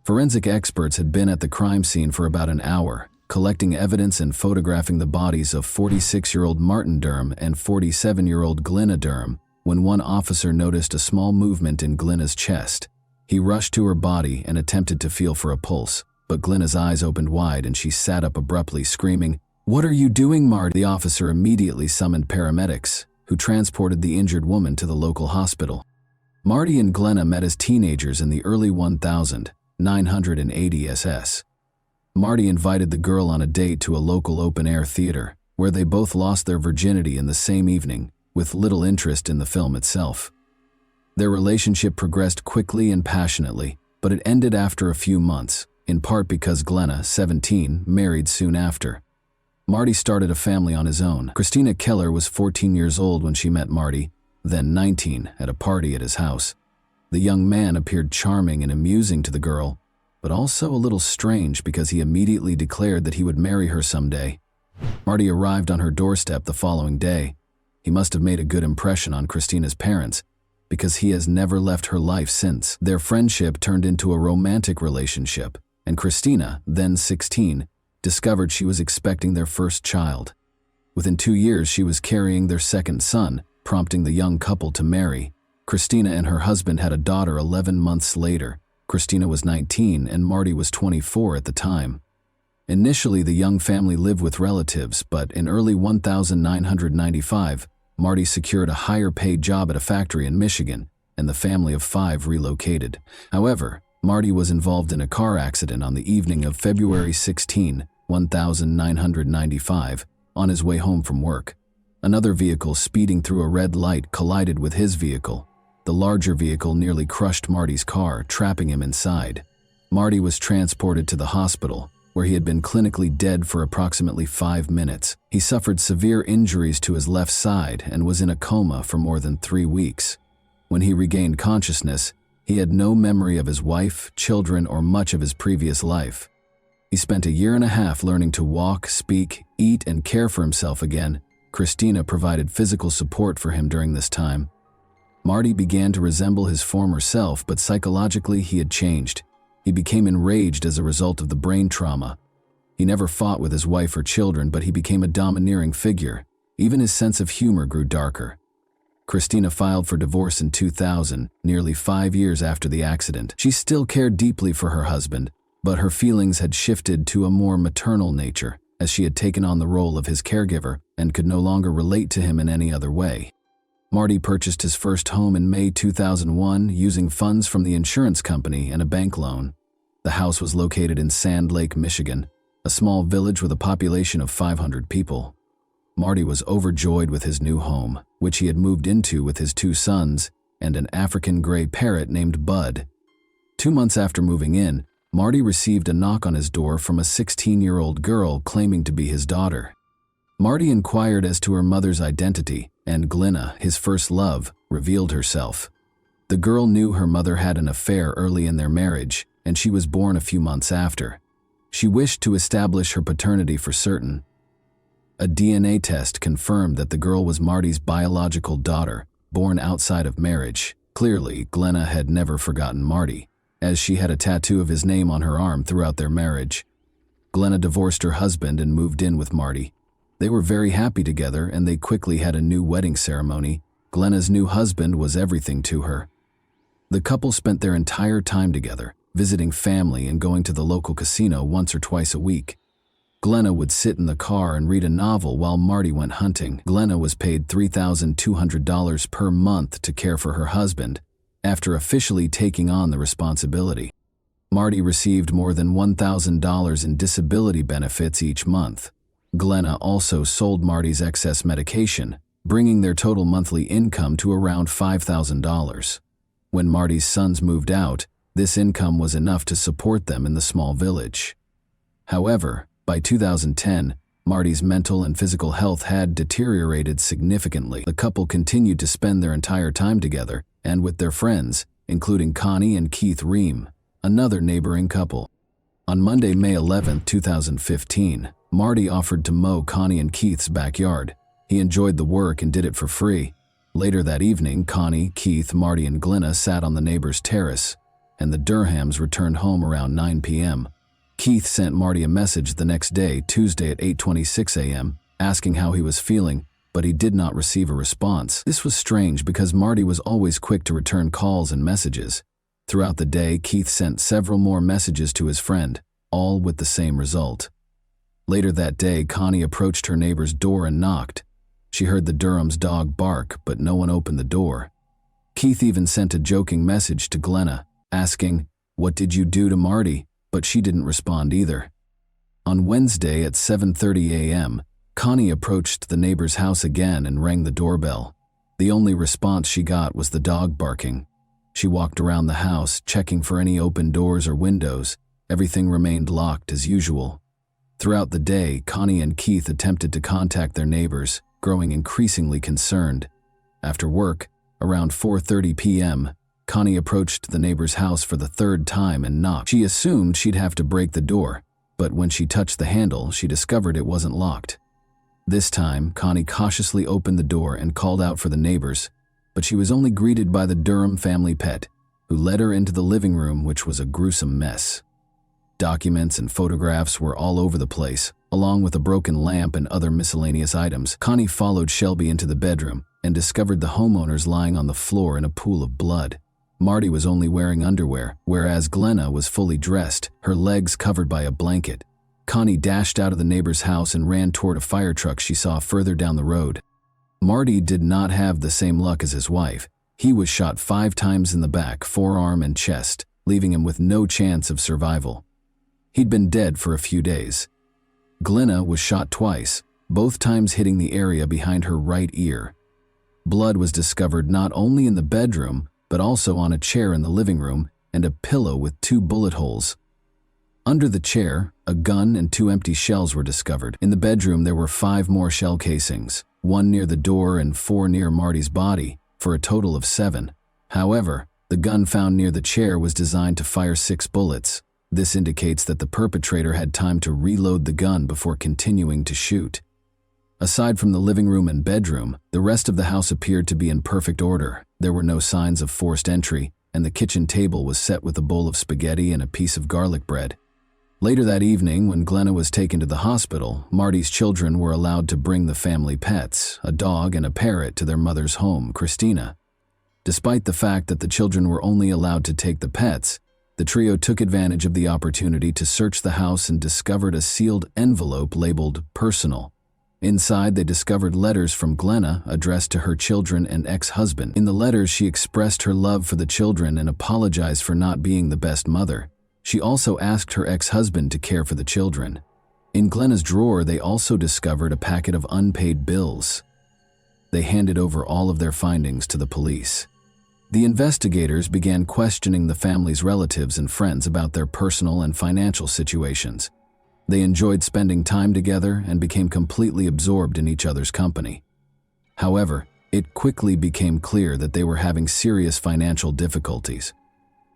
Forensic experts had been at the crime scene for about an hour, collecting evidence and photographing the bodies of 46-year-old Martin Durham and 47-year-old Glenna Durham, when one officer noticed a small movement in Glenna's chest. He rushed to her body and attempted to feel for a pulse, but Glenna's eyes opened wide and she sat up abruptly, screaming, "What are you doing, Marty?" The officer immediately summoned paramedics, who transported the injured woman to the local hospital. Marty and Glenna met as teenagers in the early 1980 SS. Marty invited the girl on a date to a local open-air theater, where they both lost their virginity in the same evening, with little interest in the film itself. Their relationship progressed quickly and passionately, but it ended after a few months, in part because Glenna, 17, married soon after. Marty started a family on his own. Christina Keller was 14 years old when she met Marty, then 19, at a party at his house. The young man appeared charming and amusing to the girl, but also a little strange because he immediately declared that he would marry her someday. Marty arrived on her doorstep the following day. He must have made a good impression on Christina's parents, because he has never left her life since. Their friendship turned into a romantic relationship, and Christina, then 16, discovered she was expecting their first child. Within 2 years, she was carrying their second son, prompting the young couple to marry. Christina and her husband had a daughter 11 months later. Christina was 19 and Marty was 24 at the time. Initially, the young family lived with relatives, but in early 1995, Marty secured a higher-paid job at a factory in Michigan, and the family of 5 relocated. However, Marty was involved in a car accident on the evening of February 16, 1995, on his way home from work. Another vehicle speeding through a red light collided with his vehicle. The larger vehicle nearly crushed Marty's car, trapping him inside. Marty was transported to the hospital, where he had been clinically dead for approximately 5 minutes. He suffered severe injuries to his left side and was in a coma for more than 3 weeks. When he regained consciousness, he had no memory of his wife, children, or much of his previous life. He spent a year and a half learning to walk, speak, eat, and care for himself again. Christina provided physical support for him during this time. Marty began to resemble his former self, but psychologically he had changed. He became enraged as a result of the brain trauma. He never fought with his wife or children, but he became a domineering figure. Even his sense of humor grew darker. Christina filed for divorce in 2000, nearly 5 years after the accident. She still cared deeply for her husband, but her feelings had shifted to a more maternal nature, as she had taken on the role of his caregiver and could no longer relate to him in any other way. Marty purchased his first home in May 2001 using funds from the insurance company and a bank loan. The house was located in Sand Lake, Michigan, a small village with a population of 500 people. Marty was overjoyed with his new home, which he had moved into with his 2 sons and an African gray parrot named Bud. 2 months after moving in, Marty received a knock on his door from a 16-year-old girl claiming to be his daughter. Marty inquired as to her mother's identity, and Glenna, his first love, revealed herself. The girl knew her mother had an affair early in their marriage, and she was born a few months after. She wished to establish her paternity for certain. A DNA test confirmed that the girl was Marty's biological daughter, born outside of marriage. Clearly, Glenna had never forgotten Marty, as she had a tattoo of his name on her arm throughout their marriage. Glenna divorced her husband and moved in with Marty. They were very happy together, and they quickly had a new wedding ceremony. Glenna's new husband was everything to her. The couple spent their entire time together, visiting family and going to the local casino once or twice a week. Glenna would sit in the car and read a novel while Marty went hunting. Glenna was paid $3,200 per month to care for her husband, after officially taking on the responsibility. Marty received more than $1,000 in disability benefits each month. Glenna also sold Marty's excess medication, bringing their total monthly income to around $5,000. When Marty's sons moved out, this income was enough to support them in the small village. However, by 2010, Marty's mental and physical health had deteriorated significantly. The couple continued to spend their entire time together and with their friends, including Connie and Keith Ream, another neighboring couple. On Monday, May 11, 2015, Marty offered to mow Connie and Keith's backyard. He enjoyed the work and did it for free. Later that evening, Connie, Keith, Marty, and Glenna sat on the neighbor's terrace, and the Durhams returned home around 9 p.m. Keith sent Marty a message the next day, Tuesday at 8:26 a.m., asking how he was feeling, but he did not receive a response. This was strange because Marty was always quick to return calls and messages. Throughout the day, Keith sent several more messages to his friend, all with the same result. Later that day, Connie approached her neighbor's door and knocked. She heard the Durham's dog bark, but no one opened the door. Keith even sent a joking message to Glenna, asking, "What did you do to Marty?" But she didn't respond either. On Wednesday at 7:30 a.m., Connie approached the neighbor's house again and rang the doorbell. The only response she got was the dog barking. She walked around the house, checking for any open doors or windows. Everything remained locked as usual. Throughout the day, Connie and Keith attempted to contact their neighbors, growing increasingly concerned. After work, around 4:30 p.m., Connie approached the neighbor's house for the third time and knocked. She assumed she'd have to break the door, but when she touched the handle, she discovered it wasn't locked. This time, Connie cautiously opened the door and called out for the neighbors, but she was only greeted by the Durham family pet, who led her into the living room, which was a gruesome mess. Documents and photographs were all over the place, along with a broken lamp and other miscellaneous items. Connie followed Shelby into the bedroom and discovered the homeowners lying on the floor in a pool of blood. Marty was only wearing underwear, whereas Glenna was fully dressed, her legs covered by a blanket. Connie dashed out of the neighbor's house and ran toward a fire truck she saw further down the road. Marty did not have the same luck as his wife. He was shot 5 times in the back, forearm, and chest, leaving him with no chance of survival. He'd been dead for a few days. Glenna was shot twice, both times hitting the area behind her right ear. Blood was discovered not only in the bedroom, but also on a chair in the living room and a pillow with 2 bullet holes. Under the chair, a gun and 2 empty shells were discovered. In the bedroom, there were 5 more shell casings, 1 near the door and 4 near Marty's body, for a total of 7. However, the gun found near the chair was designed to fire 6 bullets. This indicates that the perpetrator had time to reload the gun before continuing to shoot. Aside from the living room and bedroom, the rest of the house appeared to be in perfect order. There were no signs of forced entry, and the kitchen table was set with a bowl of spaghetti and a piece of garlic bread. Later that evening, when Glenna was taken to the hospital, Marty's children were allowed to bring the family pets, a dog and a parrot, to their mother's home, Christina. Despite the fact that the children were only allowed to take the pets, the trio took advantage of the opportunity to search the house and discovered a sealed envelope labeled "Personal." Inside, they discovered letters from Glenna addressed to her children and ex-husband. In the letters, she expressed her love for the children and apologized for not being the best mother. She also asked her ex-husband to care for the children. In Glenna's drawer, they also discovered a packet of unpaid bills. They handed over all of their findings to the police. The investigators began questioning the family's relatives and friends about their personal and financial situations. They enjoyed spending time together and became completely absorbed in each other's company. However, it quickly became clear that they were having serious financial difficulties.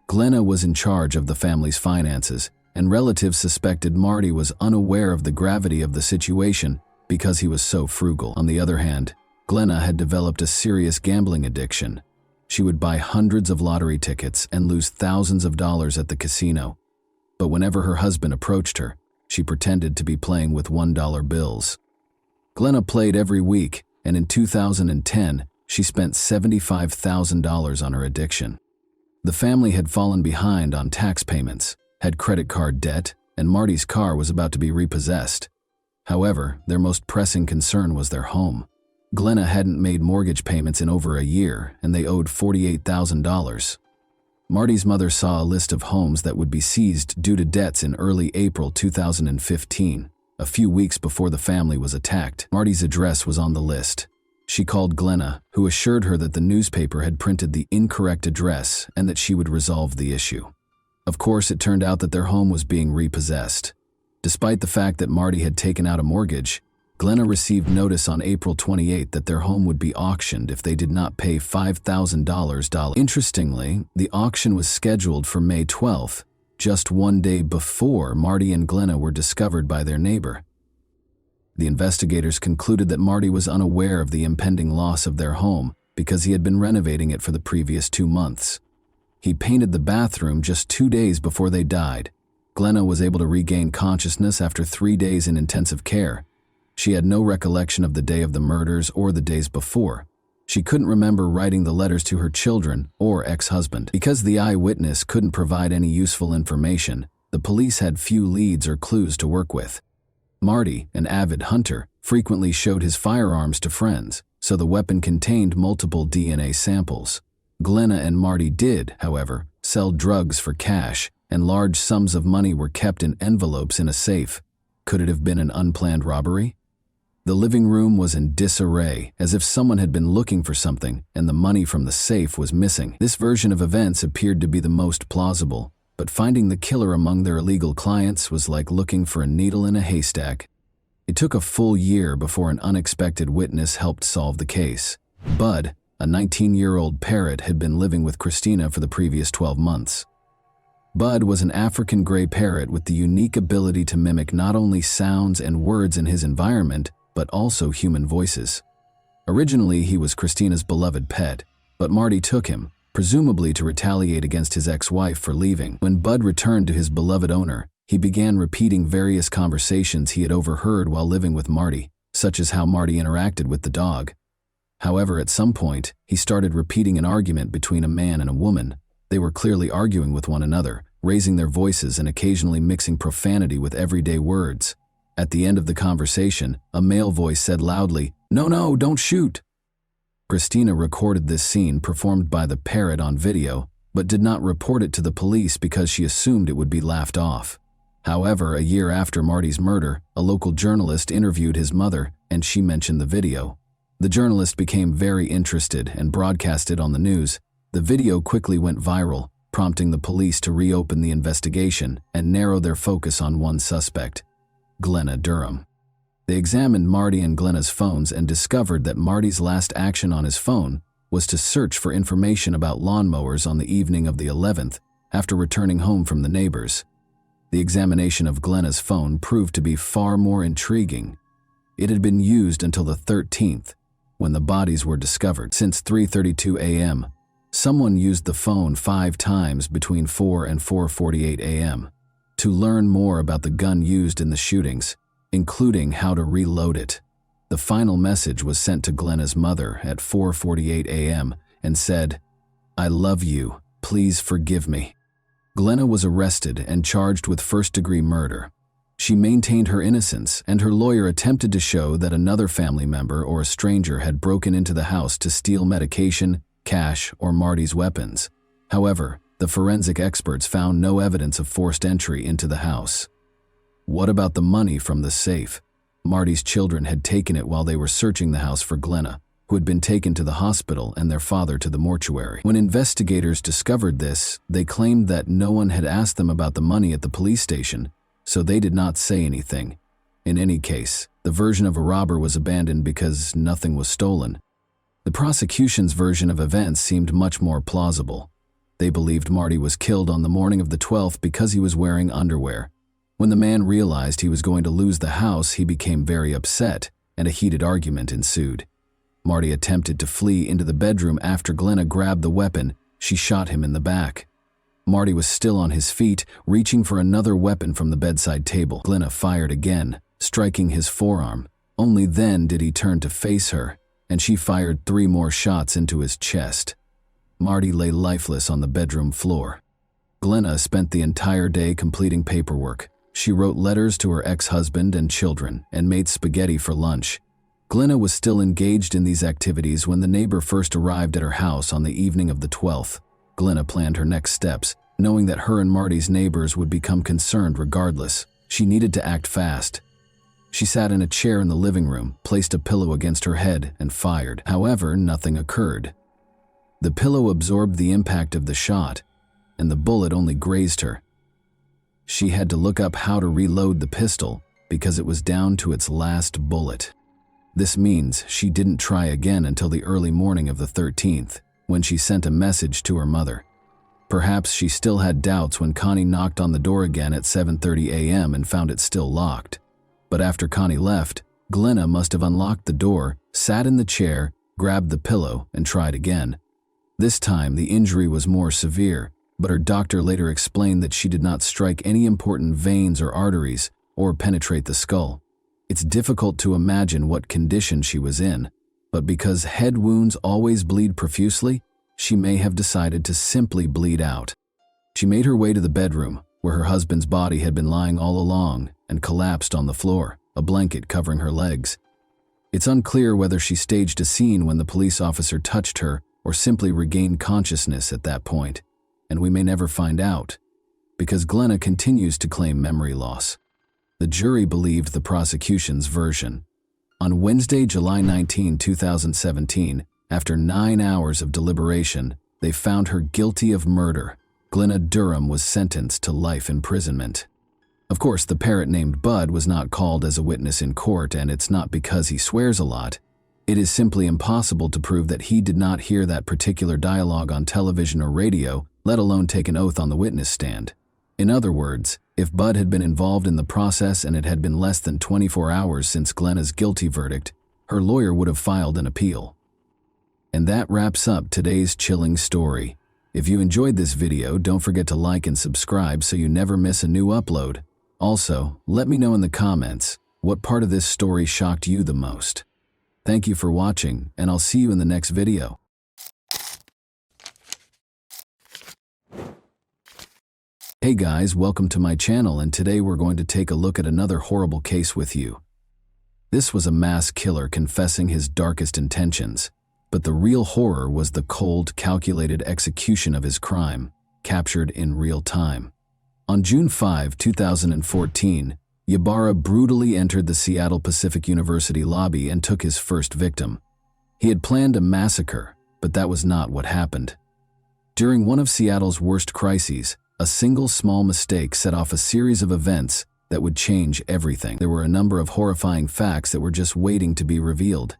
Glenna was in charge of the family's finances, and relatives suspected Marty was unaware of the gravity of the situation because he was so frugal. On the other hand, Glenna had developed a serious gambling addiction. She would buy hundreds of lottery tickets and lose thousands of dollars at the casino. But whenever her husband approached her, she pretended to be playing with $1 bills. Glenna played every week, and in 2010, she spent $75,000 on her addiction. The family had fallen behind on tax payments, had credit card debt, and Marty's car was about to be repossessed. However, their most pressing concern was their home. Glenna hadn't made mortgage payments in over a year, and they owed $48,000. Marty's mother saw a list of homes that would be seized due to debts in early April 2015, a few weeks before the family was attacked. Marty's address was on the list. She called Glenna, who assured her that the newspaper had printed the incorrect address and that she would resolve the issue. Of course, it turned out that their home was being repossessed. Despite the fact that Marty had taken out a mortgage, Glenna received notice on April 28 that their home would be auctioned if they did not pay $5,000. Interestingly, the auction was scheduled for May 12th, just one day before Marty and Glenna were discovered by their neighbor. The investigators concluded that Marty was unaware of the impending loss of their home because he had been renovating it for the previous 2 months. He painted the bathroom just 2 days before they died. Glenna was able to regain consciousness after 3 days in intensive care. She had no recollection of the day of the murders or the days before. She couldn't remember writing the letters to her children or ex-husband. Because the eyewitness couldn't provide any useful information, the police had few leads or clues to work with. Marty, an avid hunter, frequently showed his firearms to friends, so the weapon contained multiple DNA samples. Glenna and Marty did, however, sell drugs for cash, and large sums of money were kept in envelopes in a safe. Could it have been an unplanned robbery? The living room was in disarray, as if someone had been looking for something and the money from the safe was missing. This version of events appeared to be the most plausible, but finding the killer among their illegal clients was like looking for a needle in a haystack. It took a full year before an unexpected witness helped solve the case. Bud, a 19-year-old parrot, had been living with Christina for the previous 12 months. Bud was an African gray parrot with the unique ability to mimic not only sounds and words in his environment, but also human voices. Originally, he was Christina's beloved pet, but Marty took him, presumably to retaliate against his ex-wife for leaving. When Bud returned to his beloved owner, he began repeating various conversations he had overheard while living with Marty, such as how Marty interacted with the dog. However, at some point, he started repeating an argument between a man and a woman. They were clearly arguing with one another, raising their voices and occasionally mixing profanity with everyday words. At the end of the conversation, a male voice said loudly, "No, don't shoot." Christina recorded this scene performed by the parrot on video, but did not report it to the police because she assumed it would be laughed off. However, a year after Marty's murder, a local journalist interviewed his mother, and she mentioned the video. The journalist became very interested and broadcast it on the news. The video quickly went viral, prompting the police to reopen the investigation and narrow their focus on one suspect, Glenna Durham. They examined Marty and Glenna's phones and discovered that Marty's last action on his phone was to search for information about lawnmowers on the evening of the 11th after returning home from the neighbors. The examination of Glenna's phone proved to be far more intriguing. It had been used until the 13th, when the bodies were discovered. Since 3:32 a.m., someone used the phone 5 times between 4 and 4:48 a.m. to learn more about the gun used in the shootings, including how to reload it. The final message was sent to Glenna's mother at 4:48 a.m. and said, "I love you, please forgive me." Glenna was arrested and charged with first-degree murder. She maintained her innocence, and her lawyer attempted to show that another family member or a stranger had broken into the house to steal medication, cash, or Marty's weapons. However, the forensic experts found no evidence of forced entry into the house. What about the money from the safe? Marty's children had taken it while they were searching the house for Glenna, who had been taken to the hospital, and their father to the mortuary. When investigators discovered this, they claimed that no one had asked them about the money at the police station, so they did not say anything. In any case, the version of a robber was abandoned because nothing was stolen. The prosecution's version of events seemed much more plausible. They believed Marty was killed on the morning of the 12th because he was wearing underwear. When the man realized he was going to lose the house, he became very upset, and a heated argument ensued. Marty attempted to flee into the bedroom after Glenna grabbed the weapon. She shot him in the back. Marty was still on his feet, reaching for another weapon from the bedside table. Glenna fired again, striking his forearm. Only then did he turn to face her, and she fired 3 more shots into his chest. Marty lay lifeless on the bedroom floor. Glenna spent the entire day completing paperwork. She wrote letters to her ex-husband and children and made spaghetti for lunch. Glenna was still engaged in these activities when the neighbor first arrived at her house on the evening of the 12th. Glenna planned her next steps, knowing that her and Marty's neighbors would become concerned regardless. She needed to act fast. She sat in a chair in the living room, placed a pillow against her head, and fired. However, nothing occurred. The pillow absorbed the impact of the shot, and the bullet only grazed her. She had to look up how to reload the pistol because it was down to its last bullet. This means she didn't try again until the early morning of the 13th, when she sent a message to her mother. Perhaps she still had doubts when Connie knocked on the door again at 7:30 a.m. and found it still locked. But after Connie left, Glenna must have unlocked the door, sat in the chair, grabbed the pillow, and tried again. This time, the injury was more severe, but her doctor later explained that she did not strike any important veins or arteries or penetrate the skull. It's difficult to imagine what condition she was in, but because head wounds always bleed profusely, she may have decided to simply bleed out. She made her way to the bedroom, where her husband's body had been lying all along, and collapsed on the floor, a blanket covering her legs. It's unclear whether she staged a scene when the police officer touched her or simply regained consciousness at that point, and we may never find out, because Glenna continues to claim memory loss. The jury believed the prosecution's version. On Wednesday, July 19, 2017, after 9 hours of deliberation, they found her guilty of murder. Glenna Durham was sentenced to life imprisonment. Of course, the parrot named Bud was not called as a witness in court, and it's not because he swears a lot. It is simply impossible to prove that he did not hear that particular dialogue on television or radio, let alone take an oath on the witness stand. In other words, if Bud had been involved in the process and it had been less than 24 hours since Glenna's guilty verdict, her lawyer would have filed an appeal. And that wraps up today's chilling story. If you enjoyed this video, don't forget to like and subscribe so you never miss a new upload. Also, let me know in the comments what part of this story shocked you the most. Thank you for watching, and I'll see you in the next video. Hey guys, welcome to my channel, and today we're going to take a look at another horrible case with you. This was a mass killer confessing his darkest intentions, but the real horror was the cold, calculated execution of his crime, captured in real time. On June 5, 2014, Yabara brutally entered the Seattle Pacific University lobby and took his first victim. He had planned a massacre, but that was not what happened. During one of Seattle's worst crises, a single small mistake set off a series of events that would change everything. There were a number of horrifying facts that were just waiting to be revealed.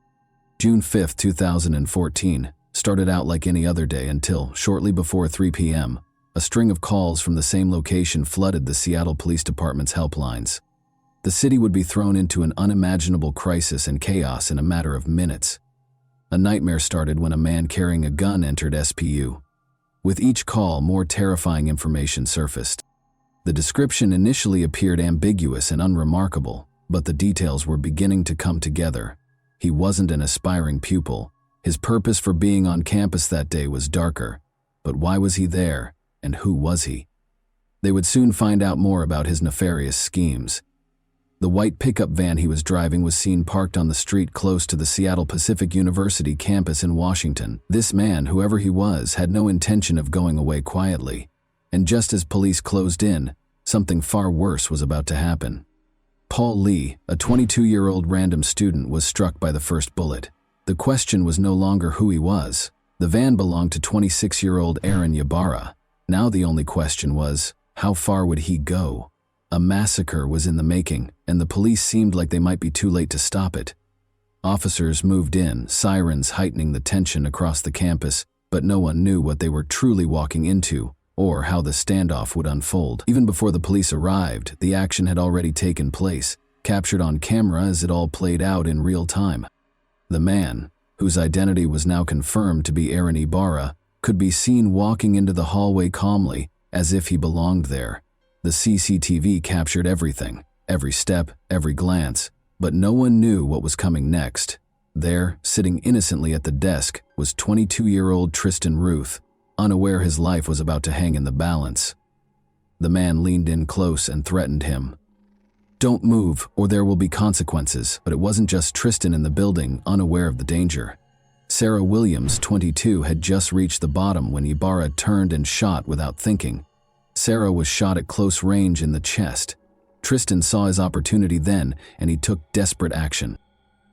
June 5, 2014, started out like any other day until, shortly before 3 p.m., a string of calls from the same location flooded the Seattle Police Department's helplines. The city would be thrown into an unimaginable crisis and chaos in a matter of minutes. A nightmare started when a man carrying a gun entered SPU. With each call, more terrifying information surfaced. The description initially appeared ambiguous and unremarkable, but the details were beginning to come together. He wasn't an aspiring pupil. His purpose for being on campus that day was darker. But why was he there, and who was he? They would soon find out more about his nefarious schemes. The white pickup van he was driving was seen parked on the street close to the Seattle Pacific University campus in Washington. This man, whoever he was, had no intention of going away quietly. And just as police closed in, something far worse was about to happen. Paul Lee, a 22-year-old random student, was struck by the first bullet. The question was no longer who he was. The van belonged to 26-year-old Aaron Yabara. Now the only question was, how far would he go? A massacre was in the making, and the police seemed like they might be too late to stop it. Officers moved in, sirens heightening the tension across the campus, but no one knew what they were truly walking into, or how the standoff would unfold. Even before the police arrived, the action had already taken place. captured on camera as it all played out in real time. The man, whose identity was now confirmed to be Aaron Yabara, could be seen walking into the hallway calmly, as if he belonged there. The CCTV captured everything, every step, every glance, but no one knew what was coming next. There, sitting innocently at the desk, was 22-year-old Tristan Ruth, unaware his life was about to hang in the balance. The man leaned in close and threatened him. "Don't move, or there will be consequences." But it wasn't just Tristan in the building, unaware of the danger. Sarah Williams, 22, had just reached the bottom when Yabara turned and shot without thinking. Sarah was shot at close range in the chest. Tristan saw his opportunity then, and he took desperate action.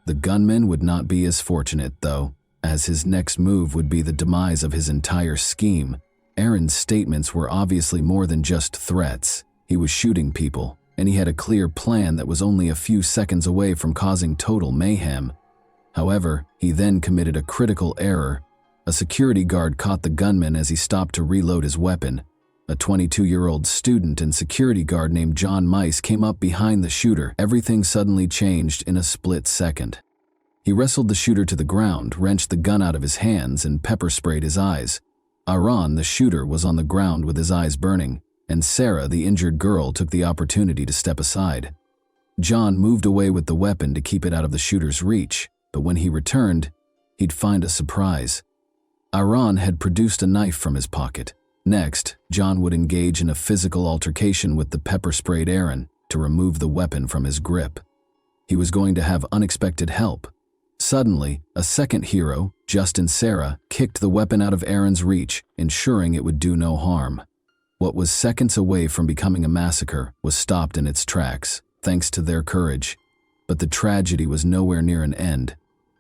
The gunman would not be as fortunate, though, as his next move would be the demise of his entire scheme. Aaron's statements were obviously more than just threats. He was shooting people, and he had a clear plan that was only a few seconds away from causing total mayhem. However, he then committed a critical error. A security guard caught the gunman as he stopped to reload his weapon. A 22-year-old student and security guard named John Mice came up behind the shooter. Everything suddenly changed in a split second. He wrestled the shooter to the ground, wrenched the gun out of his hands, and pepper-sprayed his eyes. Aaron, the shooter, was on the ground with his eyes burning, and Sarah, the injured girl, took the opportunity to step aside. John moved away with the weapon to keep it out of the shooter's reach, but when he returned, he'd find a surprise. Aaron had produced a knife from his pocket. Next, John would engage in a physical altercation with the pepper-sprayed Aaron to remove the weapon from his grip. He was going to have unexpected help. Suddenly, a second hero, Justin Sarah, kicked the weapon out of Aaron's reach, ensuring it would do no harm. What was seconds away from becoming a massacre was stopped in its tracks, thanks to their courage. But the tragedy was nowhere near an end,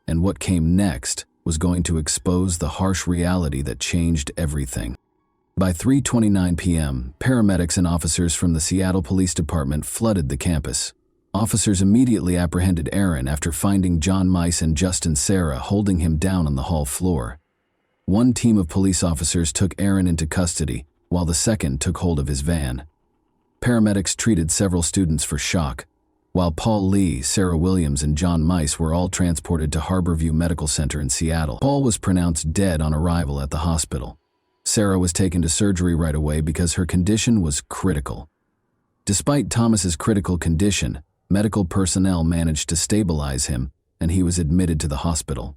and what came next was going to expose the harsh reality that changed everything. By 3:29 p.m., paramedics and officers from the Seattle Police Department flooded the campus. Officers immediately apprehended Aaron after finding John Mice and Justin Sarah holding him down on the hall floor. One team of police officers took Aaron into custody, while the second took hold of his van. Paramedics treated several students for shock, while Paul Lee, Sarah Williams, and John Mice were all transported to Harborview Medical Center in Seattle. Paul was pronounced dead on arrival at the hospital. Sarah was taken to surgery right away because her condition was critical. Despite Thomas's critical condition, medical personnel managed to stabilize him, and he was admitted to the hospital.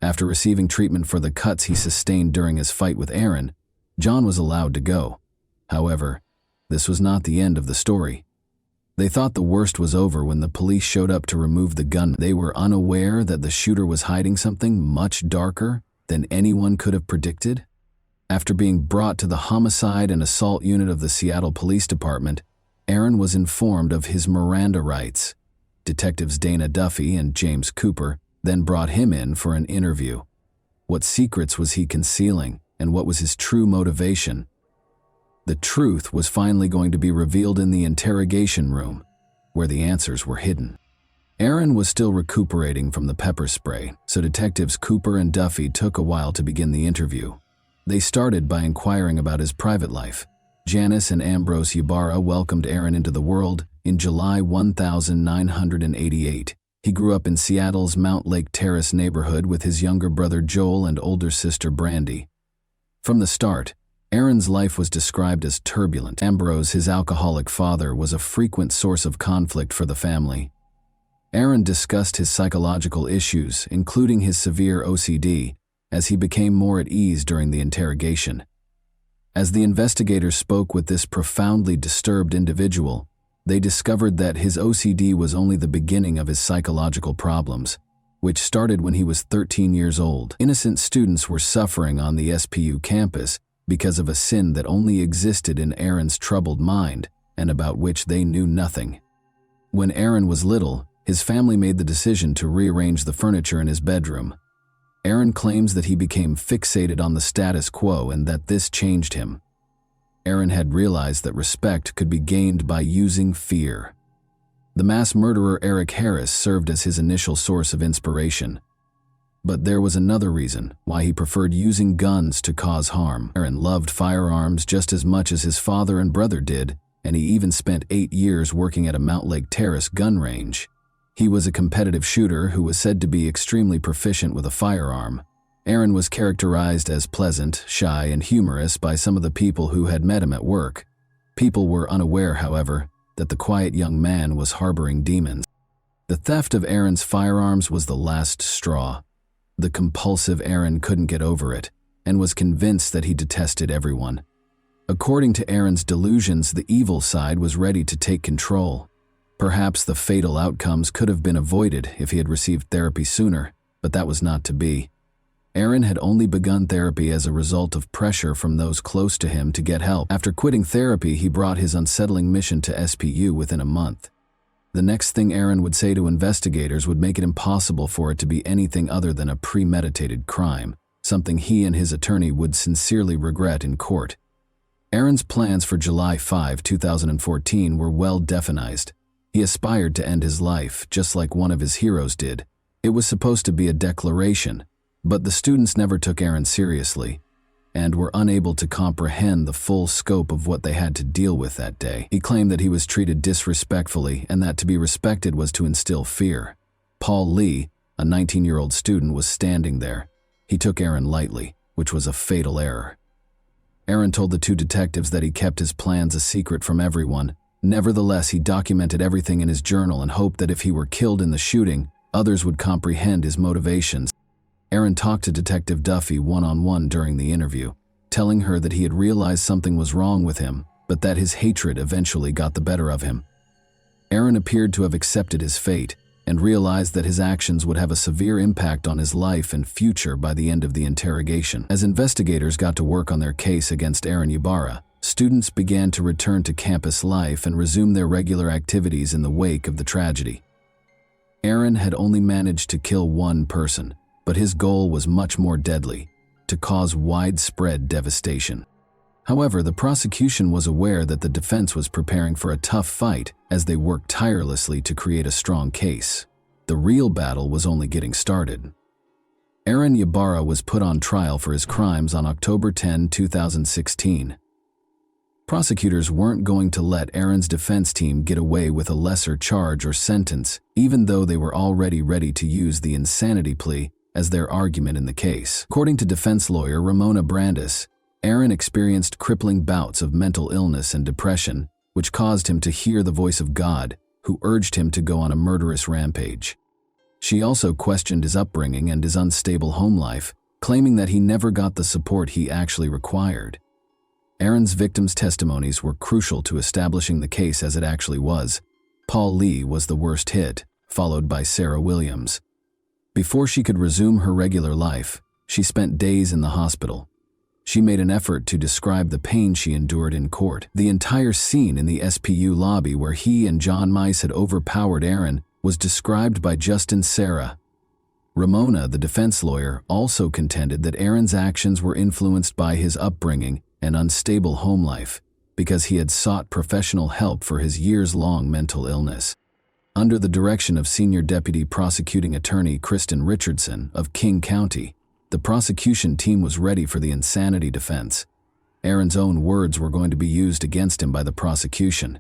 After receiving treatment for the cuts he sustained during his fight with Aaron, John was allowed to go. However, this was not the end of the story. They thought the worst was over when the police showed up to remove the gun. They were unaware that the shooter was hiding something much darker than anyone could have predicted. After being brought to the homicide and assault unit of the Seattle Police Department, Aaron was informed of his Miranda rights. Detectives Dana Duffy and James Cooper then brought him in for an interview. What secrets was he concealing, and what was his true motivation? The truth was finally going to be revealed in the interrogation room, where the answers were hidden. Aaron was still recuperating from the pepper spray, so detectives Cooper and Duffy took a while to begin the interview. They started by inquiring about his private life. Janice and Ambrose Yabara welcomed Aaron into the world in July 1988. He grew up in Seattle's Mount Lake Terrace neighborhood with his younger brother Joel and older sister Brandy. From the start, Aaron's life was described as turbulent. Ambrose, his alcoholic father, was a frequent source of conflict for the family. Aaron discussed his psychological issues, including his severe OCD, as he became more at ease during the interrogation. As the investigators spoke with this profoundly disturbed individual, they discovered that his OCD was only the beginning of his psychological problems, which started when he was 13 years old. Innocent students were suffering on the SPU campus because of a sin that only existed in Aaron's troubled mind and about which they knew nothing. When Aaron was little, his family made the decision to rearrange the furniture in his bedroom. Aaron claims that he became fixated on the status quo and that this changed him. Aaron had realized that respect could be gained by using fear. The mass murderer Eric Harris served as his initial source of inspiration. But there was another reason why he preferred using guns to cause harm. Aaron loved firearms just as much as his father and brother did, and he even spent 8 years working at a Mount Lake Terrace gun range. He was a competitive shooter who was said to be extremely proficient with a firearm. Aaron was characterized as pleasant, shy, and humorous by some of the people who had met him at work. People were unaware, however, that the quiet young man was harboring demons. The theft of Aaron's firearms was the last straw. The compulsive Aaron couldn't get over it, and was convinced that he detested everyone. According to Aaron's delusions, the evil side was ready to take control. Perhaps the fatal outcomes could have been avoided if he had received therapy sooner, but that was not to be. Aaron had only begun therapy as a result of pressure from those close to him to get help. After quitting therapy, he brought his unsettling mission to SPU within a month. The next thing Aaron would say to investigators would make it impossible for it to be anything other than a premeditated crime, something he and his attorney would sincerely regret in court. Aaron's plans for July 5, 2014 were well defined. He aspired to end his life, just like one of his heroes did. It was supposed to be a declaration, but the students never took Aaron seriously and were unable to comprehend the full scope of what they had to deal with that day. He claimed that he was treated disrespectfully and that to be respected was to instill fear. Paul Lee, a 19-year-old student, was standing there. He took Aaron lightly, which was a fatal error. Aaron told the two detectives that he kept his plans a secret from everyone. Nevertheless, he documented everything in his journal and hoped that if he were killed in the shooting, others would comprehend his motivations. Aaron talked to Detective Duffy one-on-one during the interview, telling her that he had realized something was wrong with him, but that his hatred eventually got the better of him. Aaron appeared to have accepted his fate and realized that his actions would have a severe impact on his life and future by the end of the interrogation. As investigators got to work on their case against Aaron Yabara, students began to return to campus life and resume their regular activities in the wake of the tragedy. Aaron had only managed to kill one person, but his goal was much more deadly: to cause widespread devastation. However, the prosecution was aware that the defense was preparing for a tough fight as they worked tirelessly to create a strong case. The real battle was only getting started. Aaron Yabara was put on trial for his crimes on October 10, 2016. Prosecutors weren't going to let Aaron's defense team get away with a lesser charge or sentence, even though they were already ready to use the insanity plea as their argument in the case. According to defense lawyer Ramona Brandis, Aaron experienced crippling bouts of mental illness and depression, which caused him to hear the voice of God, who urged him to go on a murderous rampage. She also questioned his upbringing and his unstable home life, claiming that he never got the support he actually required. Aaron's victims' testimonies were crucial to establishing the case as it actually was. Paul Lee was the worst hit, followed by Sarah Williams. Before she could resume her regular life, she spent days in the hospital. She made an effort to describe the pain she endured in court. The entire scene in the SPU lobby where he and John Mice had overpowered Aaron was described by Justin Sarah. Ramona, the defense lawyer, also contended that Aaron's actions were influenced by his upbringing and unstable home life, because he had sought professional help for his years-long mental illness. Under the direction of Senior Deputy Prosecuting Attorney Kristen Richardson of King County, the prosecution team was ready for the insanity defense. Aaron's own words were going to be used against him by the prosecution.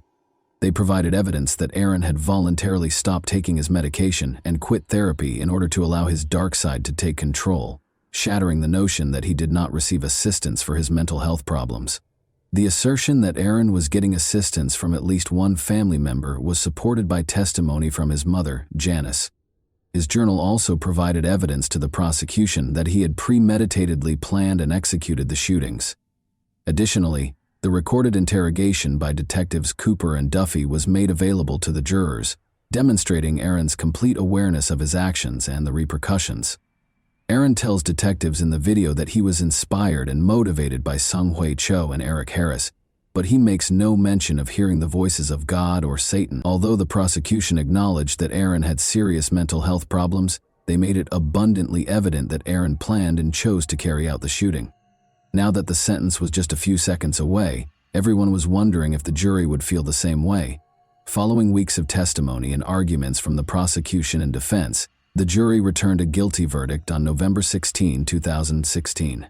They provided evidence that Aaron had voluntarily stopped taking his medication and quit therapy in order to allow his dark side to take control, shattering the notion that he did not receive assistance for his mental health problems. The assertion that Aaron was getting assistance from at least one family member was supported by testimony from his mother, Janice. His journal also provided evidence to the prosecution that he had premeditatedly planned and executed the shootings. Additionally, the recorded interrogation by detectives Cooper and Duffy was made available to the jurors, demonstrating Aaron's complete awareness of his actions and the repercussions. Aaron tells detectives in the video that he was inspired and motivated by Sung Hui Cho and Eric Harris, but he makes no mention of hearing the voices of God or Satan. Although the prosecution acknowledged that Aaron had serious mental health problems, they made it abundantly evident that Aaron planned and chose to carry out the shooting. Now that the sentence was just a few seconds away, everyone was wondering if the jury would feel the same way. Following weeks of testimony and arguments from the prosecution and defense, the jury returned a guilty verdict on November 16, 2016.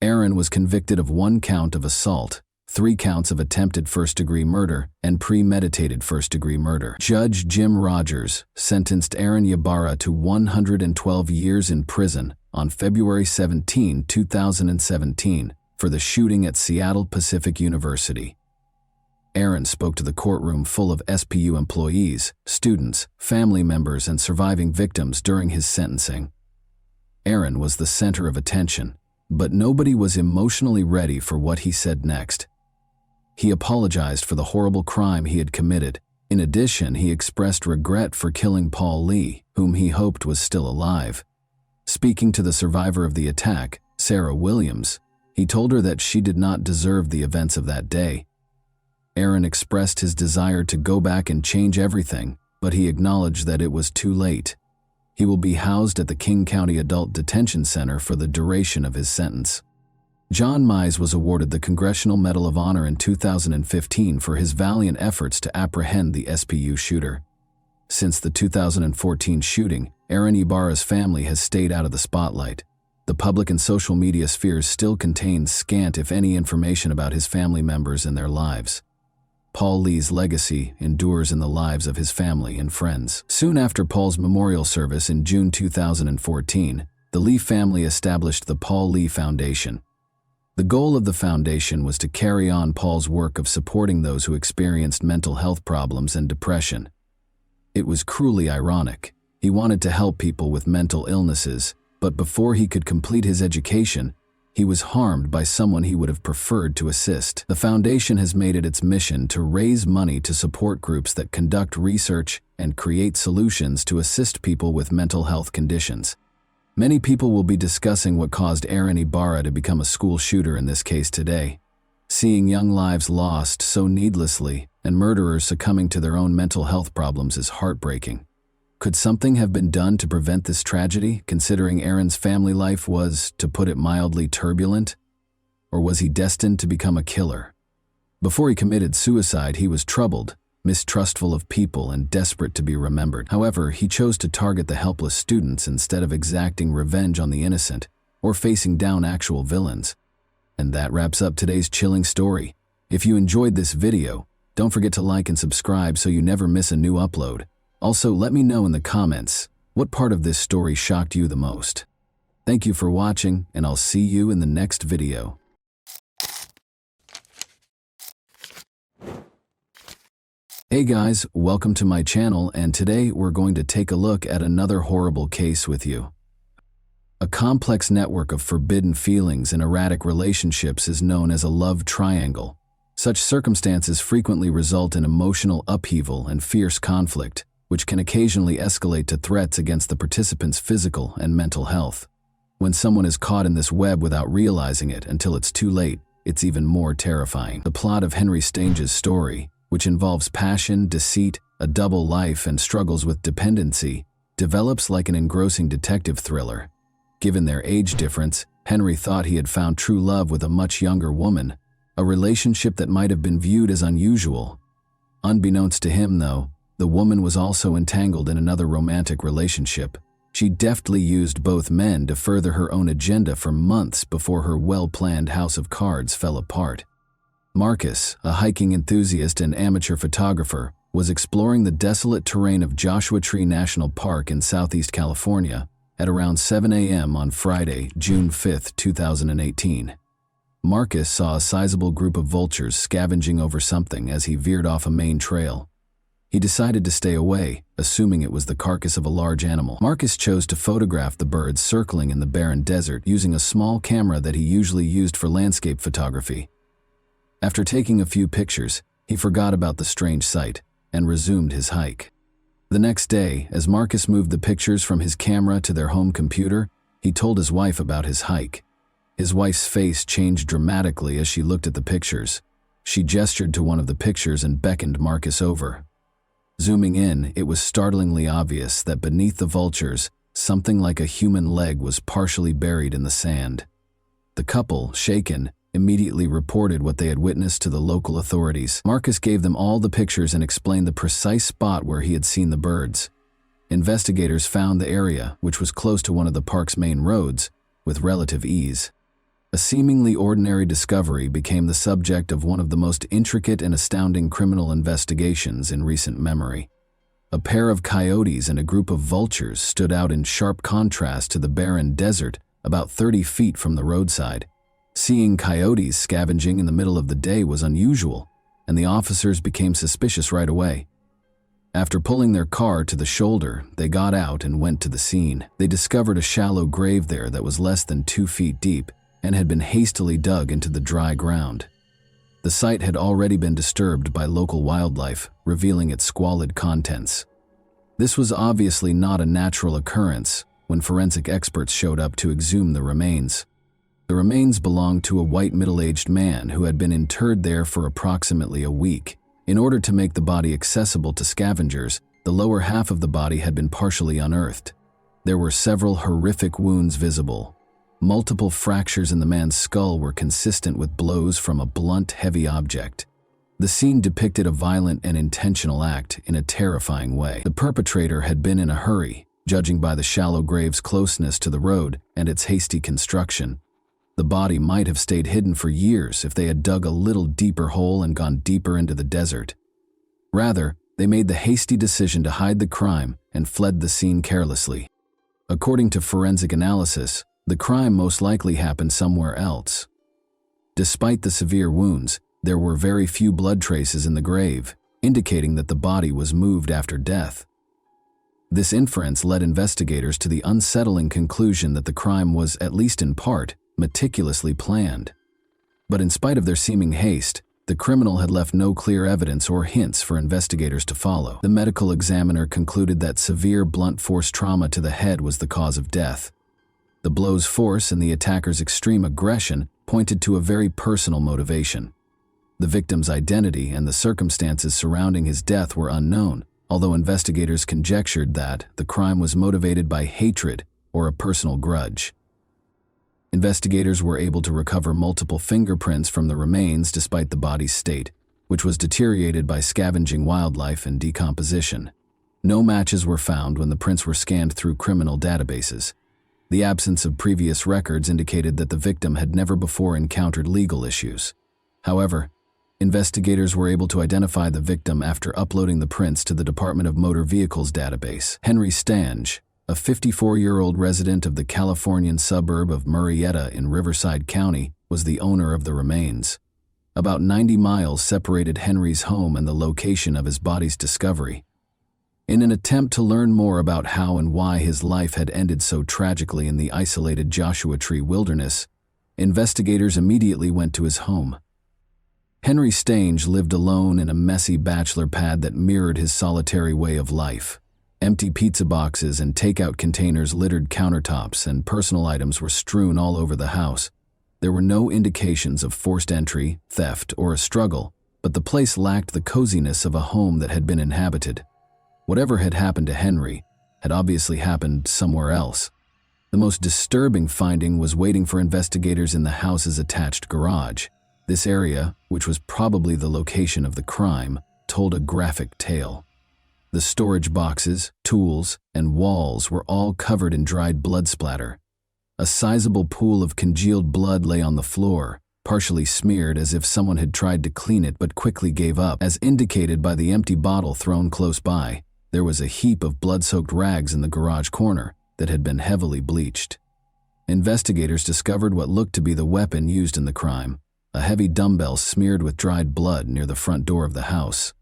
Aaron was convicted of one count of assault, 3 counts of attempted first-degree murder, and premeditated first-degree murder. Judge Jim Rogers sentenced Aaron Yabara to 112 years in prison on February 17, 2017, for the shooting at Seattle Pacific University. Aaron spoke to the courtroom full of SPU employees, students, family members, and surviving victims during his sentencing. Aaron was the center of attention, but nobody was emotionally ready for what he said next. He apologized for the horrible crime he had committed. In addition, he expressed regret for killing Paul Lee, whom he hoped was still alive. Speaking to the survivor of the attack, Sarah Williams, he told her that she did not deserve the events of that day. Aaron expressed his desire to go back and change everything, but he acknowledged that it was too late. He will be housed at the King County Adult Detention Center for the duration of his sentence. John Mize was awarded the Congressional Medal of Honor in 2015 for his valiant efforts to apprehend the SPU shooter. Since the 2014 shooting, Aaron Yabara's family has stayed out of the spotlight. The public and social media spheres still contain scant if any information about his family members and their lives. Paul Lee's legacy endures in the lives of his family and friends. Soon after Paul's memorial service in June 2014, the Lee family established the Paul Lee Foundation. The goal of the foundation was to carry on Paul's work of supporting those who experienced mental health problems and depression. It was cruelly ironic. He wanted to help people with mental illnesses, but before he could complete his education, he was harmed by someone he would have preferred to assist. The foundation has made it its mission to raise money to support groups that conduct research and create solutions to assist people with mental health conditions. Many people will be discussing what caused Aaron Yabara to become a school shooter in this case today. Seeing young lives lost so needlessly and murderers succumbing to their own mental health problems is heartbreaking. Could something have been done to prevent this tragedy, considering Aaron's family life was, to put it mildly, turbulent? Or was he destined to become a killer? Before he committed suicide, he was troubled, mistrustful of people, and desperate to be remembered. However, he chose to target the helpless students instead of exacting revenge on the innocent or facing down actual villains. And that wraps up today's chilling story. If you enjoyed this video, don't forget to like and subscribe so you never miss a new upload. Also, let me know in the comments what part of this story shocked you the most. Thank you for watching, and I'll see you in the next video. Hey guys, welcome to my channel, and today we're going to take a look at another horrible case with you. A complex network of forbidden feelings and erratic relationships is known as a love triangle. Such circumstances frequently result in emotional upheaval and fierce conflict, which can occasionally escalate to threats against the participants' physical and mental health. When someone is caught in this web without realizing it until it's too late, it's even more terrifying. The plot of Henry Stange's story, which involves passion, deceit, a double life, and struggles with dependency, develops like an engrossing detective thriller. Given their age difference, Henry thought he had found true love with a much younger woman, a relationship that might have been viewed as unusual. Unbeknownst to him, though, the woman was also entangled in another romantic relationship. She deftly used both men to further her own agenda for months before her well-planned house of cards fell apart. Marcus, a hiking enthusiast and amateur photographer, was exploring the desolate terrain of Joshua Tree National Park in Southeast California at around 7 a.m. on Friday, June 5, 2018. Marcus saw a sizable group of vultures scavenging over something as he veered off a main trail. He decided to stay away, assuming it was the carcass of a large animal. Marcus chose to photograph the birds circling in the barren desert using a small camera that he usually used for landscape photography. After taking a few pictures, he forgot about the strange sight and resumed his hike. The next day, as Marcus moved the pictures from his camera to their home computer, he told his wife about his hike. His wife's face changed dramatically as she looked at the pictures. She gestured to one of the pictures and beckoned Marcus over. Zooming in, it was startlingly obvious that beneath the vultures, something like a human leg was partially buried in the sand. The couple, shaken, immediately reported what they had witnessed to the local authorities. Marcus gave them all the pictures and explained the precise spot where he had seen the birds. Investigators found the area, which was close to one of the park's main roads, with relative ease. A seemingly ordinary discovery became the subject of one of the most intricate and astounding criminal investigations in recent memory. A pair of coyotes and a group of vultures stood out in sharp contrast to the barren desert about 30 feet from the roadside. Seeing coyotes scavenging in the middle of the day was unusual, and the officers became suspicious right away. After pulling their car to the shoulder, they got out and went to the scene. They discovered a shallow grave there that was less than 2 feet deep and had been hastily dug into the dry ground. The site had already been disturbed by local wildlife, revealing its squalid contents. This was obviously not a natural occurrence when forensic experts showed up to exhume the remains. The remains belonged to a white middle-aged man who had been interred there for approximately a week. In order to make the body accessible to scavengers, the lower half of the body had been partially unearthed. There were several horrific wounds visible. Multiple fractures in the man's skull were consistent with blows from a blunt, heavy object. The scene depicted a violent and intentional act in a terrifying way. The perpetrator had been in a hurry, judging by the shallow grave's closeness to the road and its hasty construction. The body might have stayed hidden for years if they had dug a little deeper hole and gone deeper into the desert. Rather, they made the hasty decision to hide the crime and fled the scene carelessly. According to forensic analysis, the crime most likely happened somewhere else. Despite the severe wounds, there were very few blood traces in the grave, indicating that the body was moved after death. This inference led investigators to the unsettling conclusion that the crime was, at least in part, meticulously planned. But in spite of their seeming haste, the criminal had left no clear evidence or hints for investigators to follow. The medical examiner concluded that severe blunt force trauma to the head was the cause of death. The blow's force and the attacker's extreme aggression pointed to a very personal motivation. The victim's identity and the circumstances surrounding his death were unknown, although investigators conjectured that the crime was motivated by hatred or a personal grudge. Investigators were able to recover multiple fingerprints from the remains despite the body's state, which was deteriorated by scavenging wildlife and decomposition. No matches were found when the prints were scanned through criminal databases. The absence of previous records indicated that the victim had never before encountered legal issues. However, investigators were able to identify the victim after uploading the prints to the Department of Motor Vehicles database. Henry Stange, a 54-year-old resident of the Californian suburb of Murrieta in Riverside County, was the owner of the remains. About 90 miles separated Henry's home and the location of his body's discovery. In an attempt to learn more about how and why his life had ended so tragically in the isolated Joshua Tree wilderness, investigators immediately went to his home. Henry Stange lived alone in a messy bachelor pad that mirrored his solitary way of life. Empty pizza boxes and takeout containers littered countertops, and personal items were strewn all over the house. There were no indications of forced entry, theft, or a struggle, but the place lacked the coziness of a home that had been inhabited. Whatever had happened to Henry had obviously happened somewhere else. The most disturbing finding was waiting for investigators in the house's attached garage. This area, which was probably the location of the crime, told a graphic tale. The storage boxes, tools, and walls were all covered in dried blood splatter. A sizable pool of congealed blood lay on the floor, partially smeared as if someone had tried to clean it but quickly gave up, as indicated by the empty bottle thrown close by. There was a heap of blood-soaked rags in the garage corner that had been heavily bleached. Investigators discovered what looked to be the weapon used in the crime, a heavy dumbbell smeared with dried blood near the front door of the house.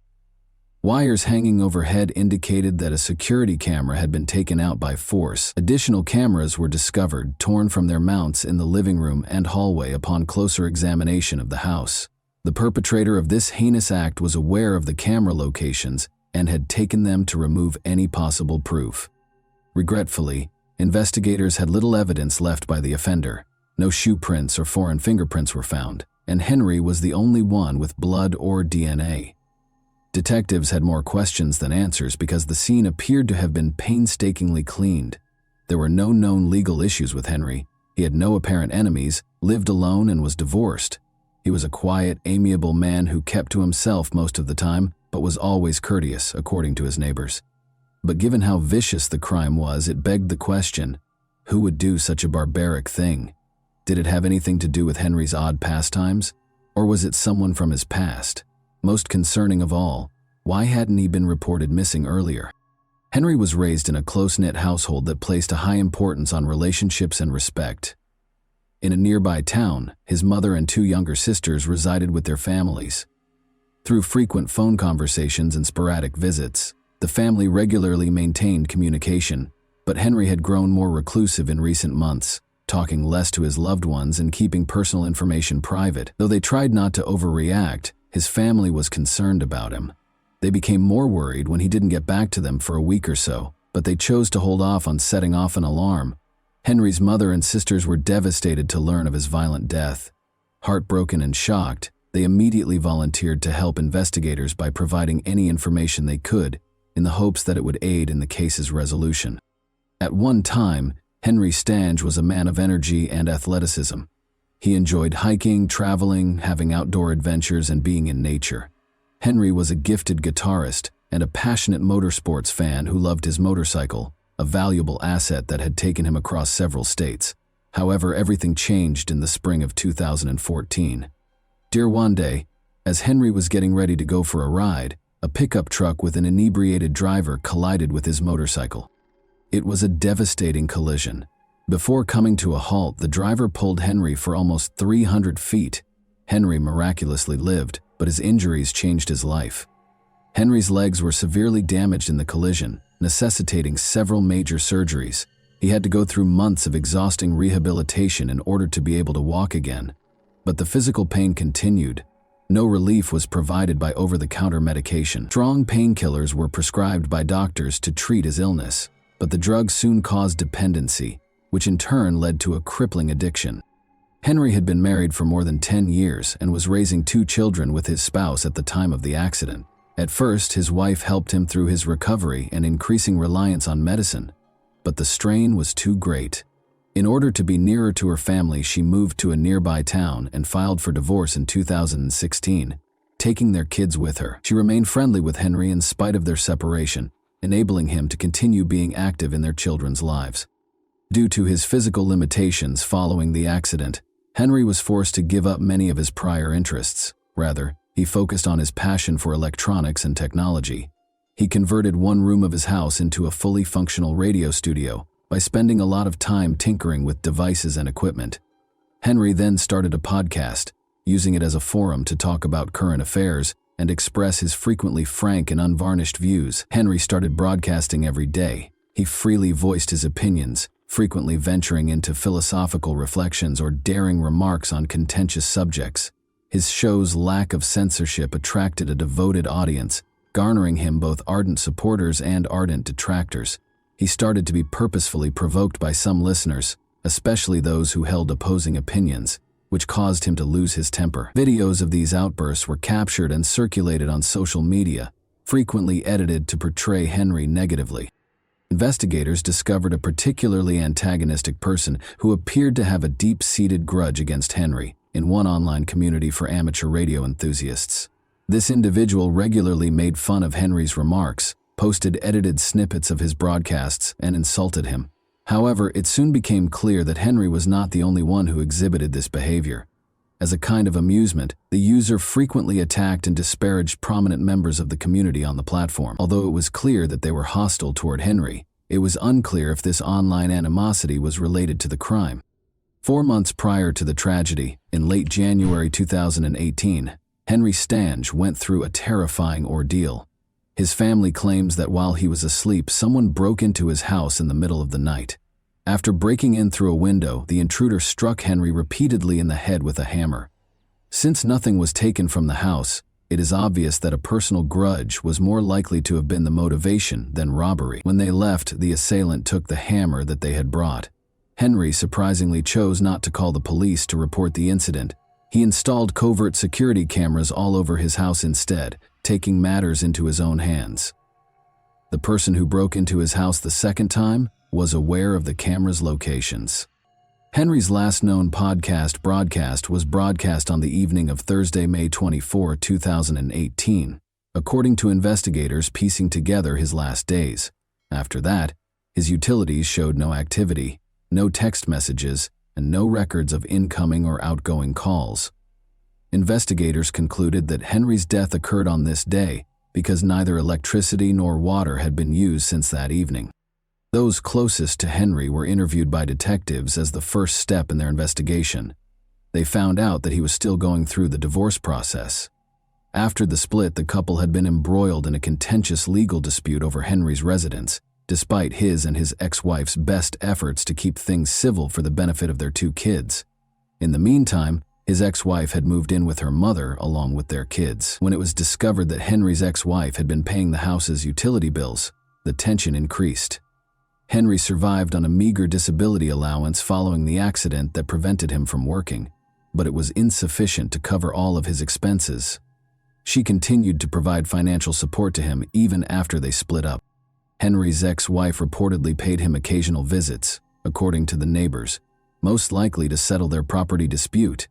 Wires hanging overhead indicated that a security camera had been taken out by force. Additional cameras were discovered, torn from their mounts in the living room and hallway upon closer examination of the house. The perpetrator of this heinous act was aware of the camera locations and had taken them to remove any possible proof. Regretfully, investigators had little evidence left by the offender. No shoe prints or foreign fingerprints were found, and Henry was the only one with blood or DNA. Detectives had more questions than answers because the scene appeared to have been painstakingly cleaned. There were no known legal issues with Henry. He had no apparent enemies, lived alone, and was divorced. He was a quiet, amiable man who kept to himself most of the time, but was always courteous, according to his neighbors. But given how vicious the crime was, it begged the question, who would do such a barbaric thing? Did it have anything to do with Henry's odd pastimes? Or was it someone from his past? Most concerning of all, why hadn't he been reported missing earlier? Henry was raised in a close-knit household that placed a high importance on relationships and respect. In a nearby town, his mother and 2 younger sisters resided with their families. Through frequent phone conversations and sporadic visits, the family regularly maintained communication, but Henry had grown more reclusive in recent months, talking less to his loved ones and keeping personal information private. Though they tried not to overreact, his family was concerned about him. They became more worried when he didn't get back to them for a week or so, but they chose to hold off on setting off an alarm. Henry's mother and sisters were devastated to learn of his violent death. Heartbroken and shocked, they immediately volunteered to help investigators by providing any information they could, in the hopes that it would aid in the case's resolution. At one time, Henry Stange was a man of energy and athleticism. He enjoyed hiking, traveling, having outdoor adventures, and being in nature. Henry was a gifted guitarist and a passionate motorsports fan who loved his motorcycle, a valuable asset that had taken him across several states. However, everything changed in the spring of 2014. Dear one day, as Henry was getting ready to go for a ride, a pickup truck with an inebriated driver collided with his motorcycle. It was a devastating collision. Before coming to a halt, the driver pulled Henry for almost 300 feet. Henry miraculously lived, but his injuries changed his life. Henry's legs were severely damaged in the collision, necessitating several major surgeries. He had to go through months of exhausting rehabilitation in order to be able to walk again. But the physical pain continued. No relief was provided by over-the-counter medication. Strong painkillers were prescribed by doctors to treat his illness, but the drugs soon caused dependency, which in turn led to a crippling addiction. Henry had been married for more than 10 years and was raising 2 children with his spouse at the time of the accident. At first, his wife helped him through his recovery and increasing reliance on medicine, but the strain was too great. In order to be nearer to her family, she moved to a nearby town and filed for divorce in 2016, taking their kids with her. She remained friendly with Henry in spite of their separation, enabling him to continue being active in their children's lives. Due to his physical limitations following the accident, Henry was forced to give up many of his prior interests. Rather, he focused on his passion for electronics and technology. He converted one room of his house into a fully functional radio studio by spending a lot of time tinkering with devices and equipment. Henry then started a podcast, using it as a forum to talk about current affairs and express his frequently frank and unvarnished views. Henry started broadcasting every day. He freely voiced his opinions, frequently venturing into philosophical reflections or daring remarks on contentious subjects. His show's lack of censorship attracted a devoted audience, garnering him both ardent supporters and ardent detractors. He started to be purposefully provoked by some listeners, especially those who held opposing opinions, which caused him to lose his temper. Videos of these outbursts were captured and circulated on social media, frequently edited to portray Henry negatively. Investigators discovered a particularly antagonistic person who appeared to have a deep-seated grudge against Henry in one online community for amateur radio enthusiasts. This individual regularly made fun of Henry's remarks, posted edited snippets of his broadcasts, and insulted him. However, it soon became clear that Henry was not the only one who exhibited this behavior. As a kind of amusement, the user frequently attacked and disparaged prominent members of the community on the platform. Although it was clear that they were hostile toward Henry, it was unclear if this online animosity was related to the crime. 4 months prior to the tragedy, in late January 2018, Henry Stange went through a terrifying ordeal. His family claims that while he was asleep, someone broke into his house in the middle of the night. After breaking in through a window, the intruder struck Henry repeatedly in the head with a hammer. Since nothing was taken from the house, it is obvious that a personal grudge was more likely to have been the motivation than robbery. When they left, the assailant took the hammer that they had brought. Henry surprisingly chose not to call the police to report the incident. He installed covert security cameras all over his house instead, taking matters into his own hands. The person who broke into his house the second time was aware of the camera's locations. Henry's last known podcast broadcast was broadcast on the evening of Thursday, May 24, 2018, according to investigators piecing together his last days. After that, his utilities showed no activity, no text messages, and no records of incoming or outgoing calls. Investigators concluded that Henry's death occurred on this day because neither electricity nor water had been used since that evening. Those closest to Henry were interviewed by detectives as the first step in their investigation. They found out that he was still going through the divorce process. After the split, the couple had been embroiled in a contentious legal dispute over Henry's residence, despite his and his ex-wife's best efforts to keep things civil for the benefit of their 2 kids. In the meantime, his ex-wife had moved in with her mother along with their kids. When it was discovered that Henry's ex-wife had been paying the house's utility bills, the tension increased. Henry survived on a meager disability allowance following the accident that prevented him from working, but it was insufficient to cover all of his expenses. She continued to provide financial support to him even after they split up. Henry's ex-wife reportedly paid him occasional visits, according to the neighbors, most likely to settle their property dispute.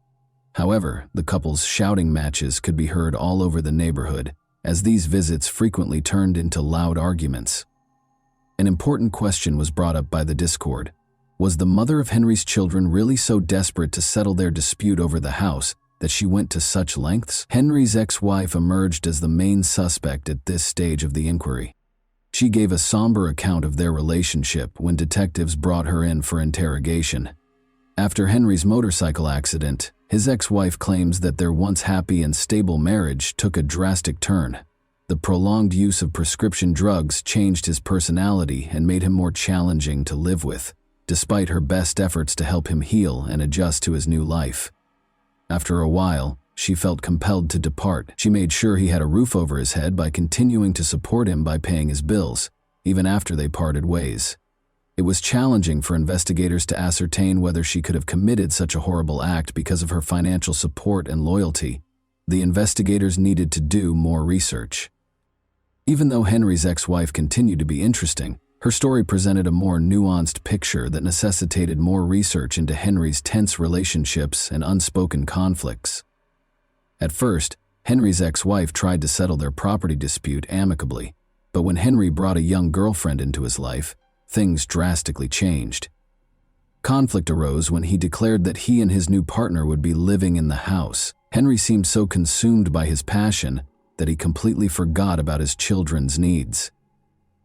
However, the couple's shouting matches could be heard all over the neighborhood, as these visits frequently turned into loud arguments. An important question was brought up by the discord. Was the mother of Henry's children really so desperate to settle their dispute over the house that she went to such lengths? Henry's ex-wife emerged as the main suspect at this stage of the inquiry. She gave a somber account of their relationship when detectives brought her in for interrogation. After Henry's motorcycle accident, his ex-wife claims that their once happy and stable marriage took a drastic turn. The prolonged use of prescription drugs changed his personality and made him more challenging to live with, despite her best efforts to help him heal and adjust to his new life. After a while, she felt compelled to depart. She made sure he had a roof over his head by continuing to support him by paying his bills, even after they parted ways. It was challenging for investigators to ascertain whether she could have committed such a horrible act because of her financial support and loyalty. The investigators needed to do more research. Even though Henry's ex-wife continued to be interesting, her story presented a more nuanced picture that necessitated more research into Henry's tense relationships and unspoken conflicts. At first, Henry's ex-wife tried to settle their property dispute amicably, but when Henry brought a young girlfriend into his life, things drastically changed. Conflict arose when he declared that he and his new partner would be living in the house. Henry seemed so consumed by his passion that he completely forgot about his children's needs.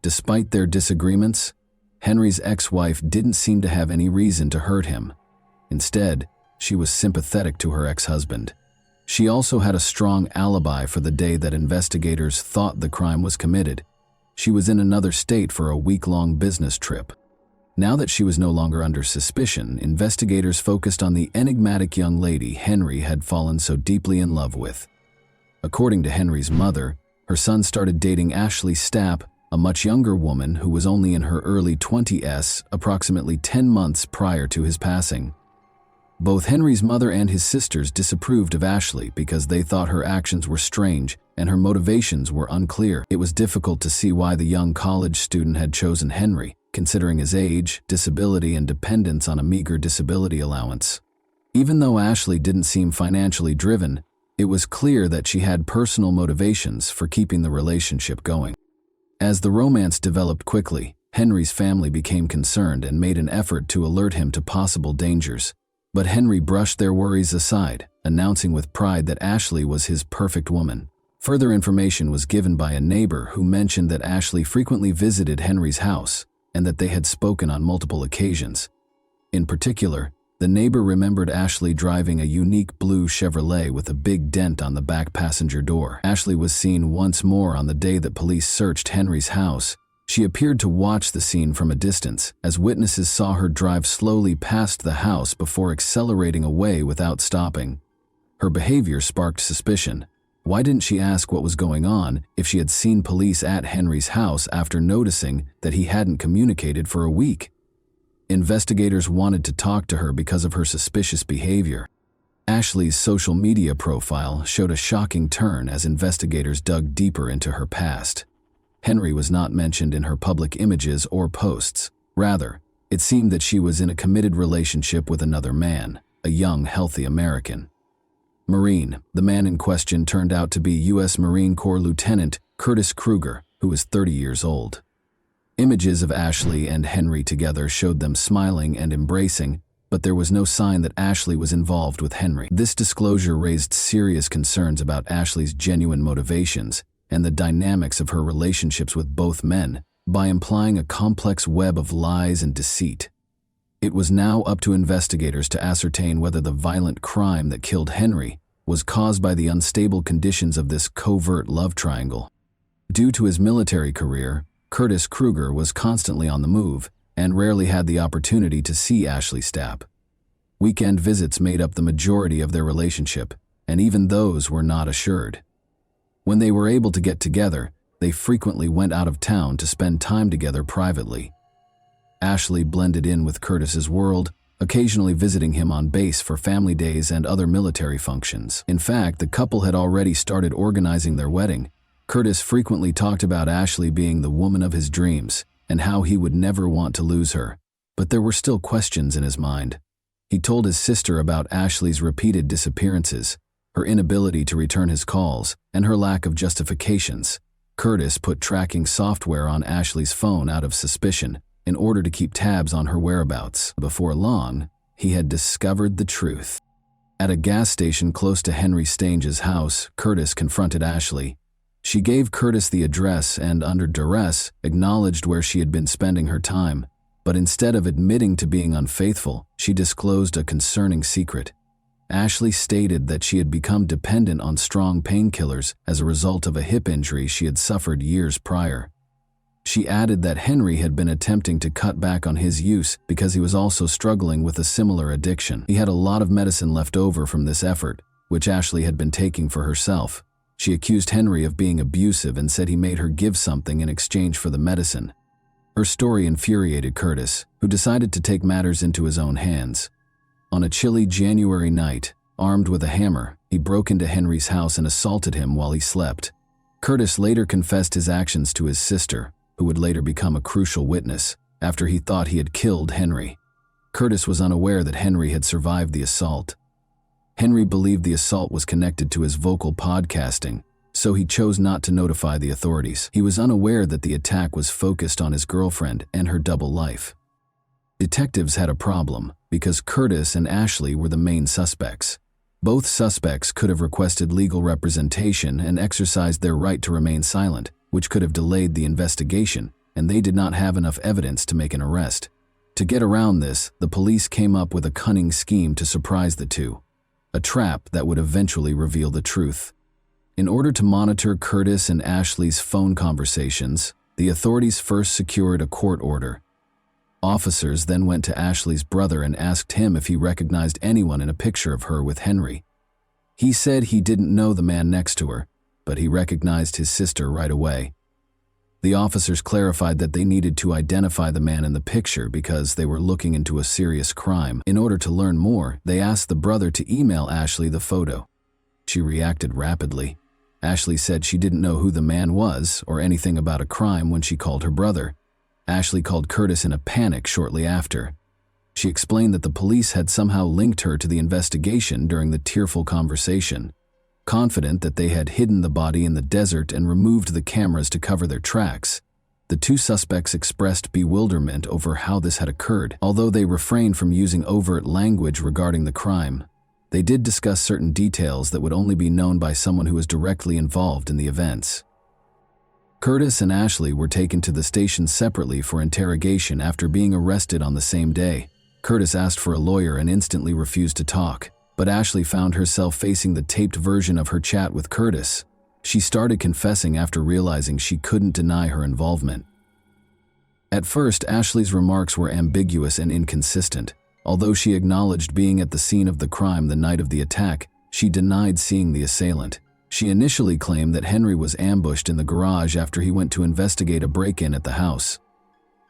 Despite their disagreements, Henry's ex-wife didn't seem to have any reason to hurt him. Instead, she was sympathetic to her ex-husband. She also had a strong alibi for the day that investigators thought the crime was committed. She was in another state for a week-long business trip. Now that she was no longer under suspicion, investigators focused on the enigmatic young lady Henry had fallen so deeply in love with. According to Henry's mother, her son started dating Ashley Stapp, a much younger woman who was only in her early 20s, approximately 10 months prior to his passing. Both Henry's mother and his sisters disapproved of Ashley because they thought her actions were strange and her motivations were unclear. It was difficult to see why the young college student had chosen Henry, considering his age, disability, and dependence on a meager disability allowance. Even though Ashley didn't seem financially driven, it was clear that she had personal motivations for keeping the relationship going. As the romance developed quickly, Henry's family became concerned and made an effort to alert him to possible dangers. But Henry brushed their worries aside, announcing with pride that Ashley was his perfect woman. Further information was given by a neighbor who mentioned that Ashley frequently visited Henry's house and that they had spoken on multiple occasions. In particular, the neighbor remembered Ashley driving a unique blue Chevrolet with a big dent on the back passenger door. Ashley was seen once more on the day that police searched Henry's house. She appeared to watch the scene from a distance, as witnesses saw her drive slowly past the house before accelerating away without stopping. Her behavior sparked suspicion. Why didn't she ask what was going on if she had seen police at Henry's house after noticing that he hadn't communicated for a week? Investigators wanted to talk to her because of her suspicious behavior. Ashley's social media profile showed a shocking turn as investigators dug deeper into her past. Henry was not mentioned in her public images or posts. Rather, it seemed that she was in a committed relationship with another man, a young, healthy American. Marine, the man in question turned out to be U.S. Marine Corps Lieutenant Curtis Kruger, who was 30 years old. Images of Ashley and Henry together showed them smiling and embracing, but there was no sign that Ashley was involved with Henry. This disclosure raised serious concerns about Ashley's genuine motivations and the dynamics of her relationships with both men, by implying a complex web of lies and deceit. It was now up to investigators to ascertain whether the violent crime that killed Henry was caused by the unstable conditions of this covert love triangle. Due to his military career, Curtis Kruger was constantly on the move and rarely had the opportunity to see Ashley Stapp. Weekend visits made up the majority of their relationship, and even those were not assured. When they were able to get together, they frequently went out of town to spend time together privately. Ashley blended in with Curtis's world, occasionally visiting him on base for family days and other military functions. In fact, the couple had already started organizing their wedding. Curtis frequently talked about Ashley being the woman of his dreams and how he would never want to lose her. But there were still questions in his mind. He told his sister about Ashley's repeated disappearances, her inability to return his calls, and her lack of justifications. Curtis put tracking software on Ashley's phone out of suspicion in order to keep tabs on her whereabouts. Before long, he had discovered the truth. At a gas station close to Henry Stange's house, Curtis confronted Ashley. She gave Curtis the address and, under duress, acknowledged where she had been spending her time. But instead of admitting to being unfaithful, she disclosed a concerning secret. Ashley stated that she had become dependent on strong painkillers as a result of a hip injury she had suffered years prior. She added that Henry had been attempting to cut back on his use because he was also struggling with a similar addiction. He had a lot of medicine left over from this effort, which Ashley had been taking for herself. She accused Henry of being abusive and said he made her give something in exchange for the medicine. Her story infuriated Curtis, who decided to take matters into his own hands. On a chilly January night, armed with a hammer, he broke into Henry's house and assaulted him while he slept. Curtis later confessed his actions to his sister, who would later become a crucial witness, after he thought he had killed Henry. Curtis was unaware that Henry had survived the assault. Henry believed the assault was connected to his vocal podcasting, so he chose not to notify the authorities. He was unaware that the attack was focused on his girlfriend and her double life. Detectives had a problem because Curtis and Ashley were the main suspects. Both suspects could have requested legal representation and exercised their right to remain silent, which could have delayed the investigation, and they did not have enough evidence to make an arrest. To get around this, the police came up with a cunning scheme to surprise the two, a trap that would eventually reveal the truth. In order to monitor Curtis and Ashley's phone conversations, the authorities first secured a court order. Officers then went to Ashley's brother and asked him if he recognized anyone in a picture of her with Henry. He said he didn't know the man next to her, but he recognized his sister right away. The officers clarified that they needed to identify the man in the picture because they were looking into a serious crime. In order to learn more, they asked the brother to email Ashley the photo. She reacted rapidly. Ashley said she didn't know who the man was or anything about a crime when she called her brother. Ashley called Curtis in a panic shortly after. She explained that the police had somehow linked her to the investigation during the tearful conversation. Confident that they had hidden the body in the desert and removed the cameras to cover their tracks, the two suspects expressed bewilderment over how this had occurred. Although they refrained from using overt language regarding the crime, they did discuss certain details that would only be known by someone who was directly involved in the events. Curtis and Ashley were taken to the station separately for interrogation after being arrested on the same day. Curtis asked for a lawyer and instantly refused to talk, but Ashley found herself facing the taped version of her chat with Curtis. She started confessing after realizing she couldn't deny her involvement. At first, Ashley's remarks were ambiguous and inconsistent. Although she acknowledged being at the scene of the crime the night of the attack, she denied seeing the assailant. She initially claimed that Henry was ambushed in the garage after he went to investigate a break-in at the house.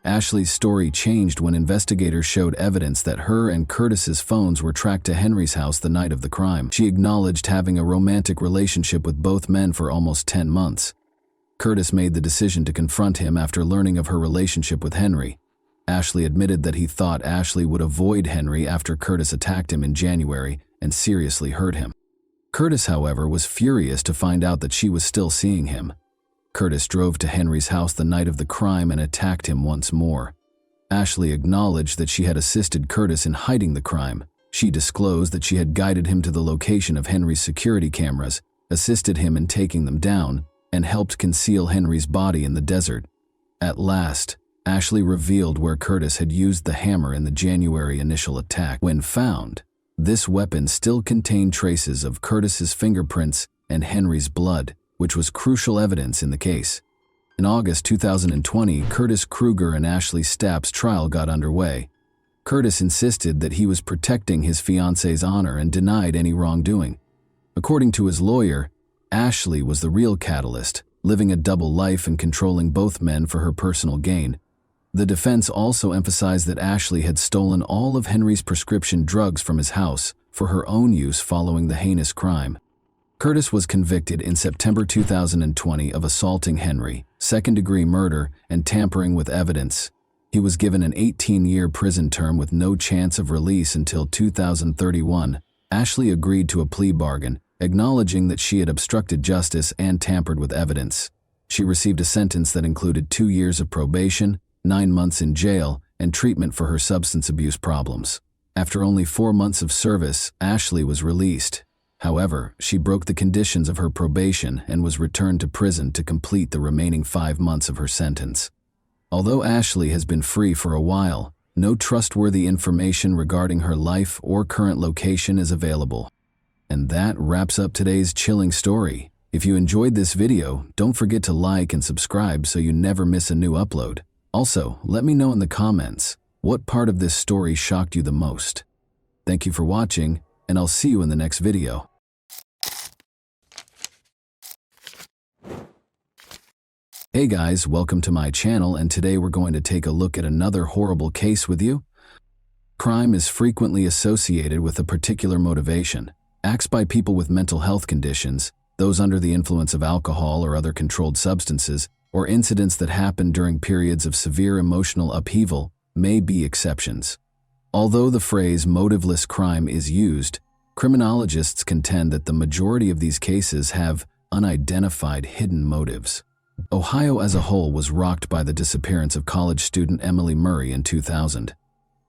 Ashley's story changed when investigators showed evidence that her and Curtis's phones were tracked to Henry's house the night of the crime. She acknowledged having a romantic relationship with both men for almost 10 months. Curtis made the decision to confront him after learning of her relationship with Henry. Ashley admitted that he thought Ashley would avoid Henry after Curtis attacked him in January and seriously hurt him. Curtis, however, was furious to find out that she was still seeing him. Curtis drove to Henry's house the night of the crime and attacked him once more. Ashley acknowledged that she had assisted Curtis in hiding the crime. She disclosed that she had guided him to the location of Henry's security cameras, assisted him in taking them down, and helped conceal Henry's body in the desert. At last, Ashley revealed where Curtis had used the hammer in the January initial attack. When found, this weapon still contained traces of Curtis's fingerprints and Henry's blood, which was crucial evidence in the case. In August 2020, Curtis Kruger and Ashley Stapp's trial got underway. Curtis insisted that he was protecting his fiancée's honor and denied any wrongdoing. According to his lawyer, Ashley was the real catalyst, living a double life and controlling both men for her personal gain. The defense also emphasized that Ashley had stolen all of Henry's prescription drugs from his house for her own use following the heinous crime. Curtis was convicted in September 2020 of assaulting Henry, second-degree murder, and tampering with evidence. He was given an 18-year prison term with no chance of release until 2031. Ashley agreed to a plea bargain, acknowledging that she had obstructed justice and tampered with evidence. She received a sentence that included 2 years of probation, 9 months in jail, and treatment for her substance abuse problems. After only 4 months of service, Ashley was released. However, she broke the conditions of her probation and was returned to prison to complete the remaining 5 months of her sentence. Although Ashley has been free for a while, no trustworthy information regarding her life or current location is available. And that wraps up today's chilling story. If you enjoyed this video, don't forget to like and subscribe so you never miss a new upload. Also, let me know in the comments, what part of this story shocked you the most? Thank you for watching, and I'll see you in the next video. Hey guys, welcome to my channel, and today we're going to take a look at another horrible case with you. Crime is frequently associated with a particular motivation. Acts by people with mental health conditions, those under the influence of alcohol or other controlled substances, or incidents that happen during periods of severe emotional upheaval may be exceptions. Although the phrase motiveless crime is used, criminologists contend that the majority of these cases have unidentified hidden motives. Ohio as a whole was rocked by the disappearance of college student Emily Murray in 2000.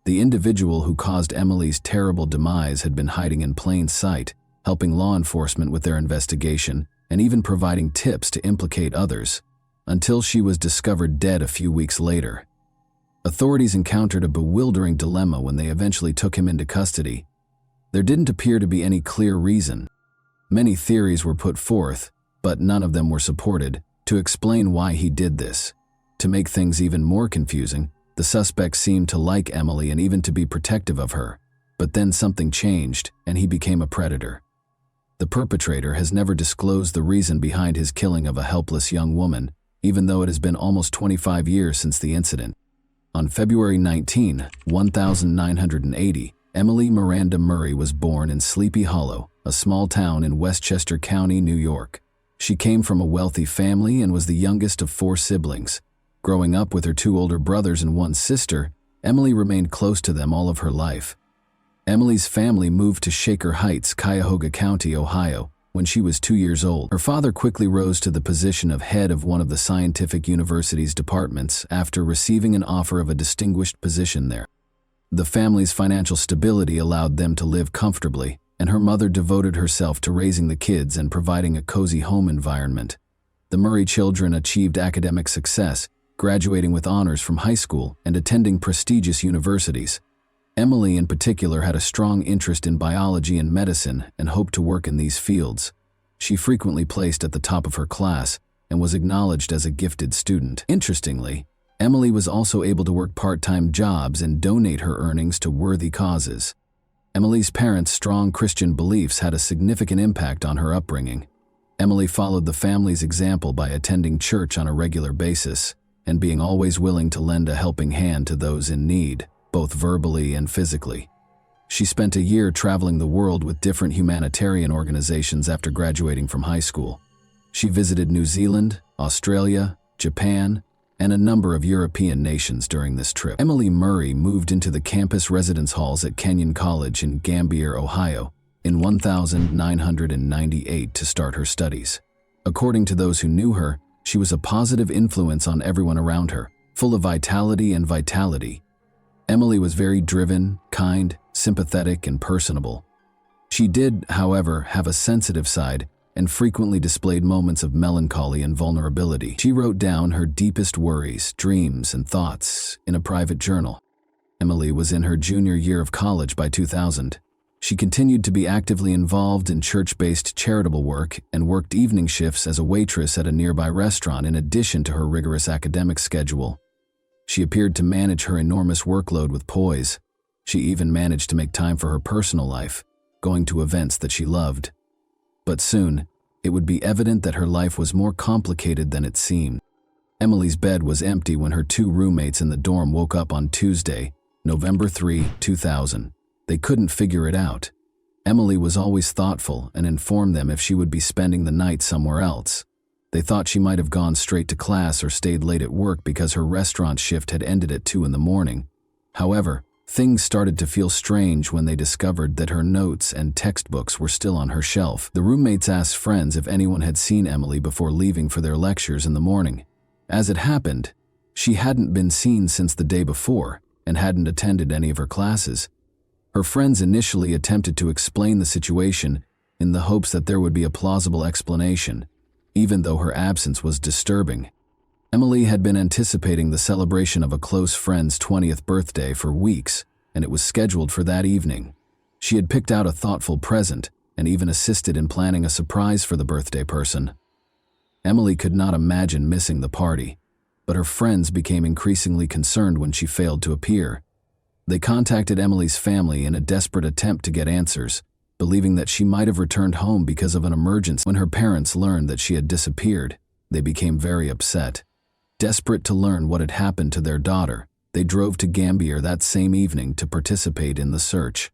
The individual who caused Emily's terrible demise had been hiding in plain sight, helping law enforcement with their investigation and even providing tips to implicate others, until she was discovered dead a few weeks later. Authorities encountered a bewildering dilemma when they eventually took him into custody. There didn't appear to be any clear reason. Many theories were put forth, but none of them were supported, to explain why he did this. To make things even more confusing, the suspect seemed to like Emily and even to be protective of her. But then something changed, and he became a predator. The perpetrator has never disclosed the reason behind his killing of a helpless young woman, even though it has been almost 25 years since the incident. On February 19, 1980, Emily Miranda Murray was born in Sleepy Hollow, a small town in Westchester County, New York. She came from a wealthy family and was the youngest of 4 siblings. Growing up with her 2 older brothers and 1 sister, Emily remained close to them all of her life. Emily's family moved to Shaker Heights, Cuyahoga County, Ohio, when she was 2 years old. Her father quickly rose to the position of head of one of the scientific university's departments after receiving an offer of a distinguished position there. The family's financial stability allowed them to live comfortably, and her mother devoted herself to raising the kids and providing a cozy home environment. The Murray children achieved academic success, graduating with honors from high school and attending prestigious universities. Emily in particular had a strong interest in biology and medicine and hoped to work in these fields. She frequently placed at the top of her class and was acknowledged as a gifted student. Interestingly, Emily was also able to work part-time jobs and donate her earnings to worthy causes. Emily's parents' strong Christian beliefs had a significant impact on her upbringing. Emily followed the family's example by attending church on a regular basis and being always willing to lend a helping hand to those in need, both verbally and physically. She spent a year traveling the world with different humanitarian organizations after graduating from high school. She visited New Zealand, Australia, Japan, and a number of European nations during this trip. Emily Murray moved into the campus residence halls at Kenyon College in Gambier, Ohio, in 1998 to start her studies. According to those who knew her, she was a positive influence on everyone around her, full of vitality and vitality, Emily was very driven, kind, sympathetic, and personable. She did, however, have a sensitive side and frequently displayed moments of melancholy and vulnerability. She wrote down her deepest worries, dreams, and thoughts in a private journal. Emily was in her junior year of college by 2000. She continued to be actively involved in church-based charitable work and worked evening shifts as a waitress at a nearby restaurant in addition to her rigorous academic schedule. She appeared to manage her enormous workload with poise. She even managed to make time for her personal life, going to events that she loved. But soon, it would be evident that her life was more complicated than it seemed. Emily's bed was empty when her two roommates in the dorm woke up on Tuesday, November 3, 2000. They couldn't figure it out. Emily was always thoughtful and informed them if she would be spending the night somewhere else. They thought she might have gone straight to class or stayed late at work because her restaurant shift had ended at 2 in the morning. However, things started to feel strange when they discovered that her notes and textbooks were still on her shelf. The roommates asked friends if anyone had seen Emily before leaving for their lectures in the morning. As it happened, she hadn't been seen since the day before and hadn't attended any of her classes. Her friends initially attempted to explain the situation in the hopes that there would be a plausible explanation, even though her absence was disturbing. Emily had been anticipating the celebration of a close friend's 20th birthday for weeks, and it was scheduled for that evening. She had picked out a thoughtful present and even assisted in planning a surprise for the birthday person. Emily could not imagine missing the party, but her friends became increasingly concerned when she failed to appear. They contacted Emily's family in a desperate attempt to get answers, believing that she might have returned home because of an emergency. When her parents learned that she had disappeared, they became very upset. Desperate to learn what had happened to their daughter, they drove to Gambier that same evening to participate in the search.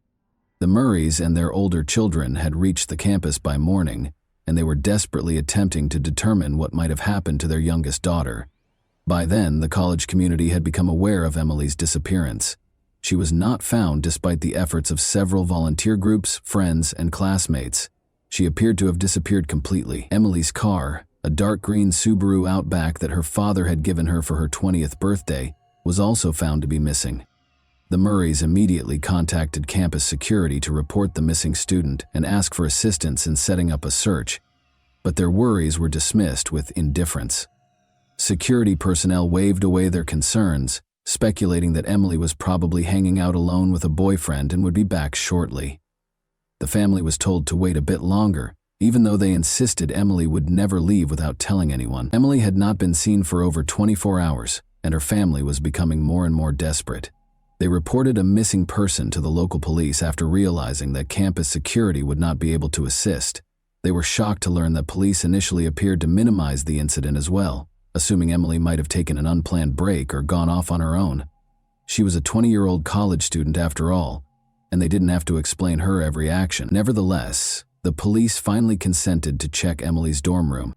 The Murrays and their older children had reached the campus by morning, and they were desperately attempting to determine what might have happened to their youngest daughter. By then, the college community had become aware of Emily's disappearance. She was not found despite the efforts of several volunteer groups, friends, and classmates. She appeared to have disappeared completely. Emily's car, a dark green Subaru Outback that her father had given her for her 20th birthday, was also found to be missing. The Murrays immediately contacted campus security to report the missing student and ask for assistance in setting up a search, but their worries were dismissed with indifference. Security personnel waved away their concerns, speculating that Emily was probably hanging out alone with a boyfriend and would be back shortly. The family was told to wait a bit longer, even though they insisted Emily would never leave without telling anyone. Emily had not been seen for over 24 hours, and her family was becoming more and more desperate. They reported a missing person to the local police after realizing that campus security would not be able to assist. They were shocked to learn that police initially appeared to minimize the incident as well, assuming Emily might have taken an unplanned break or gone off on her own. She was a 20-year-old college student after all, and they didn't have to explain her every action. Nevertheless, the police finally consented to check Emily's dorm room.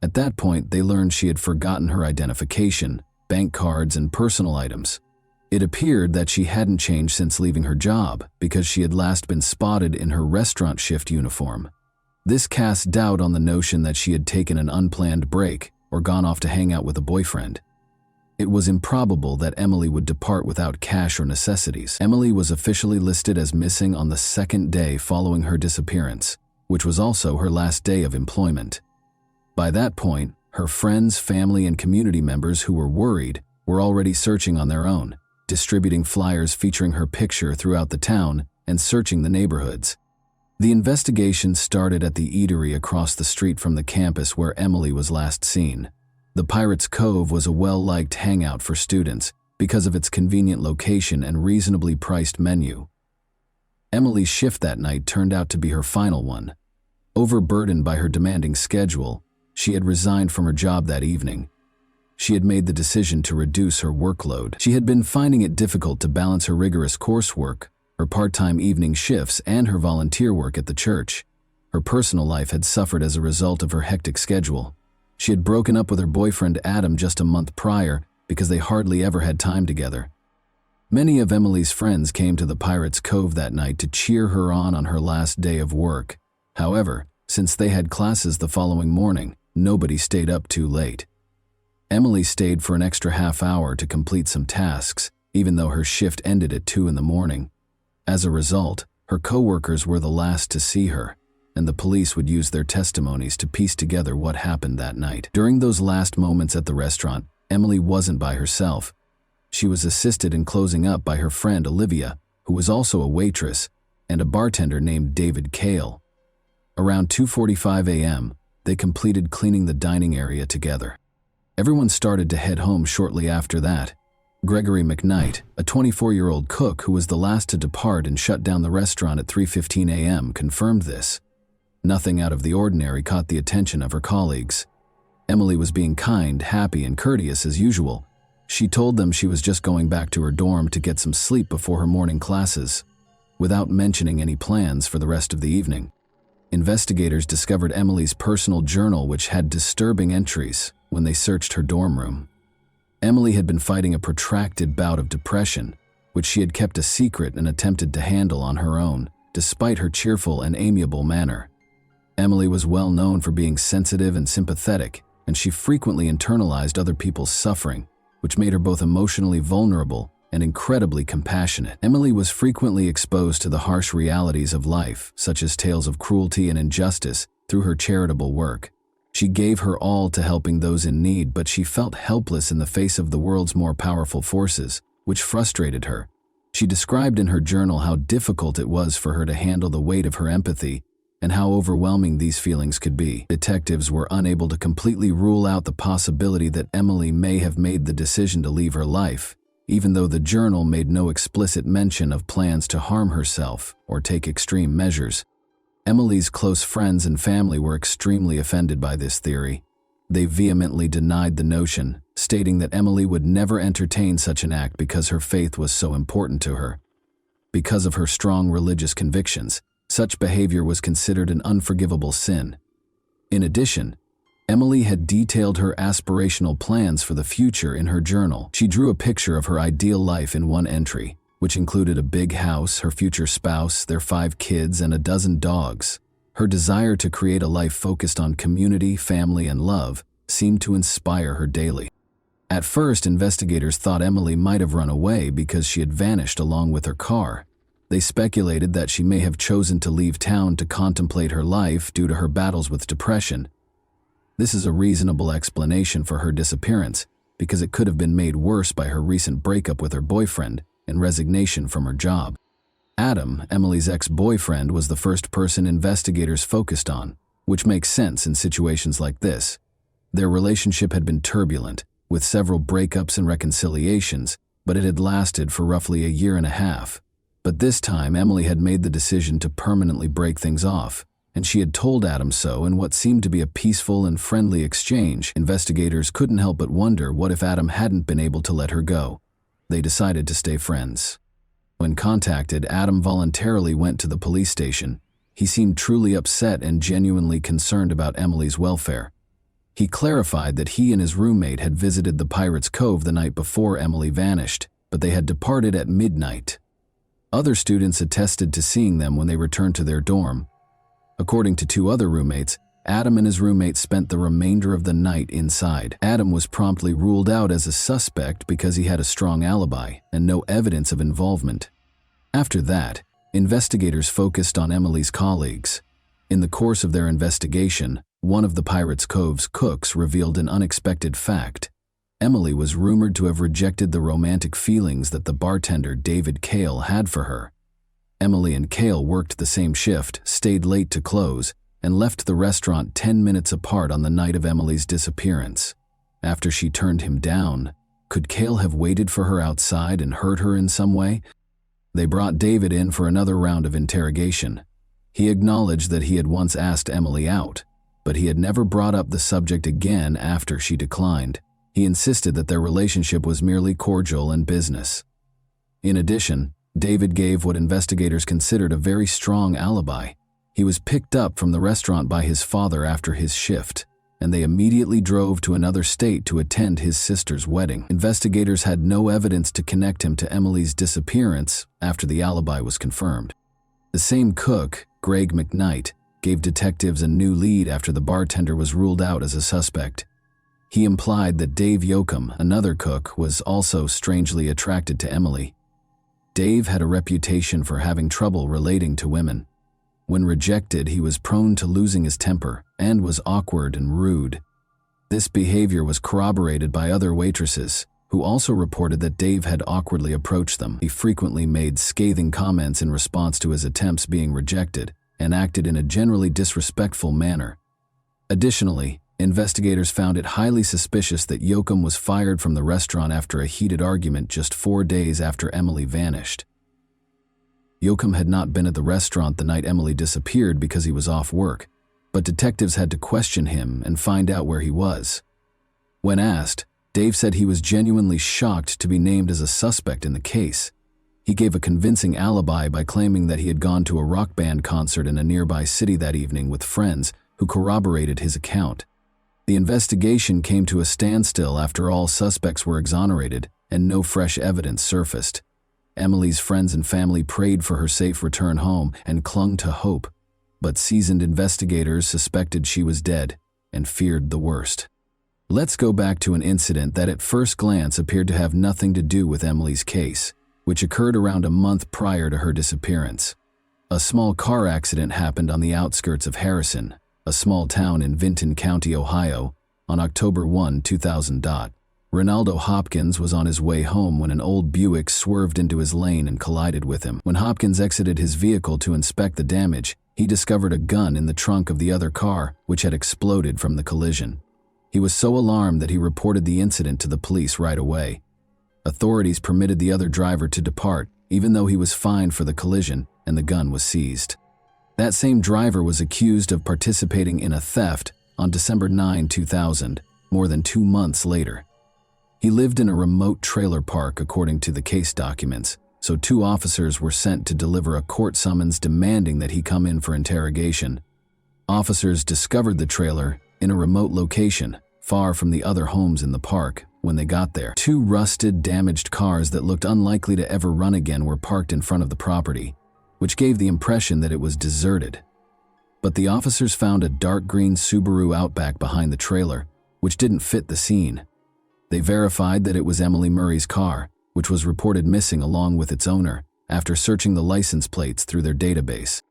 At that point, they learned she had forgotten her identification, bank cards, and personal items. It appeared that she hadn't changed since leaving her job because she had last been spotted in her restaurant shift uniform. This cast doubt on the notion that she had taken an unplanned break or gone off to hang out with a boyfriend. It was improbable that Emily would depart without cash or necessities. Emily was officially listed as missing on the second day following her disappearance, which was also her last day of employment. By that point, her friends, family, and community members who were worried were already searching on their own, distributing flyers featuring her picture throughout the town and searching the neighborhoods. The investigation started at the eatery across the street from the campus where Emily was last seen. The Pirates Cove was a well-liked hangout for students because of its convenient location and reasonably priced menu. Emily's shift that night turned out to be her final one. Overburdened by her demanding schedule, she had resigned from her job that evening. She had made the decision to reduce her workload. She had been finding it difficult to balance her rigorous coursework, her part-time evening shifts, and her volunteer work at the church. Her personal life had suffered as a result of her hectic schedule. She had broken up with her boyfriend Adam just a month prior because they hardly ever had time together. Many of Emily's friends came to the Pirates Cove that night to cheer her on her last day of work. However, since they had classes the following morning, nobody stayed up too late. Emily stayed for an extra half hour to complete some tasks, even though her shift ended at 2 in the morning. As a result, her co-workers were the last to see her, and the police would use their testimonies to piece together what happened that night. During those last moments at the restaurant, Emily wasn't by herself. She was assisted in closing up by her friend Olivia, who was also a waitress, and a bartender named David Cale. Around 2:45 a.m., they completed cleaning the dining area together. Everyone started to head home shortly after that. Gregory McKnight, a 24-year-old cook who was the last to depart and shut down the restaurant at 3:15 a.m., confirmed this. Nothing out of the ordinary caught the attention of her colleagues. Emily was being kind, happy, and courteous as usual. She told them she was just going back to her dorm to get some sleep before her morning classes, without mentioning any plans for the rest of the evening. Investigators discovered Emily's personal journal, which had disturbing entries when they searched her dorm room. Emily had been fighting a protracted bout of depression, which she had kept a secret and attempted to handle on her own, despite her cheerful and amiable manner. Emily was well known for being sensitive and sympathetic, and she frequently internalized other people's suffering, which made her both emotionally vulnerable and incredibly compassionate. Emily was frequently exposed to the harsh realities of life, such as tales of cruelty and injustice, through her charitable work. She gave her all to helping those in need, but she felt helpless in the face of the world's more powerful forces, which frustrated her. She described in her journal how difficult it was for her to handle the weight of her empathy and how overwhelming these feelings could be. Detectives were unable to completely rule out the possibility that Emily may have made the decision to leave her life, even though the journal made no explicit mention of plans to harm herself or take extreme measures. Emily's close friends and family were extremely offended by this theory. They vehemently denied the notion, stating that Emily would never entertain such an act because her faith was so important to her. Because of her strong religious convictions, such behavior was considered an unforgivable sin. In addition, Emily had detailed her aspirational plans for the future in her journal. She drew a picture of her ideal life in one entry, which included a big house, her future spouse, their 5 kids, and a dozen dogs. Her desire to create a life focused on community, family, and love seemed to inspire her daily. At first, investigators thought Emily might have run away because she had vanished along with her car. They speculated that she may have chosen to leave town to contemplate her life due to her battles with depression. This is a reasonable explanation for her disappearance, because it could have been made worse by her recent breakup with her boyfriend and resignation from her job. Adam, Emily's ex-boyfriend, was the first person investigators focused on, which makes sense in situations like this. Their relationship had been turbulent, with several breakups and reconciliations, but it had lasted for roughly a year and a half. But this time, Emily had made the decision to permanently break things off, and she had told Adam so in what seemed to be a peaceful and friendly exchange. Investigators couldn't help but wonder what if Adam hadn't been able to let her go. They decided to stay friends. When contacted, Adam voluntarily went to the police station. He seemed truly upset and genuinely concerned about Emily's welfare. He clarified that he and his roommate had visited the Pirates Cove the night before Emily vanished, but they had departed at midnight. Other students attested to seeing them when they returned to their dorm. According to 2 other roommates, Adam and his roommate spent the remainder of the night inside. Adam was promptly ruled out as a suspect because he had a strong alibi and no evidence of involvement. After that, investigators focused on Emily's colleagues. In the course of their investigation, one of the Pirates Cove's cooks revealed an unexpected fact. Emily was rumored to have rejected the romantic feelings that the bartender David Cale had for her. Emily and Cale worked the same shift, stayed late to close, and left the restaurant 10 minutes apart on the night of Emily's disappearance. After she turned him down, could Cale have waited for her outside and hurt her in some way? They brought David in for another round of interrogation. He acknowledged that he had once asked Emily out, but he had never brought up the subject again after she declined. He insisted that their relationship was merely cordial and business. In addition, David gave what investigators considered a very strong alibi. He was picked up from the restaurant by his father after his shift, and they immediately drove to another state to attend his sister's wedding. Investigators had no evidence to connect him to Emily's disappearance after the alibi was confirmed. The same cook, Greg McKnight, gave detectives a new lead after the bartender was ruled out as a suspect. He implied that Dave Yoakum, another cook, was also strangely attracted to Emily. Dave had a reputation for having trouble relating to women. When rejected, he was prone to losing his temper and was awkward and rude. This behavior was corroborated by other waitresses, who also reported that Dave had awkwardly approached them. He frequently made scathing comments in response to his attempts being rejected and acted in a generally disrespectful manner. Additionally, investigators found it highly suspicious that Yoakum was fired from the restaurant after a heated argument just 4 days after Emily vanished. Yoakum had not been at the restaurant the night Emily disappeared because he was off work, but detectives had to question him and find out where he was. When asked, Dave said he was genuinely shocked to be named as a suspect in the case. He gave a convincing alibi by claiming that he had gone to a rock band concert in a nearby city that evening with friends who corroborated his account. The investigation came to a standstill after all suspects were exonerated and no fresh evidence surfaced. Emily's friends and family prayed for her safe return home and clung to hope, but seasoned investigators suspected she was dead and feared the worst. Let's go back to an incident that at first glance appeared to have nothing to do with Emily's case, which occurred around a month prior to her disappearance. A small car accident happened on the outskirts of Harrison, a small town in Vinton County, Ohio, on October 1, 2000. Ronaldo Hopkins was on his way home when an old Buick swerved into his lane and collided with him. When Hopkins exited his vehicle to inspect the damage, he discovered a gun in the trunk of the other car, which had exploded from the collision. He was so alarmed that he reported the incident to the police right away. Authorities permitted the other driver to depart, even though he was fined for the collision, and the gun was seized. That same driver was accused of participating in a theft on December 9, 2000, more than 2 months later. He lived in a remote trailer park according to the case documents, so 2 officers were sent to deliver a court summons demanding that he come in for interrogation. Officers discovered the trailer in a remote location, far from the other homes in the park. When they got there, 2 rusted, damaged cars that looked unlikely to ever run again were parked in front of the property, which gave the impression that it was deserted. But the officers found a dark green Subaru Outback behind the trailer, which didn't fit the scene. They verified that it was Emily Murray's car, which was reported missing along with its owner, after searching the license plates through their database.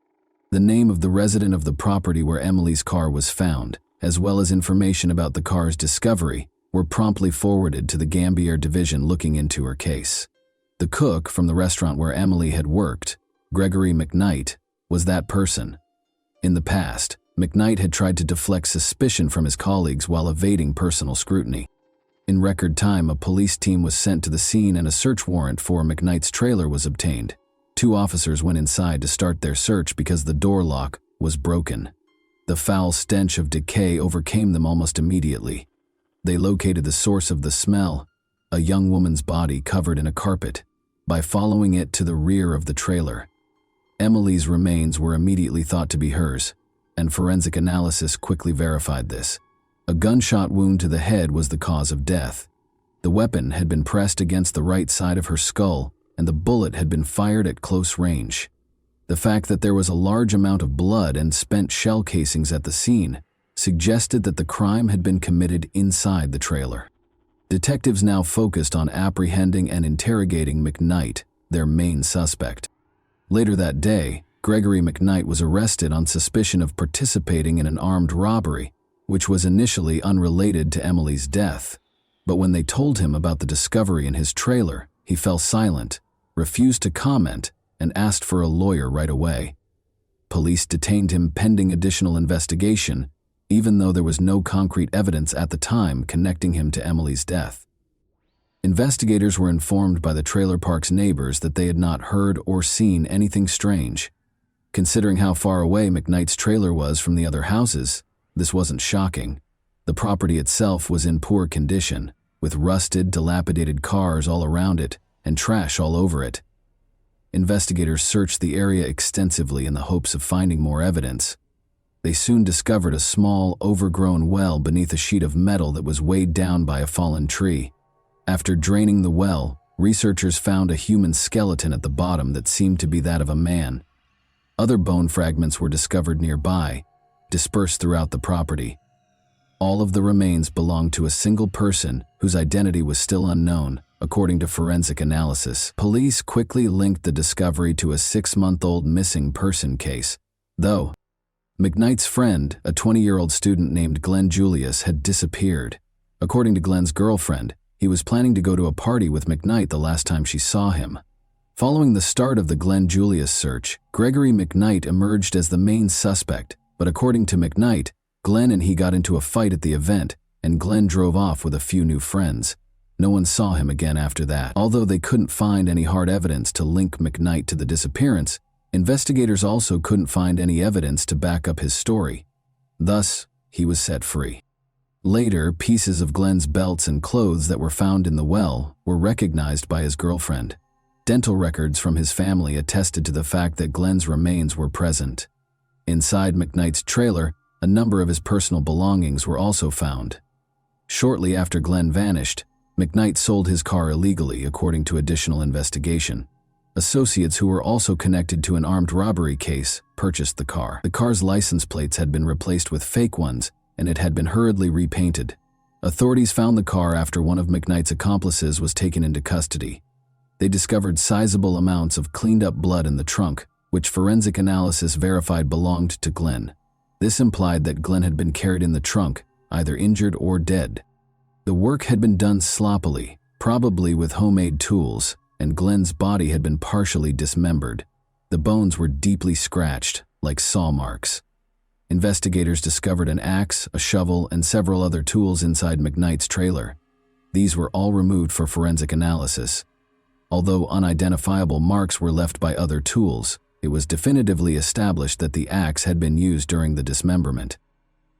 The name of the resident of the property where Emily's car was found, as well as information about the car's discovery, were promptly forwarded to the Gambier Division looking into her case. The cook from the restaurant where Emily had worked, Gregory McKnight, was that person. In the past, McKnight had tried to deflect suspicion from his colleagues while evading personal scrutiny. In record time, a police team was sent to the scene and a search warrant for McKnight's trailer was obtained. 2 officers went inside to start their search because the door lock was broken. The foul stench of decay overcame them almost immediately. They located the source of the smell, a young woman's body covered in a carpet, by following it to the rear of the trailer. Emily's remains were immediately thought to be hers, and forensic analysis quickly verified this. A gunshot wound to the head was the cause of death. The weapon had been pressed against the right side of her skull, and the bullet had been fired at close range. The fact that there was a large amount of blood and spent shell casings at the scene suggested that the crime had been committed inside the trailer. Detectives now focused on apprehending and interrogating McKnight, their main suspect. Later that day, Gregory McKnight was arrested on suspicion of participating in an armed robbery, which was initially unrelated to Emily's death. But when they told him about the discovery in his trailer, he fell silent, refused to comment, and asked for a lawyer right away. Police detained him pending additional investigation, even though there was no concrete evidence at the time connecting him to Emily's death. Investigators were informed by the trailer park's neighbors that they had not heard or seen anything strange. Considering how far away McKnight's trailer was from the other houses, this wasn't shocking. The property itself was in poor condition, with rusted, dilapidated cars all around it and trash all over it. Investigators searched the area extensively in the hopes of finding more evidence. They soon discovered a small, overgrown well beneath a sheet of metal that was weighed down by a fallen tree. After draining the well, researchers found a human skeleton at the bottom that seemed to be that of a man. Other bone fragments were discovered nearby, dispersed throughout the property. All of the remains belonged to a single person whose identity was still unknown, according to forensic analysis. Police quickly linked the discovery to a 6-month-old missing person case, though McKnight's friend, a 20-year-old student named Glenn Julius, had disappeared. According to Glenn's girlfriend, he was planning to go to a party with McKnight the last time she saw him. Following the start of the Glenn Julius search, Gregory McKnight emerged as the main suspect, but according to McKnight, Glenn and he got into a fight at the event, and Glenn drove off with a few new friends. No one saw him again after that. Although they couldn't find any hard evidence to link McKnight to the disappearance, investigators also couldn't find any evidence to back up his story. Thus, he was set free. Later, pieces of Glenn's belts and clothes that were found in the well were recognized by his girlfriend. Dental records from his family attested to the fact that Glenn's remains were present. Inside McKnight's trailer, a number of his personal belongings were also found. Shortly after Glenn vanished, McKnight sold his car illegally, according to additional investigation. Associates who were also connected to an armed robbery case purchased the car. The car's license plates had been replaced with fake ones, and it had been hurriedly repainted. Authorities found the car after one of McKnight's accomplices was taken into custody. They discovered sizable amounts of cleaned-up blood in the trunk, which forensic analysis verified belonged to Glenn. This implied that Glenn had been carried in the trunk, either injured or dead. The work had been done sloppily, probably with homemade tools, and Glenn's body had been partially dismembered. The bones were deeply scratched, like saw marks. Investigators discovered an axe, a shovel, and several other tools inside McKnight's trailer. These were all removed for forensic analysis. Although unidentifiable marks were left by other tools, it was definitively established that the axe had been used during the dismemberment.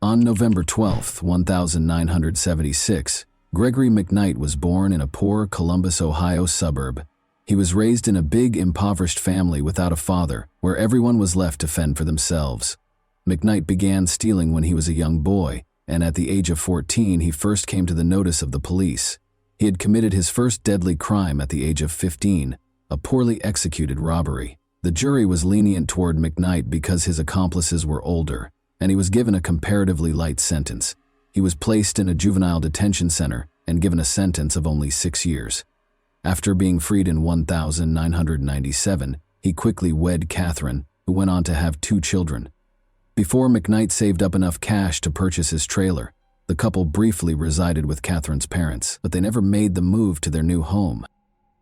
On November 12, 1976, Gregory McKnight was born in a poor Columbus, Ohio suburb. He was raised in a big, impoverished family without a father, where everyone was left to fend for themselves. McKnight began stealing when he was a young boy, and at the age of 14 he first came to the notice of the police. He had committed his first deadly crime at the age of 15, a poorly executed robbery. The jury was lenient toward McKnight because his accomplices were older, and he was given a comparatively light sentence. He was placed in a juvenile detention center and given a sentence of only 6 years. After being freed in 1997, he quickly wed Catherine, who went on to have 2 children. Before McKnight saved up enough cash to purchase his trailer, the couple briefly resided with Catherine's parents, but they never made the move to their new home.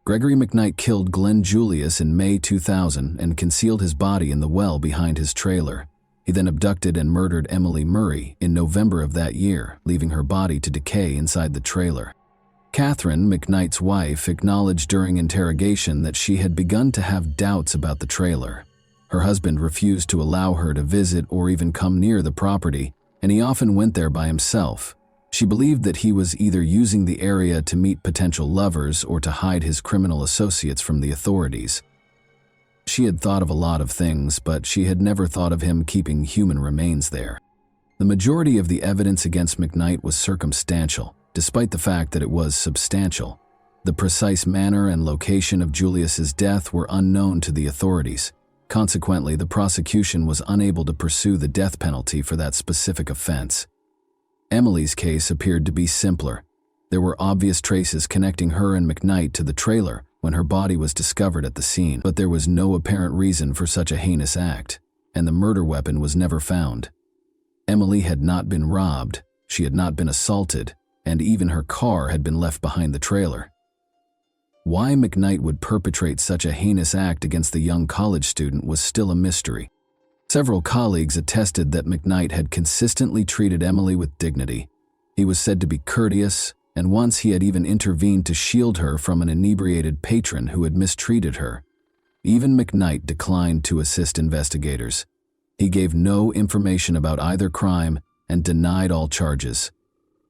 Gregory McKnight killed Glenn Julius in May 2000 and concealed his body in the well behind his trailer. He then abducted and murdered Emily Murray in November of that year, leaving her body to decay inside the trailer. Catherine, McKnight's wife, acknowledged during interrogation that she had begun to have doubts about the trailer. Her husband refused to allow her to visit or even come near the property, and he often went there by himself. She believed that he was either using the area to meet potential lovers or to hide his criminal associates from the authorities. She had thought of a lot of things, but she had never thought of him keeping human remains there. The majority of the evidence against McKnight was circumstantial, despite the fact that it was substantial. The precise manner and location of Julius's death were unknown to the authorities. Consequently, the prosecution was unable to pursue the death penalty for that specific offense. Emily's case appeared to be simpler. There were obvious traces connecting her and McKnight to the trailer when her body was discovered at the scene, but there was no apparent reason for such a heinous act, and the murder weapon was never found. Emily had not been robbed, she had not been assaulted, and even her car had been left behind the trailer. Why McKnight would perpetrate such a heinous act against the young college student was still a mystery. Several colleagues attested that McKnight had consistently treated Emily with dignity. He was said to be courteous, and once he had even intervened to shield her from an inebriated patron who had mistreated her. Even McKnight declined to assist investigators. He gave no information about either crime and denied all charges.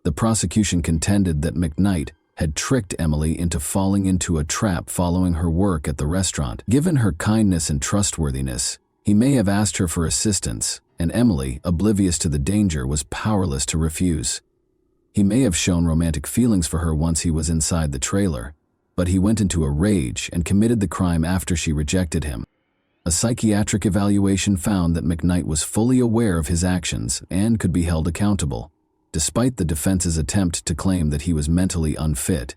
The prosecution contended that McKnight had tricked Emily into falling into a trap following her work at the restaurant. Given her kindness and trustworthiness, he may have asked her for assistance, and Emily, oblivious to the danger, was powerless to refuse. He may have shown romantic feelings for her once he was inside the trailer, but he went into a rage and committed the crime after she rejected him. A psychiatric evaluation found that McKnight was fully aware of his actions and could be held accountable. despite the defense's attempt to claim that he was mentally unfit.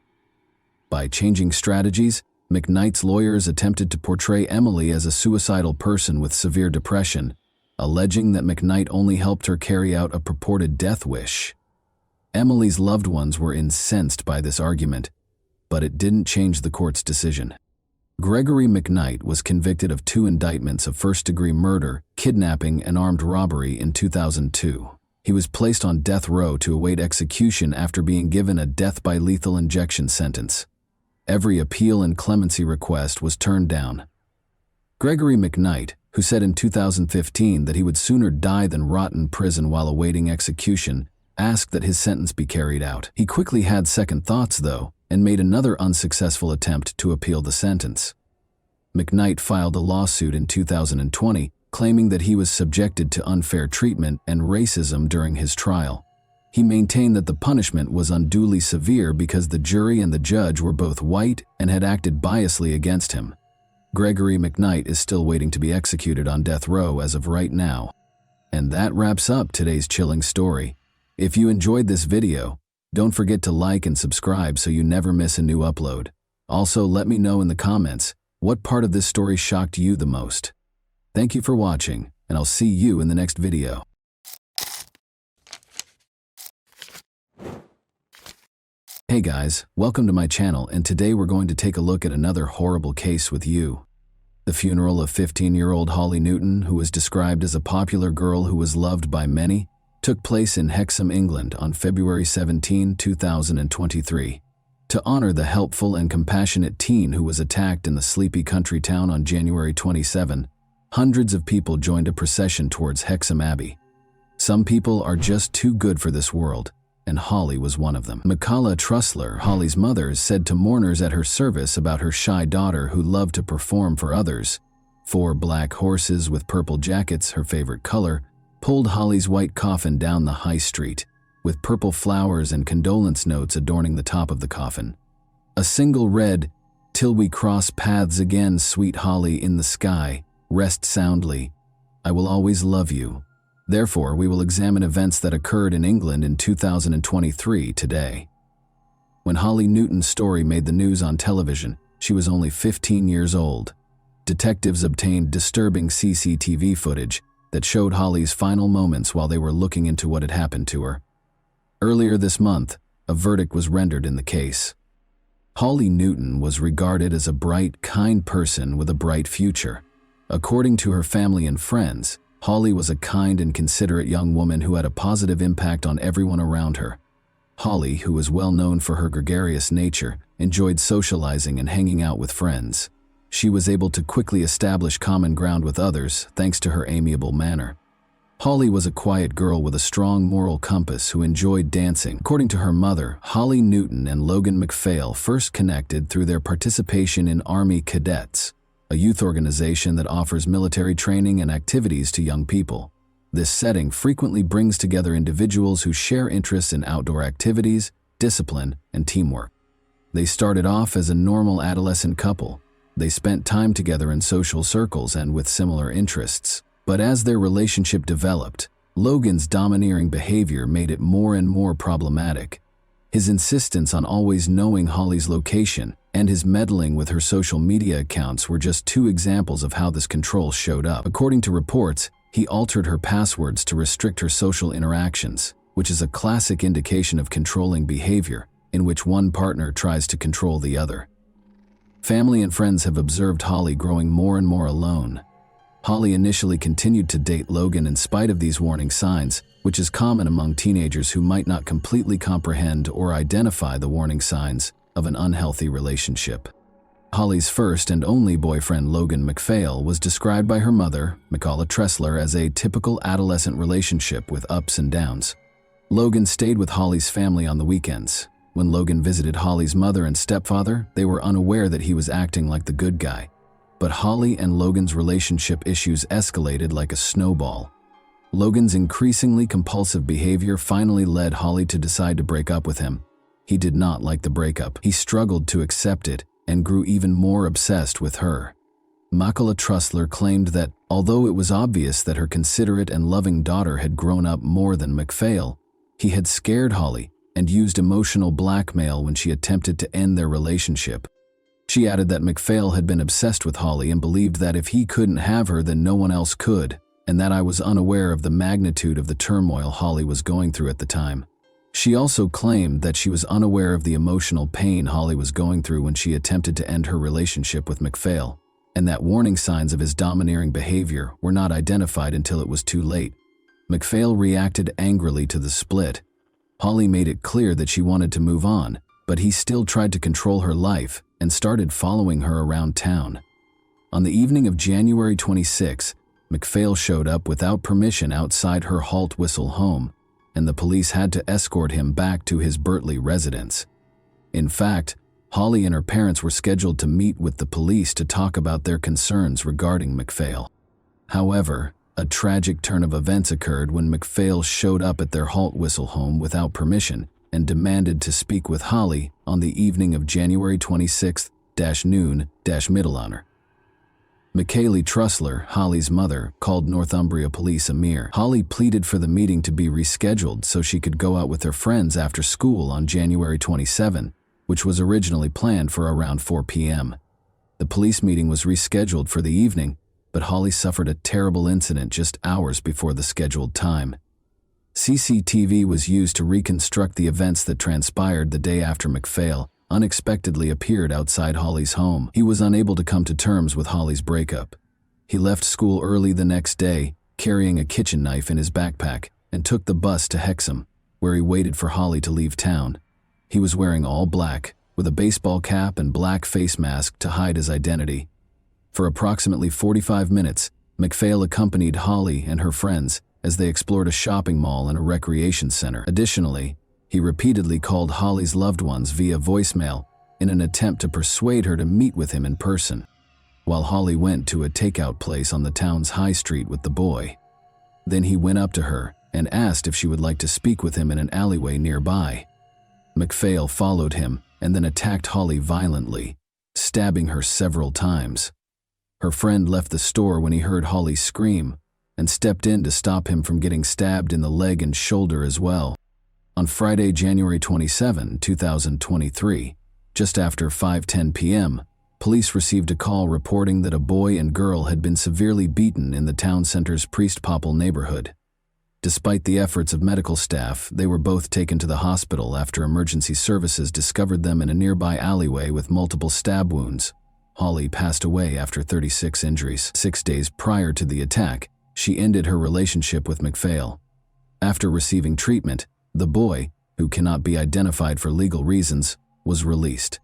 By changing strategies, McKnight's lawyers attempted to portray Emily as a suicidal person with severe depression, alleging that McKnight only helped her carry out a purported death wish. Emily's loved ones were incensed by this argument, but it didn't change the court's decision. Gregory McKnight was convicted of 2 indictments of first-degree murder, kidnapping, and armed robbery in 2002. He was placed on death row to await execution after being given a death by lethal injection sentence. Every appeal and clemency request was turned down. Gregory McKnight, who said in 2015 that he would sooner die than rot in prison while awaiting execution, asked that his sentence be carried out. He quickly had second thoughts, though, and made another unsuccessful attempt to appeal the sentence. McKnight filed a lawsuit in 2020, claiming that he was subjected to unfair treatment and racism during his trial. He maintained that the punishment was unduly severe because the jury and the judge were both white and had acted biasly against him. Gregory McKnight is still waiting to be executed on death row as of right now. And that wraps up today's chilling story. If you enjoyed this video, don't forget to like and subscribe so you never miss a new upload. Also, let me know in the comments what part of this story shocked you the most. Thank you for watching, and I'll see you in the next video. Hey guys, welcome to my channel, and today we're going to take a look at another horrible case with you. The funeral of 15-year-old Holly Newton, who was described as a popular girl who was loved by many, took place in Hexham, England on February 17, 2023. To honor the helpful and compassionate teen who was attacked in the sleepy country town on January 27, hundreds of people joined a procession towards Hexham Abbey. Some people are just too good for this world, and Holly was one of them. Elisa Fletcher, Holly's mother, said to mourners at her service about her shy daughter who loved to perform for others. 4 black horses with purple jackets, her favorite color, pulled Holly's white coffin down the high street, with purple flowers and condolence notes adorning the top of the coffin. A single read, "Till we cross paths again, sweet Holly, in the sky, rest soundly. I will always love you." Therefore, we will examine events that occurred in England in 2023 today. When Holly Newton's story made the news on television, she was only 15 years old. Detectives obtained disturbing CCTV footage that showed Holly's final moments while they were looking into what had happened to her. Earlier this month, a verdict was rendered in the case. Holly Newton was regarded as a bright, kind person with a bright future. According to her family and friends, Holly was a kind and considerate young woman who had a positive impact on everyone around her. Holly, who was well known for her gregarious nature, enjoyed socializing and hanging out with friends. She was able to quickly establish common ground with others thanks to her amiable manner. Holly was a quiet girl with a strong moral compass who enjoyed dancing. According to her mother, Holly Newton and Logan McPhail first connected through their participation in Army Cadets, a youth organization that offers military training and activities to young people. This setting frequently brings together individuals who share interests in outdoor activities, discipline, and teamwork. They started off as a normal adolescent couple. They spent time together in social circles and with similar interests. But as their relationship developed, Logan's domineering behavior made it more and more problematic. His insistence on always knowing Holly's location and his meddling with her social media accounts were just 2 examples of how this control showed up. According to reports, he altered her passwords to restrict her social interactions, which is a classic indication of controlling behavior in which one partner tries to control the other. Family and friends have observed Holly growing more and more alone. Holly initially continued to date Logan in spite of these warning signs, which is common among teenagers who might not completely comprehend or identify the warning signs of an unhealthy relationship. Holly's first and only boyfriend, Logan McPhail, was described by her mother, Elisa Fletcher, as a typical adolescent relationship with ups and downs. Logan stayed with Holly's family on the weekends. When Logan visited Holly's mother and stepfather, they were unaware that he was acting like the good guy. But Holly and Logan's relationship issues escalated like a snowball. Logan's increasingly compulsive behavior finally led Holly to decide to break up with him. He did not like the breakup. He struggled to accept it and grew even more obsessed with her. Elisa Fletcher claimed that, although it was obvious that her considerate and loving daughter had grown up more than McPhail, He had scared Holly and used emotional blackmail when she attempted to end their relationship. She added that MacPhail had been obsessed with Holly and believed that if he couldn't have her, then no one else could, and that I was unaware of the magnitude of the turmoil Holly was going through at the time. She also claimed that she was unaware of the emotional pain Holly was going through when she attempted to end her relationship with MacPhail, and that warning signs of his domineering behavior were not identified until it was too late. MacPhail reacted angrily to the split. Holly made it clear that she wanted to move on, but he still tried to control her life and started following her around town. On the evening of January 26, MacPhail showed up without permission outside her Halt Whistle home, and the police had to escort him back to his Bertley residence. In fact, Holly and her parents were scheduled to meet with the police to talk about their concerns regarding MacPhail. However, a tragic turn of events occurred when MacPhail showed up at their Halt Whistle home without permission and demanded to speak with Holly on the evening of January 26th-noon-middle hour. Michaeli Trussler, Holly's mother, called Northumbria Police Amir. Holly pleaded for the meeting to be rescheduled so she could go out with her friends after school on January 27, which was originally planned for around 4 p.m. The police meeting was rescheduled for the evening, but Holly suffered a terrible incident just hours before the scheduled time. CCTV was used to reconstruct the events that transpired the day after MacPhail unexpectedly appeared outside Holly's home. He was unable to come to terms with Holly's breakup. He left school early the next day, carrying a kitchen knife in his backpack, and took the bus to Hexham, where he waited for Holly to leave town. He was wearing all black, with a baseball cap and black face mask to hide his identity. For approximately 45 minutes, MacPhail accompanied Holly and her friends as they explored a shopping mall and a recreation center. Additionally, he repeatedly called Holly's loved ones via voicemail in an attempt to persuade her to meet with him in person, while Holly went to a takeout place on the town's high street with the boy. Then he went up to her and asked if she would like to speak with him in an alleyway nearby. MacPhail followed him and then attacked Holly violently, stabbing her several times. Her friend left the store when he heard Holly scream and stepped in to stop him from getting stabbed in the leg and shoulder as well. On Friday, January 27, 2023, just after 5:10 p.m., police received a call reporting that a boy and girl had been severely beaten in the town center's Priest Popple neighborhood. Despite the efforts of medical staff, they were both taken to the hospital after emergency services discovered them in a nearby alleyway with multiple stab wounds. Holly passed away after 36 injuries. 6 days prior to the attack, she ended her relationship with MacPhail. After receiving treatment, the boy, who cannot be identified for legal reasons, was released.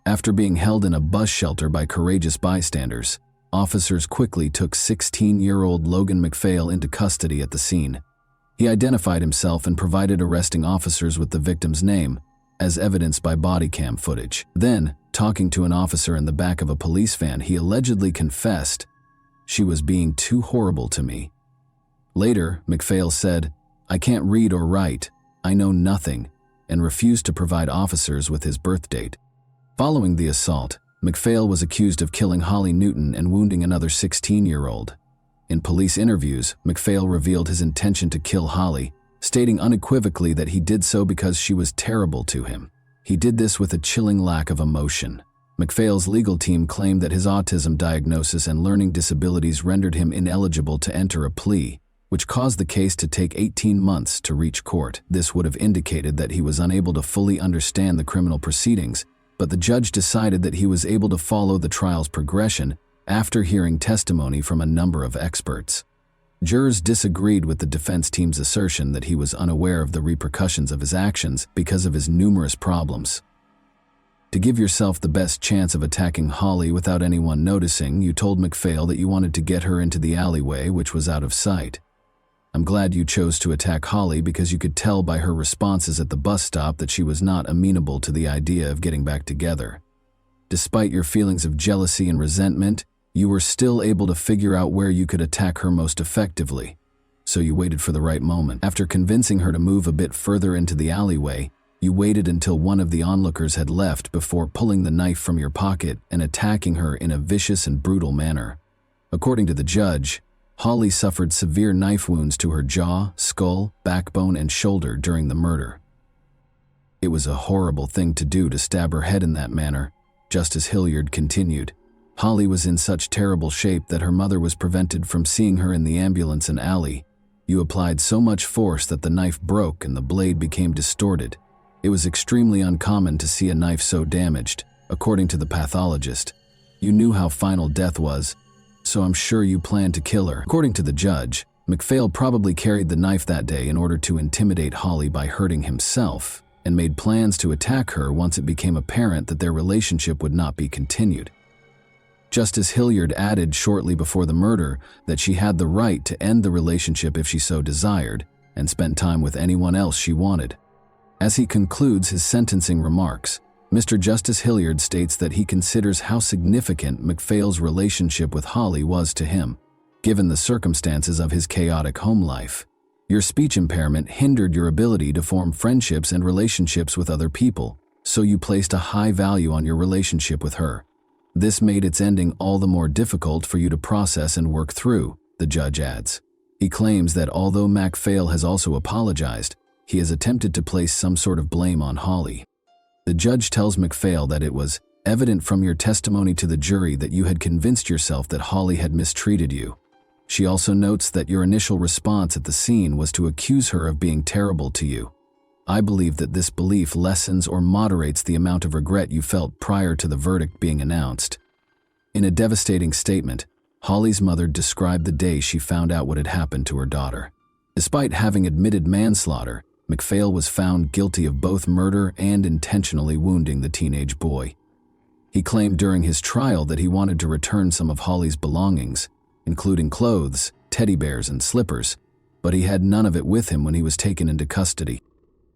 After being held in a bus shelter by courageous bystanders, officers quickly took 16-year-old Logan MacPhail into custody at the scene. He identified himself and provided arresting officers with the victim's name, as evidenced by body cam footage. Then, talking to an officer in the back of a police van, he allegedly confessed, "She was being too horrible to me." Later, MacPhail said, "I can't read or write, I know nothing," and refused to provide officers with his birth date. Following the assault, MacPhail was accused of killing Holly Newton and wounding another 16-year-old. In police interviews, MacPhail revealed his intention to kill Holly, stating unequivocally that he did so because she was terrible to him. He did this with a chilling lack of emotion. MacPhail's legal team claimed that his autism diagnosis and learning disabilities rendered him ineligible to enter a plea, which caused the case to take 18 months to reach court. This would have indicated that he was unable to fully understand the criminal proceedings, but the judge decided that he was able to follow the trial's progression after hearing testimony from a number of experts. Jurors disagreed with the defense team's assertion that he was unaware of the repercussions of his actions because of his numerous problems. To give yourself the best chance of attacking Holly without anyone noticing, you told MacPhail that you wanted to get her into the alleyway, which was out of sight. I'm glad you chose to attack Holly because you could tell by her responses at the bus stop that she was not amenable to the idea of getting back together. Despite your feelings of jealousy and resentment, you were still able to figure out where you could attack her most effectively, so you waited for the right moment. After convincing her to move a bit further into the alleyway, you waited until one of the onlookers had left before pulling the knife from your pocket and attacking her in a vicious and brutal manner. According to the judge, Holly suffered severe knife wounds to her jaw, skull, backbone, and shoulder during the murder. It was a horrible thing to do to stab her head in that manner, Justice Hilliard continued. Holly was in such terrible shape that her mother was prevented from seeing her in the ambulance and alley. You applied so much force that the knife broke and the blade became distorted. It was extremely uncommon to see a knife so damaged, according to the pathologist. You knew how final death was, so I'm sure you planned to kill her. According to the judge, MacPhail probably carried the knife that day in order to intimidate Holly by hurting himself, and made plans to attack her once it became apparent that their relationship would not be continued. Justice Hilliard added shortly before the murder that she had the right to end the relationship if she so desired, and spend time with anyone else she wanted. As he concludes his sentencing remarks, Mr. Justice Hilliard states that he considers how significant MacPhail's relationship with Holly was to him, given the circumstances of his chaotic home life. Your speech impairment hindered your ability to form friendships and relationships with other people, so you placed a high value on your relationship with her. This made its ending all the more difficult for you to process and work through, the judge adds. He claims that although MacPhail has also apologized, he has attempted to place some sort of blame on Holly. The judge tells MacPhail that it was evident from your testimony to the jury that you had convinced yourself that Holly had mistreated you. She also notes that your initial response at the scene was to accuse her of being terrible to you. I believe that this belief lessens or moderates the amount of regret you felt prior to the verdict being announced. In a devastating statement, Holly's mother described the day she found out what had happened to her daughter. Despite having admitted manslaughter, MacPhail was found guilty of both murder and intentionally wounding the teenage boy. He claimed during his trial that he wanted to return some of Holly's belongings, including clothes, teddy bears, and slippers, but he had none of it with him when he was taken into custody.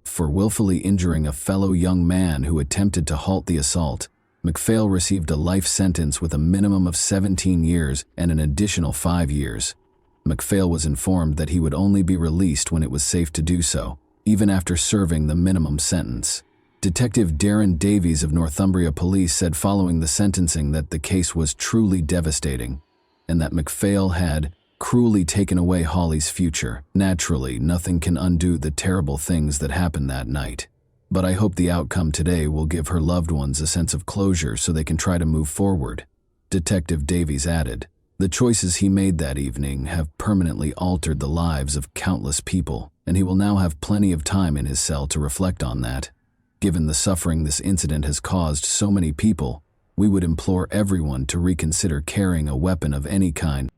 For willfully injuring a fellow young man who attempted to halt the assault, MacPhail received a life sentence with a minimum of 17 years and an additional 5 years. MacPhail was informed that he would only be released when it was safe to do so, even after serving the minimum sentence. Detective Darren Davies of Northumbria Police said following the sentencing that the case was truly devastating, and that MacPhail had cruelly taken away Holly's future. Naturally, nothing can undo the terrible things that happened that night. But I hope the outcome today will give her loved ones a sense of closure so they can try to move forward. Detective Davies added, the choices he made that evening have permanently altered the lives of countless people, and he will now have plenty of time in his cell to reflect on that. Given the suffering this incident has caused so many people, we would implore everyone to reconsider carrying a weapon of any kind.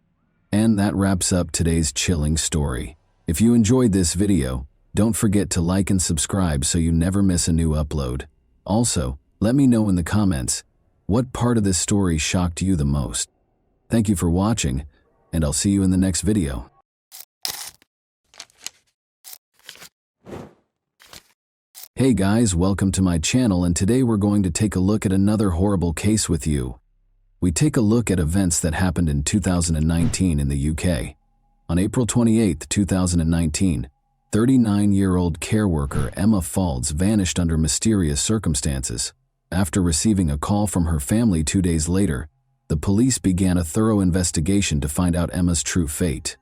And that wraps up today's chilling story. If you enjoyed this video, don't forget to like and subscribe so you never miss a new upload. Also, let me know in the comments, what part of this story shocked you the most? Thank you for watching, and I'll see you in the next video. Hey guys, welcome to my channel, and today we're going to take a look at another horrible case with you. We take a look at events that happened in 2019 in the UK. On April 28, 2019, 39-year-old care worker Emma Faulds vanished under mysterious circumstances. After receiving a call from her family 2 days later, the police began a thorough investigation to find out Emma's true fate.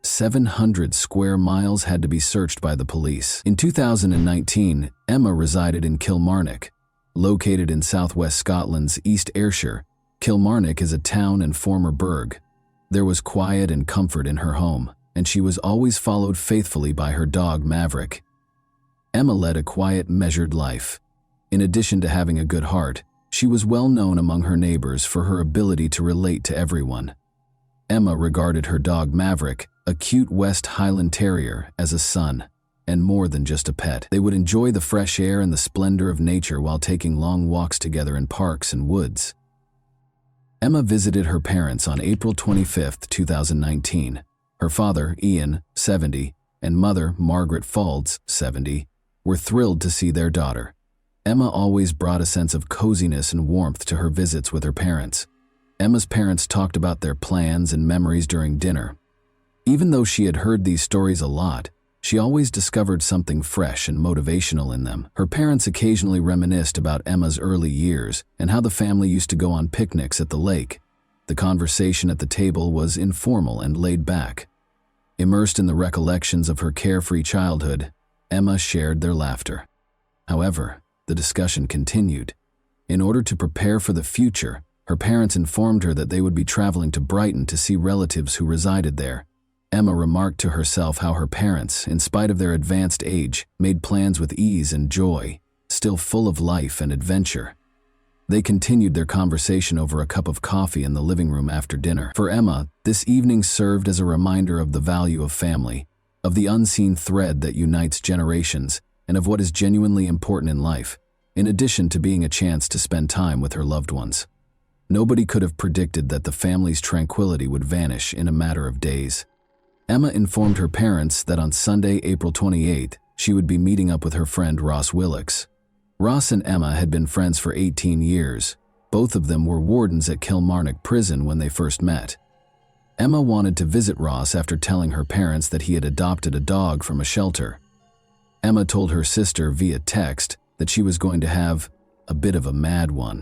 700 square miles had to be searched by the police. In 2019, Emma resided in Kilmarnock. Located in southwest Scotland's East Ayrshire, Kilmarnock is a town and former burgh. There was quiet and comfort in her home, and she was always followed faithfully by her dog Maverick. Emma led a quiet, measured life. In addition to having a good heart, she was well known among her neighbors for her ability to relate to everyone. Emma regarded her dog Maverick, a cute West Highland Terrier, as a son, and more than just a pet. They would enjoy the fresh air and the splendor of nature while taking long walks together in parks and woods. Emma visited her parents on April 25, 2019. Her father, Ian, 70, and mother, Margaret Faulds, 70, were thrilled to see their daughter. Emma always brought a sense of coziness and warmth to her visits with her parents. Emma's parents talked about their plans and memories during dinner. Even though she had heard these stories a lot, she always discovered something fresh and motivational in them. Her parents occasionally reminisced about Emma's early years and how the family used to go on picnics at the lake. The conversation at the table was informal and laid back. Immersed in the recollections of her carefree childhood, Emma shared their laughter. However, the discussion continued. In order to prepare for the future, her parents informed her that they would be traveling to Brighton to see relatives who resided there. Emma remarked to herself how her parents, in spite of their advanced age, made plans with ease and joy, still full of life and adventure. They continued their conversation over a cup of coffee in the living room after dinner. For Emma, this evening served as a reminder of the value of family, of the unseen thread that unites generations, and of what is genuinely important in life, in addition to being a chance to spend time with her loved ones. Nobody could have predicted that the family's tranquility would vanish in a matter of days. Emma informed her parents that on Sunday, April 28th, she would be meeting up with her friend Ross Willocks. Ross and Emma had been friends for 18 years. Both of them were wardens at Kilmarnock Prison when they first met. Emma wanted to visit Ross after telling her parents that he had adopted a dog from a shelter. Emma told her sister via text that she was going to have a bit of a mad one.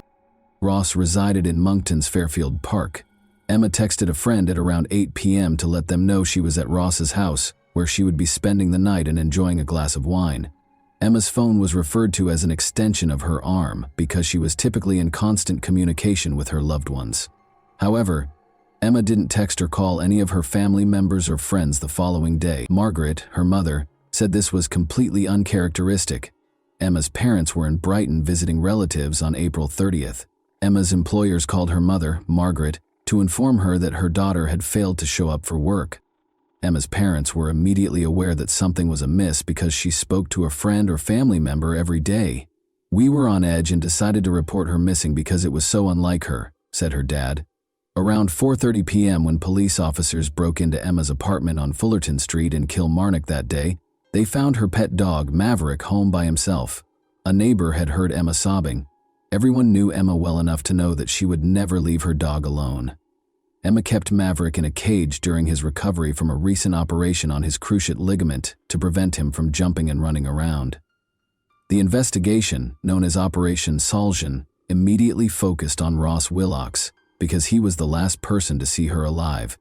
Ross resided in Monkton's Fairfield Park. Emma texted a friend at around 8 p.m. to let them know she was at Ross's house, where she would be spending the night and enjoying a glass of wine. Emma's phone was referred to as an extension of her arm because she was typically in constant communication with her loved ones. However, Emma didn't text or call any of her family members or friends the following day. Margaret, her mother, said this was completely uncharacteristic. Emma's parents were in Brighton visiting relatives on April 30th. Emma's employers called her mother, Margaret, to inform her that her daughter had failed to show up for work. Emma's parents were immediately aware that something was amiss because she spoke to a friend or family member every day. "We were on edge and decided to report her missing because it was so unlike her," said her dad. Around 4:30 p.m. when police officers broke into Emma's apartment on Fullerton Street in Kilmarnock that day, they found her pet dog, Maverick, home by himself. A neighbor had heard Emma sobbing. Everyone knew Emma well enough to know that she would never leave her dog alone. Emma kept Maverick in a cage during his recovery from a recent operation on his cruciate ligament to prevent him from jumping and running around. The investigation, known as Operation Soljan, immediately focused on Ross Willocks because he was the last person to see her alive.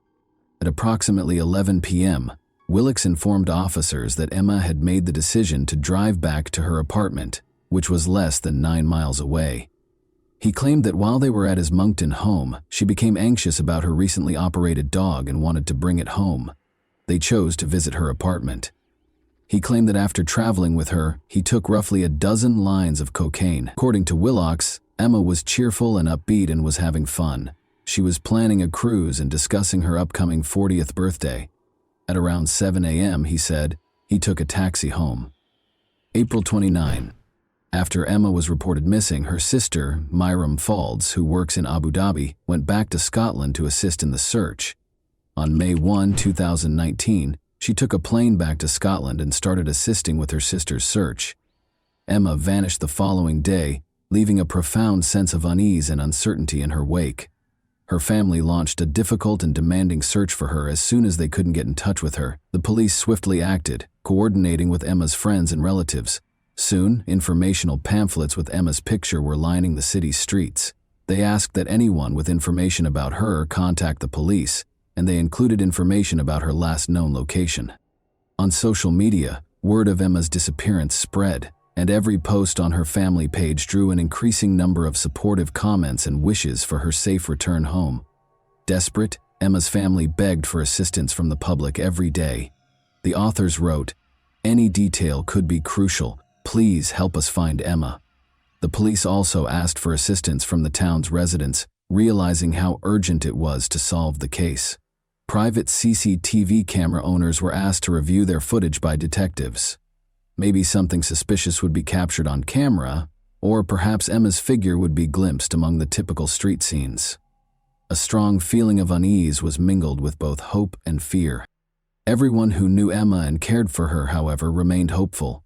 At approximately 11 p.m., Willocks informed officers that Emma had made the decision to drive back to her apartment, which was less than 9 miles away. He claimed that while they were at his Monkton home, she became anxious about her recently operated dog and wanted to bring it home. They chose to visit her apartment. He claimed that after traveling with her, he took roughly a dozen lines of cocaine. According to Willocks, Emma was cheerful and upbeat and was having fun. She was planning a cruise and discussing her upcoming 40th birthday. At around 7 a.m., he said, he took a taxi home. April 29. After Emma was reported missing, her sister, Myram Faulds, who works in Abu Dhabi, went back to Scotland to assist in the search. On May 1, 2019, she took a plane back to Scotland and started assisting with her sister's search. Emma vanished the following day, leaving a profound sense of unease and uncertainty in her wake. Her family launched a difficult and demanding search for her as soon as they couldn't get in touch with her. The police swiftly acted, coordinating with Emma's friends and relatives. Soon, informational pamphlets with Emma's picture were lining the city's streets. They asked that anyone with information about her contact the police, and they included information about her last known location. On social media, word of Emma's disappearance spread, and every post on her family page drew an increasing number of supportive comments and wishes for her safe return home. Desperate, Emma's family begged for assistance from the public every day. The authors wrote, "Any detail could be crucial. Please help us find Emma." The police also asked for assistance from the town's residents, realizing how urgent it was to solve the case. Private CCTV camera owners were asked to review their footage by detectives. Maybe something suspicious would be captured on camera, or perhaps Emma's figure would be glimpsed among the typical street scenes. A strong feeling of unease was mingled with both hope and fear. Everyone who knew Emma and cared for her, however, remained hopeful.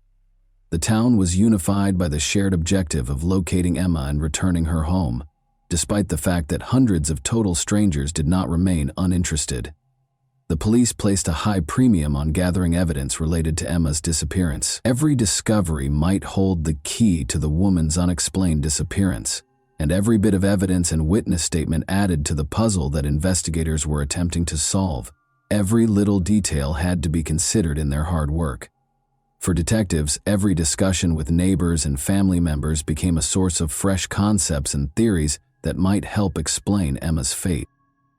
The town was unified by the shared objective of locating Emma and returning her home, despite the fact that hundreds of total strangers did not remain uninterested. The police placed a high premium on gathering evidence related to Emma's disappearance. Every discovery might hold the key to the woman's unexplained disappearance, and every bit of evidence and witness statement added to the puzzle that investigators were attempting to solve. Every little detail had to be considered in their hard work. For detectives, every discussion with neighbors and family members became a source of fresh concepts and theories that might help explain Emma's fate.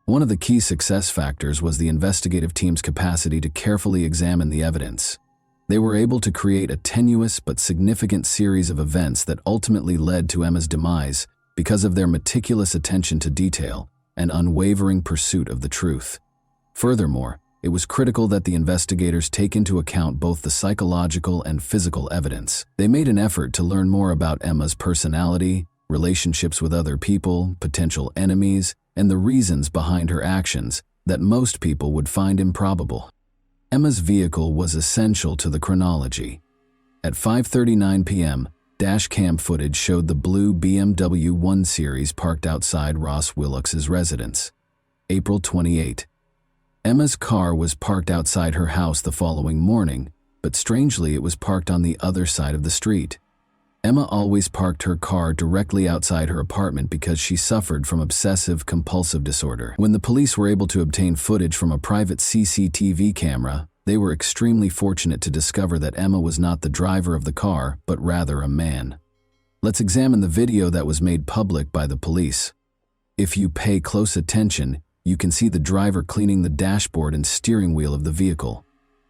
One of the key success factors was the investigative team's capacity to carefully examine the evidence. They were able to create a tenuous but significant series of events that ultimately led to Emma's demise because of their meticulous attention to detail and unwavering pursuit of the truth. Furthermore, it was critical that the investigators take into account both the psychological and physical evidence. They made an effort to learn more about Emma's personality, relationships with other people, potential enemies, and the reasons behind her actions that most people would find improbable. Emma's vehicle was essential to the chronology. At 5:39 p.m., dash cam footage showed the blue BMW 1 Series parked outside Ross Willocks's residence. April 28. Emma's car was parked outside her house the following morning, but strangely it was parked on the other side of the street. Emma always parked her car directly outside her apartment because she suffered from obsessive-compulsive disorder. When the police were able to obtain footage from a private CCTV camera, they were extremely fortunate to discover that Emma was not the driver of the car, but rather a man. Let's examine the video that was made public by the police. If you pay close attention, you can see the driver cleaning the dashboard and steering wheel of the vehicle.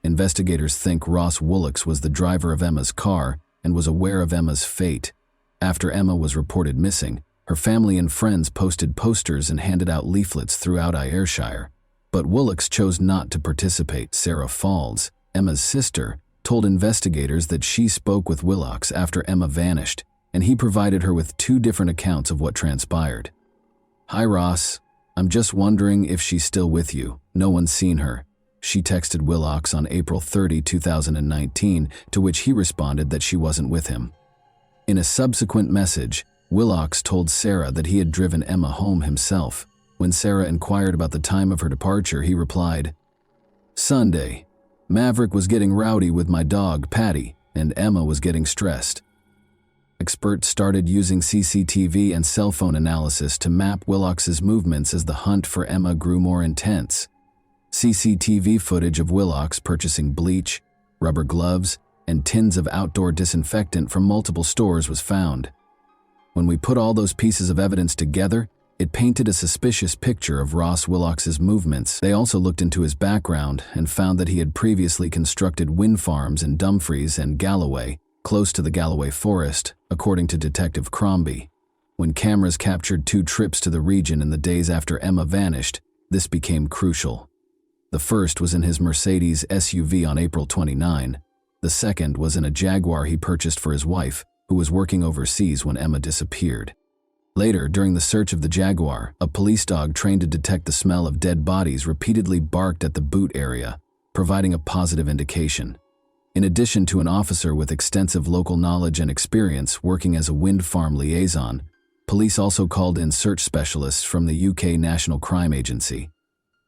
Investigators think Ross Willox was the driver of Emma's car and was aware of Emma's fate. After Emma was reported missing, her family and friends posted posters and handed out leaflets throughout Ayrshire. But Willox chose not to participate. Sarah Falls, Emma's sister, told investigators that she spoke with Willox after Emma vanished, and he provided her with 2 different accounts of what transpired. "Hi Ross, I'm just wondering if she's still with you. No one's seen her," she texted Willox on April 30, 2019, to which he responded that she wasn't with him. In a subsequent message, Willox told Sarah that he had driven Emma home himself. When Sarah inquired about the time of her departure, he replied, "Sunday. Maverick was getting rowdy with my dog, Patty, and Emma was getting stressed." Experts started using CCTV and cell phone analysis to map Willox's movements as the hunt for Emma grew more intense. CCTV footage of Willox purchasing bleach, rubber gloves, and tins of outdoor disinfectant from multiple stores was found. When we put all those pieces of evidence together, it painted a suspicious picture of Ross Willox's movements. They also looked into his background and found that he had previously constructed wind farms in Dumfries and Galloway, close to the Galloway Forest, according to Detective Crombie. When cameras captured 2 trips to the region in the days after Emma vanished, this became crucial. The first was in his Mercedes SUV on April 29. The second was in a Jaguar he purchased for his wife, who was working overseas when Emma disappeared. Later, during the search of the Jaguar, a police dog trained to detect the smell of dead bodies repeatedly barked at the boot area, providing a positive indication. In addition to an officer with extensive local knowledge and experience working as a wind farm liaison, police also called in search specialists from the UK National Crime Agency.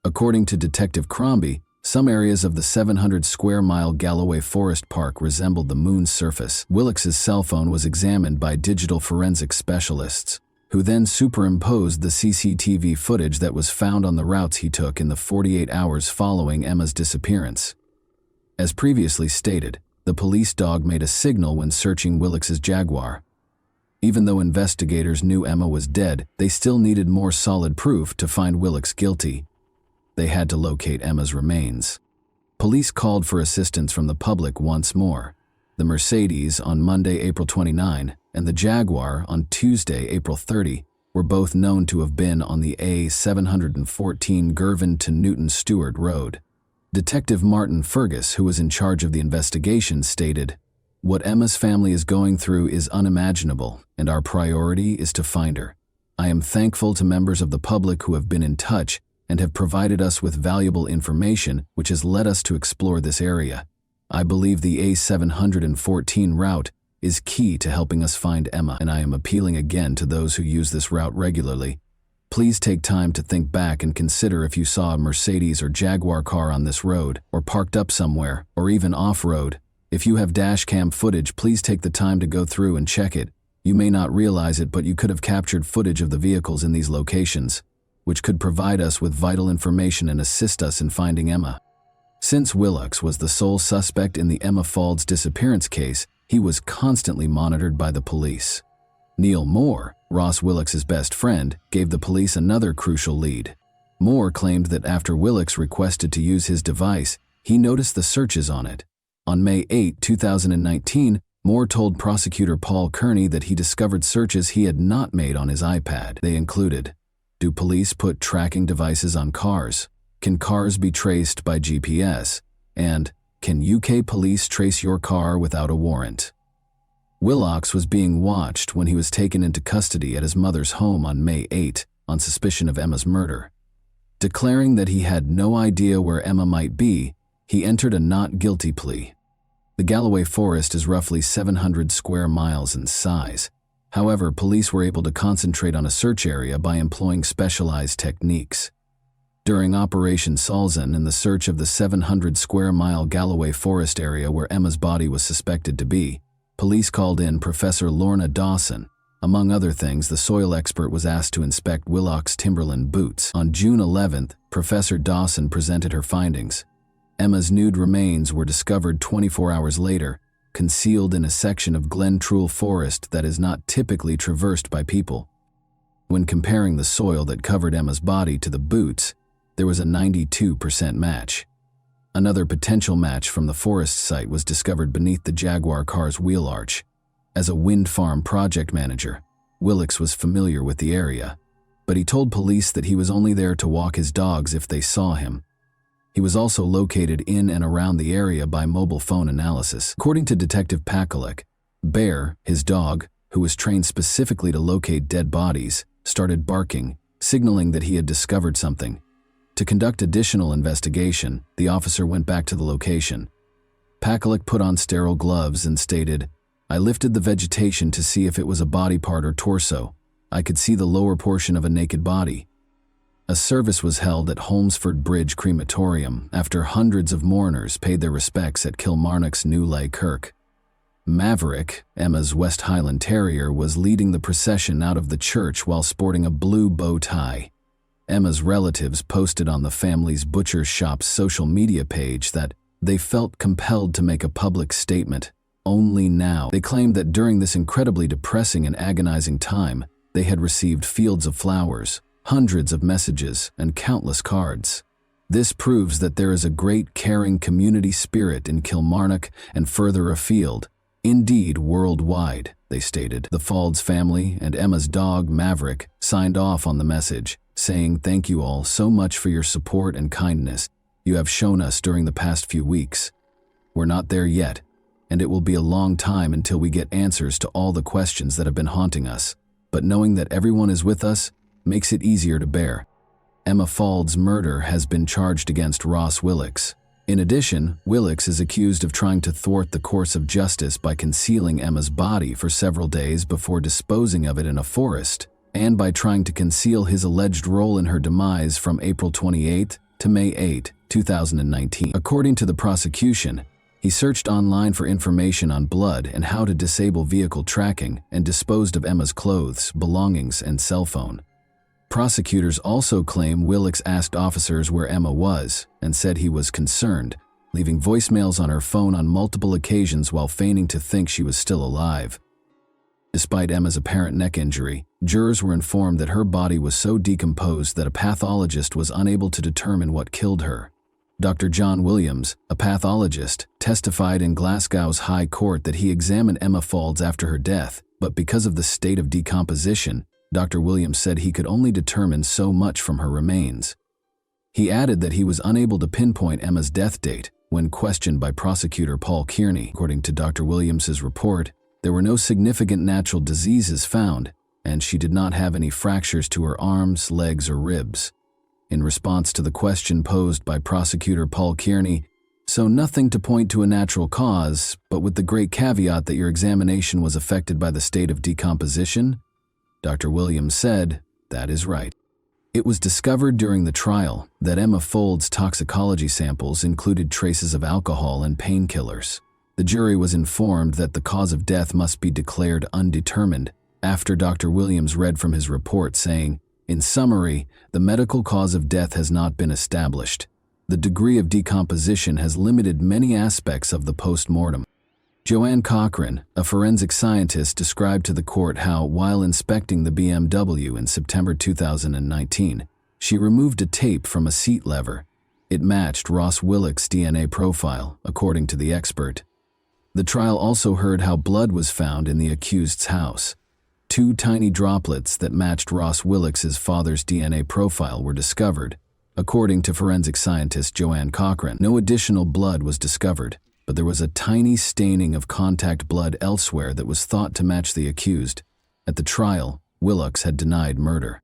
According to Detective Crombie, some areas of the 700-square-mile Galloway Forest Park resembled the moon's surface. Willox's cell phone was examined by digital forensic specialists, who then superimposed the CCTV footage that was found on the routes he took in the 48 hours following Emma's disappearance. As previously stated, the police dog made a signal when searching Willox's Jaguar. Even though investigators knew Emma was dead, they still needed more solid proof to find Willox guilty. They had to locate Emma's remains. Police called for assistance from the public once more. The Mercedes on Monday, April 29, and the Jaguar on Tuesday, April 30, were both known to have been on the A714 Girvan to Newton Stewart Road. Detective Martin Fergus, who was in charge of the investigation, stated, "What Emma's family is going through is unimaginable, and our priority is to find her. I am thankful to members of the public who have been in touch and have provided us with valuable information which has led us to explore this area. I believe the A714 route is key to helping us find Emma, and I am appealing again to those who use this route regularly. Please take time to think back and consider if you saw a Mercedes or Jaguar car on this road, or parked up somewhere, or even off-road. If you have dash cam footage, please take the time to go through and check it. You may not realize it, but you could have captured footage of the vehicles in these locations, which could provide us with vital information and assist us in finding Emma. Since Willox was the sole suspect in the Emma Faulds disappearance case, he was constantly monitored by the police. Neil Moore, Ross Willox's best friend, gave the police another crucial lead. Moore claimed that after Willox requested to use his device, he noticed the searches on it. On May 8, 2019, Moore told prosecutor Paul Kearney that he discovered searches he had not made on his iPad. They included: do police put tracking devices on cars? Can cars be traced by GPS? And can UK police trace your car without a warrant? Willox was being watched when he was taken into custody at his mother's home on May 8 on suspicion of Emma's murder. Declaring that he had no idea where Emma might be, he entered a not guilty plea. The Galloway Forest is roughly 700 square miles in size. However, police were able to concentrate on a search area by employing specialized techniques. During Operation Salzan, in the search of the 700 square mile Galloway Forest area where Emma's body was suspected to be, police called in Professor Lorna Dawson. Among other things, the soil expert was asked to inspect Willox's Timberland boots. On June 11th, Professor Dawson presented her findings. Emma's nude remains were discovered 24 hours later, concealed in a section of Glen Truel Forest that is not typically traversed by people. When comparing the soil that covered Emma's body to the boots, there was a 92% match. Another potential match from the forest site was discovered beneath the Jaguar car's wheel arch. As a wind farm project manager, Willox was familiar with the area, but he told police that he was only there to walk his dogs if they saw him. He was also located in and around the area by mobile phone analysis. According to Detective Pakalek, Bear, his dog, who was trained specifically to locate dead bodies, started barking, signaling that he had discovered something. To conduct additional investigation, the officer went back to the location. Pakalek put on sterile gloves and stated, "I lifted the vegetation to see if it was a body part or torso. I could see the lower portion of a naked body." A service was held at Holmesford Bridge Crematorium after hundreds of mourners paid their respects at Kilmarnock's New Lay Kirk. Maverick, Emma's West Highland Terrier, was leading the procession out of the church while sporting a blue bow tie. Emma's relatives posted on the family's butcher shop's social media page that they felt compelled to make a public statement. Only now. They claimed that during this incredibly depressing and agonizing time, they had received fields of flowers, hundreds of messages, and countless cards. This proves that there is a great caring community spirit in Kilmarnock and further afield, indeed worldwide, they stated. The Faulds family and Emma's dog, Maverick, signed off on the message, saying, "Thank you all so much for your support and kindness you have shown us during the past few weeks. We're not there yet, and it will be a long time until we get answers to all the questions that have been haunting us, but knowing that everyone is with us makes it easier to bear." Emma Faulds' murder has been charged against Ross Willox. In addition, Willox is accused of trying to thwart the course of justice by concealing Emma's body for several days before disposing of it in a forest, and by trying to conceal his alleged role in her demise from April 28 to May 8, 2019. According to the prosecution, he searched online for information on blood and how to disable vehicle tracking and disposed of Emma's clothes, belongings, and cell phone. Prosecutors also claim Willox asked officers where Emma was and said he was concerned, leaving voicemails on her phone on multiple occasions while feigning to think she was still alive. Despite Emma's apparent neck injury, jurors were informed that her body was so decomposed that a pathologist was unable to determine what killed her. Dr. John Williams, a pathologist, testified in Glasgow's High Court that he examined Emma Faulds after her death, but because of the state of decomposition, Dr. Williams said he could only determine so much from her remains. He added that he was unable to pinpoint Emma's death date when questioned by prosecutor Paul Kearney. According to Dr. Williams's report, there were no significant natural diseases found, and she did not have any fractures to her arms, legs, or ribs. In response to the question posed by prosecutor Paul Kearney, "So nothing to point to a natural cause, but with the great caveat that your examination was affected by the state of decomposition?" Dr. Williams said, "That is right." It was discovered during the trial that Emma Faulds' toxicology samples included traces of alcohol and painkillers. The jury was informed that the cause of death must be declared undetermined after Dr. Williams read from his report saying, "In summary, the medical cause of death has not been established. The degree of decomposition has limited many aspects of the post-mortem." Joanne Cochran, a forensic scientist, described to the court how, while inspecting the BMW in September 2019, she removed a tape from a seat lever. It matched Ross Willock's DNA profile, according to the expert. The trial also heard how blood was found in the accused's house. 2 tiny droplets that matched Ross Willock's father's DNA profile were discovered. According to forensic scientist Joanne Cochran, no additional blood was discovered, but there was a tiny staining of contact blood elsewhere that was thought to match the accused. At the trial, Willock's had denied murder.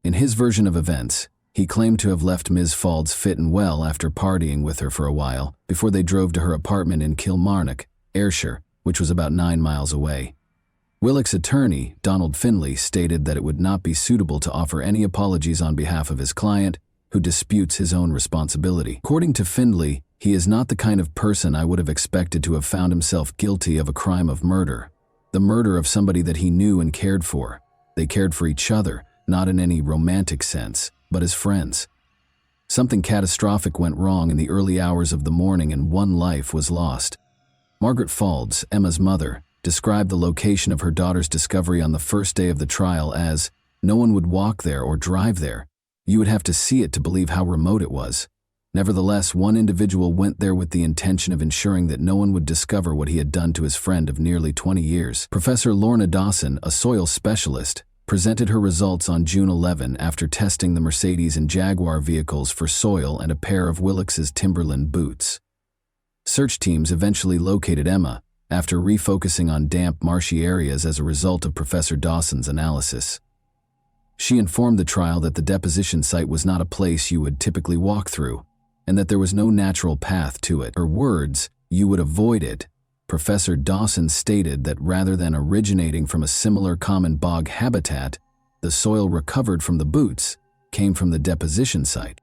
In his version of events, he claimed to have left Ms. Faulds fit and well after partying with her for a while before they drove to her apartment in Kilmarnock, Ayrshire, which was about 9 miles away. Willock's attorney, Donald Findlay, stated that it would not be suitable to offer any apologies on behalf of his client, who disputes his own responsibility. According to Findlay, he is not the kind of person I would have expected to have found himself guilty of a crime of murder. The murder of somebody that he knew and cared for. They cared for each other, not in any romantic sense, but as friends. Something catastrophic went wrong in the early hours of the morning and 1 life was lost. Margaret Faulds, Emma's mother, described the location of her daughter's discovery on the first day of the trial as, "No one would walk there or drive there. You would have to see it to believe how remote it was." Nevertheless, one individual went there with the intention of ensuring that no one would discover what he had done to his friend of nearly 20 years. Professor Lorna Dawson, a soil specialist, presented her results on June 11 after testing the Mercedes and Jaguar vehicles for soil and a pair of Willock's Timberland boots. Search teams eventually located Emma after refocusing on damp, marshy areas as a result of Professor Dawson's analysis. She informed the trial that the deposition site was not a place you would typically walk through, and that there was no natural path to it. Her words, "You would avoid it." Professor Dawson stated that rather than originating from a similar common bog habitat, the soil recovered from the boots came from the deposition site.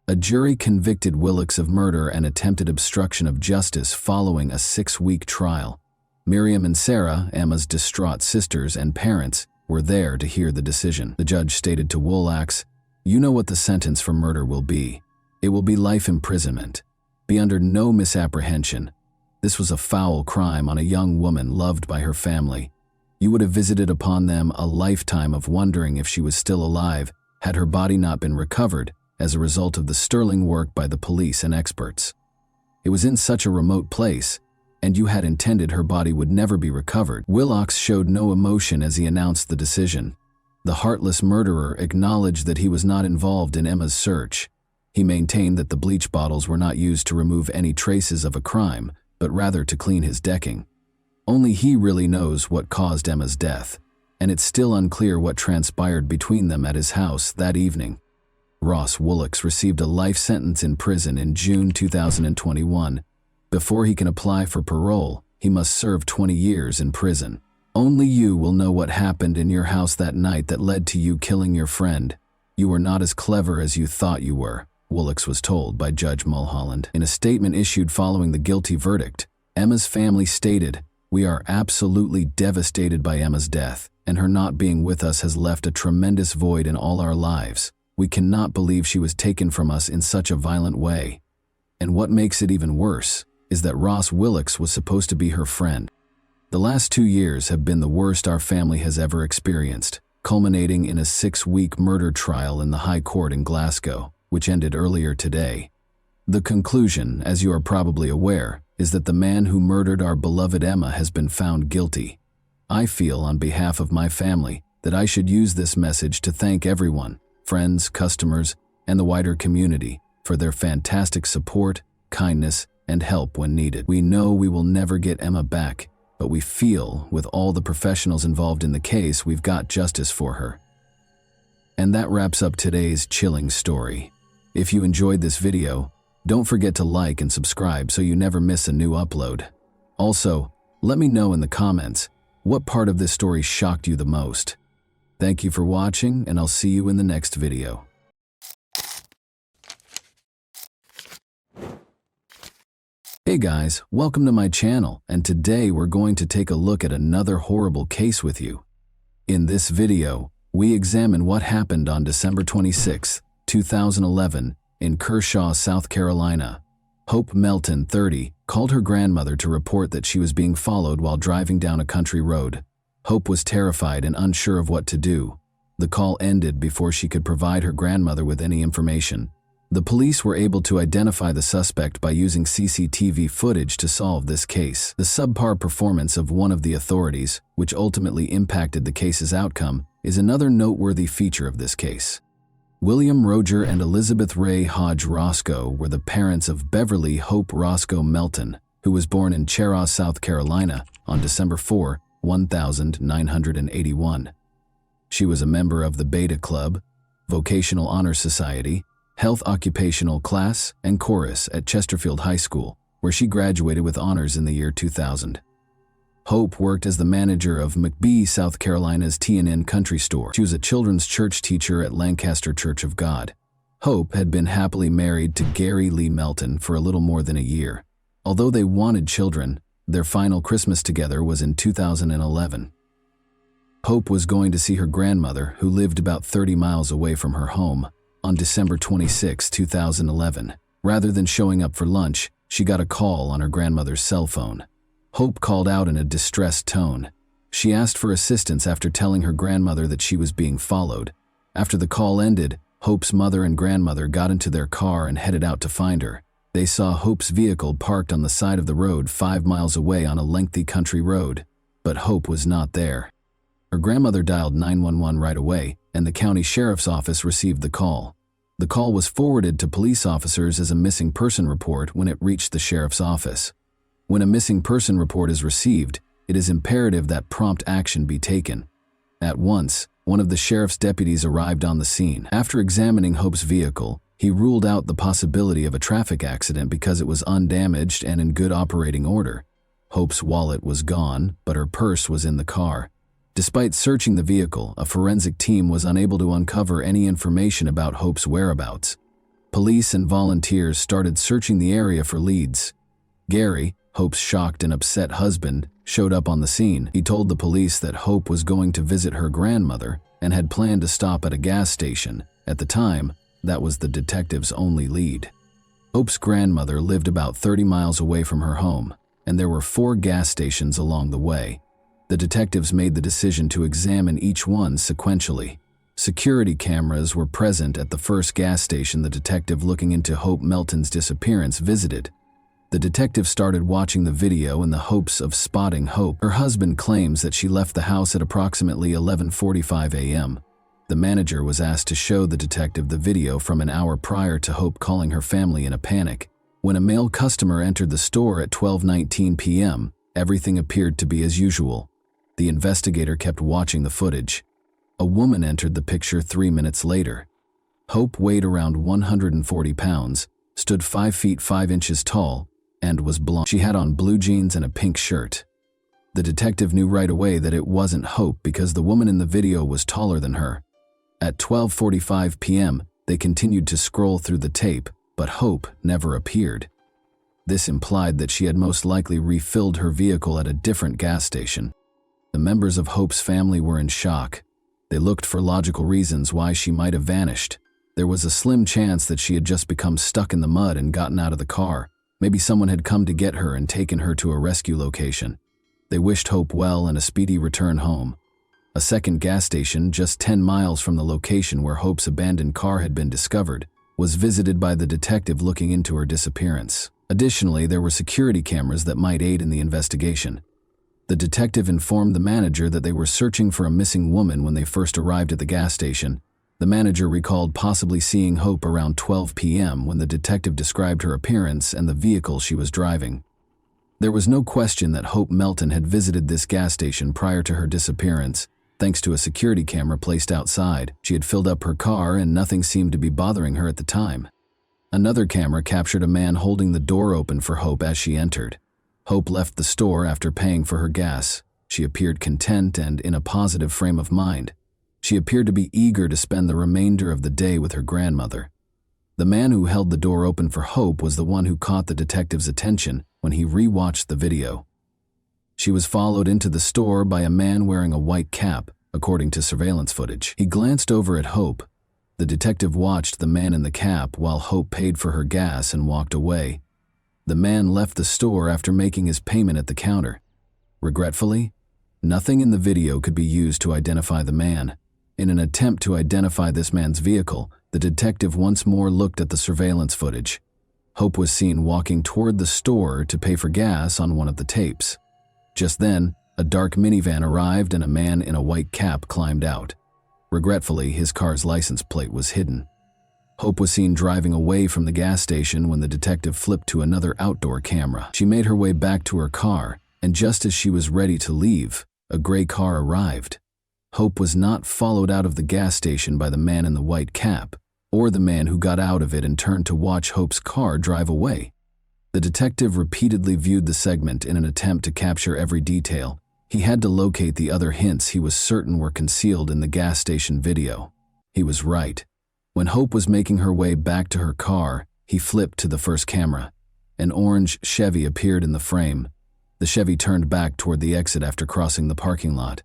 A jury convicted Willock's of murder and attempted obstruction of justice following a 6-week trial. Miriam and Sarah, Emma's distraught sisters and parents, were there to hear the decision. The judge stated to Willock's, "You know what the sentence for murder will be. It will be life imprisonment. Be under no misapprehension. This was a foul crime on a young woman loved by her family. You would have visited upon them a lifetime of wondering if she was still alive had her body not been recovered as a result of the sterling work by the police and experts. It was in such a remote place, and you had intended her body would never be recovered." Willock's showed no emotion as he announced the decision. The heartless murderer acknowledged that he was not involved in Emma's search. He maintained that the bleach bottles were not used to remove any traces of a crime, but rather to clean his decking. Only he really knows what caused Emma's death, and it's still unclear what transpired between them at his house that evening. Ross Willock's received a life sentence in prison in June 2021. Before he can apply for parole, he must serve 20 years in prison. Only you will know what happened in your house that night that led to you killing your friend. You were not as clever as you thought you were, Willock's was told by Judge Mulholland. In a statement issued following the guilty verdict, Emma's family stated, "We are absolutely devastated by Emma's death, and her not being with us has left a tremendous void in all our lives. We cannot believe she was taken from us in such a violent way. And what makes it even worse is that Ross Willock's was supposed to be her friend. The last 2 years have been the worst our family has ever experienced, culminating in a 6-week murder trial in the High Court in Glasgow, which ended earlier today. The conclusion, as you are probably aware, is that the man who murdered our beloved Emma has been found guilty. I feel on behalf of my family that I should use this message to thank everyone, friends, customers, and the wider community, for their fantastic support, kindness, and help when needed. We know we will never get Emma back, but we feel, with all the professionals involved in the case, we've got justice for her." And that wraps up today's chilling story. If you enjoyed this video, don't forget to like and subscribe so you never miss a new upload. Also, let me know in the comments what part of this story shocked you the most. Thank you for watching, and I'll see you in the next video. Hey guys, welcome to my channel, and today we're going to take a look at another horrible case with you. In this video, we examine what happened on December 26, 2011, in Kershaw, South Carolina. Hope Melton, 30, called her grandmother to report that she was being followed while driving down a country road. Hope was terrified and unsure of what to do. The call ended before she could provide her grandmother with any information. The police were able to identify the suspect by using CCTV footage to solve this case. The subpar performance of one of the authorities, which ultimately impacted the case's outcome, is another noteworthy feature of this case. William Roger and Elizabeth Ray Hodge Roscoe were the parents of Beverly Hope Roscoe Melton, who was born in Cheraw, South Carolina, on December 4, 1981. She was a member of the Beta Club, Vocational Honor Society, Health Occupational Class, and Chorus at Chesterfield High School, where she graduated with honors in the year 2000. Hope worked as the manager of McBee, South Carolina's T&N Country Store. She was a children's church teacher at Lancaster Church of God. Hope had been happily married to Gary Lee Melton for a little more than a year. Although they wanted children, their final Christmas together was in 2011. Hope was going to see her grandmother, who lived about 30 miles away from her home, on December 26, 2011. Rather than showing up for lunch, she got a call on her grandmother's cell phone. Hope called out in a distressed tone. She asked for assistance after telling her grandmother that she was being followed. After the call ended, Hope's mother and grandmother got into their car and headed out to find her. They saw Hope's vehicle parked on the side of the road 5 miles away on a lengthy country road, but Hope was not there. Her grandmother dialed 911 right away, and the county sheriff's office received the call. The call was forwarded to police officers as a missing person report when it reached the sheriff's office. When a missing person report is received, it is imperative that prompt action be taken. At once, one of the sheriff's deputies arrived on the scene. After examining Hope's vehicle, he ruled out the possibility of a traffic accident because it was undamaged and in good operating order. Hope's wallet was gone, but her purse was in the car. Despite searching the vehicle, a forensic team was unable to uncover any information about Hope's whereabouts. Police and volunteers started searching the area for leads. Gary, Hope's shocked and upset husband, showed up on the scene. He told the police that Hope was going to visit her grandmother and had planned to stop at a gas station. At the time, that was the detective's only lead. Hope's grandmother lived about 30 miles away from her home, and there were 4 gas stations along the way. The detectives made the decision to examine each one sequentially. Security cameras were present at the first gas station the detective looking into Hope Melton's disappearance visited. The detective started watching the video in the hopes of spotting Hope. Her husband claims that she left the house at approximately 11:45 a.m. The manager was asked to show the detective the video from an hour prior to Hope calling her family in a panic. When a male customer entered the store at 12:19 p.m., everything appeared to be as usual. The investigator kept watching the footage. A woman entered the picture 3 minutes later. Hope weighed around 140 pounds, stood 5 feet 5 inches tall, and was blonde. She had on blue jeans and a pink shirt. The detective knew right away that it wasn't Hope because the woman in the video was taller than her. At 12:45 p.m., they continued to scroll through the tape, but Hope never appeared. This implied that she had most likely refilled her vehicle at a different gas station. The members of Hope's family were in shock. They looked for logical reasons why she might have vanished. There was a slim chance that she had just become stuck in the mud and gotten out of the car. Maybe someone had come to get her and taken her to a rescue location. They wished Hope well and a speedy return home. A second gas station, just 10 miles from the location where Hope's abandoned car had been discovered, was visited by the detective looking into her disappearance. Additionally, there were security cameras that might aid in the investigation. The detective informed the manager that they were searching for a missing woman when they first arrived at the gas station. The manager recalled possibly seeing Hope around 12 p.m. when the detective described her appearance and the vehicle she was driving. There was no question that Hope Melton had visited this gas station prior to her disappearance. Thanks to a security camera placed outside, she had filled up her car and nothing seemed to be bothering her at the time. Another camera captured a man holding the door open for Hope as she entered. Hope left the store after paying for her gas. She appeared content and in a positive frame of mind. She appeared to be eager to spend the remainder of the day with her grandmother. The man who held the door open for Hope was the one who caught the detective's attention when he re-watched the video. She was followed into the store by a man wearing a white cap, according to surveillance footage. He glanced over at Hope. The detective watched the man in the cap while Hope paid for her gas and walked away. The man left the store after making his payment at the counter. Regretfully, nothing in the video could be used to identify the man. In an attempt to identify this man's vehicle, the detective once more looked at the surveillance footage. Hope was seen walking toward the store to pay for gas on one of the tapes. Just then, a dark minivan arrived and a man in a white cap climbed out. Regretfully, his car's license plate was hidden. Hope was seen driving away from the gas station when the detective flipped to another outdoor camera. She made her way back to her car, and just as she was ready to leave, a gray car arrived. Hope was not followed out of the gas station by the man in the white cap, or the man who got out of it and turned to watch Hope's car drive away. The detective repeatedly viewed the segment in an attempt to capture every detail. He had to locate the other hints he was certain were concealed in the gas station video. He was right. When Hope was making her way back to her car, he flipped to the first camera. An orange Chevy appeared in the frame. The Chevy turned back toward the exit after crossing the parking lot.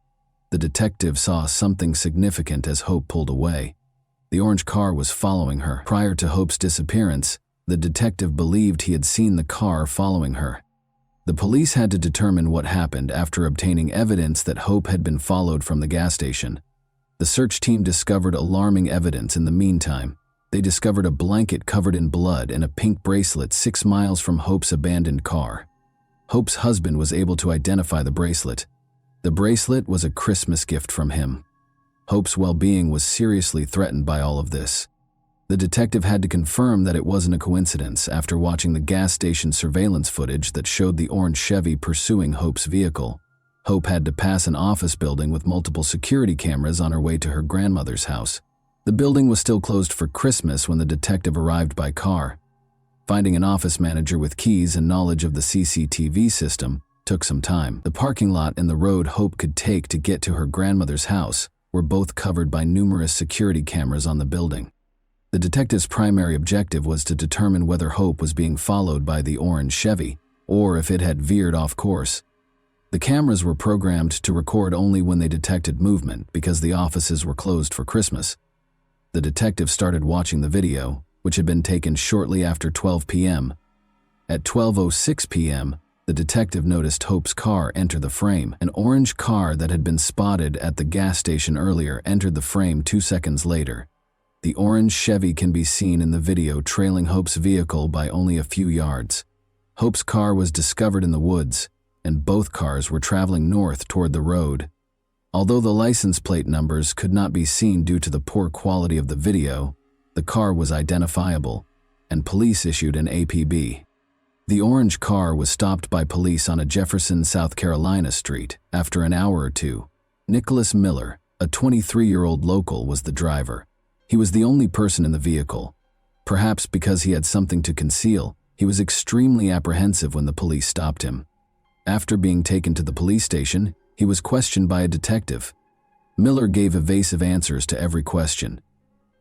The detective saw something significant as Hope pulled away. The orange car was following her. Prior to Hope's disappearance, the detective believed he had seen the car following her. The police had to determine what happened after obtaining evidence that Hope had been followed from the gas station. The search team discovered alarming evidence in the meantime. They discovered a blanket covered in blood and a pink bracelet 6 miles from Hope's abandoned car. Hope's husband was able to identify the bracelet. The bracelet was a Christmas gift from him. Hope's well-being was seriously threatened by all of this. The detective had to confirm that it wasn't a coincidence after watching the gas station surveillance footage that showed the orange Chevy pursuing Hope's vehicle. Hope had to pass an office building with multiple security cameras on her way to her grandmother's house. The building was still closed for Christmas when the detective arrived by car. Finding an office manager with keys and knowledge of the CCTV system took some time. The parking lot and the road Hope could take to get to her grandmother's house were both covered by numerous security cameras on the building. The detective's primary objective was to determine whether Hope was being followed by the orange Chevy, or if it had veered off course. The cameras were programmed to record only when they detected movement because the offices were closed for Christmas. The detective started watching the video, which had been taken shortly after 12 p.m. At 12:06 p.m., the detective noticed Hope's car enter the frame. An orange car that had been spotted at the gas station earlier entered the frame 2 seconds later. The orange Chevy can be seen in the video trailing Hope's vehicle by only a few yards. Hope's car was discovered in the woods, and both cars were traveling north toward the road. Although the license plate numbers could not be seen due to the poor quality of the video, the car was identifiable, and police issued an APB. The orange car was stopped by police on a Jefferson, South Carolina street. After an hour or two, Nicholas Miller, a 23-year-old local, was the driver. He was the only person in the vehicle. Perhaps because he had something to conceal, he was extremely apprehensive when the police stopped him. After being taken to the police station, he was questioned by a detective. Miller gave evasive answers to every question.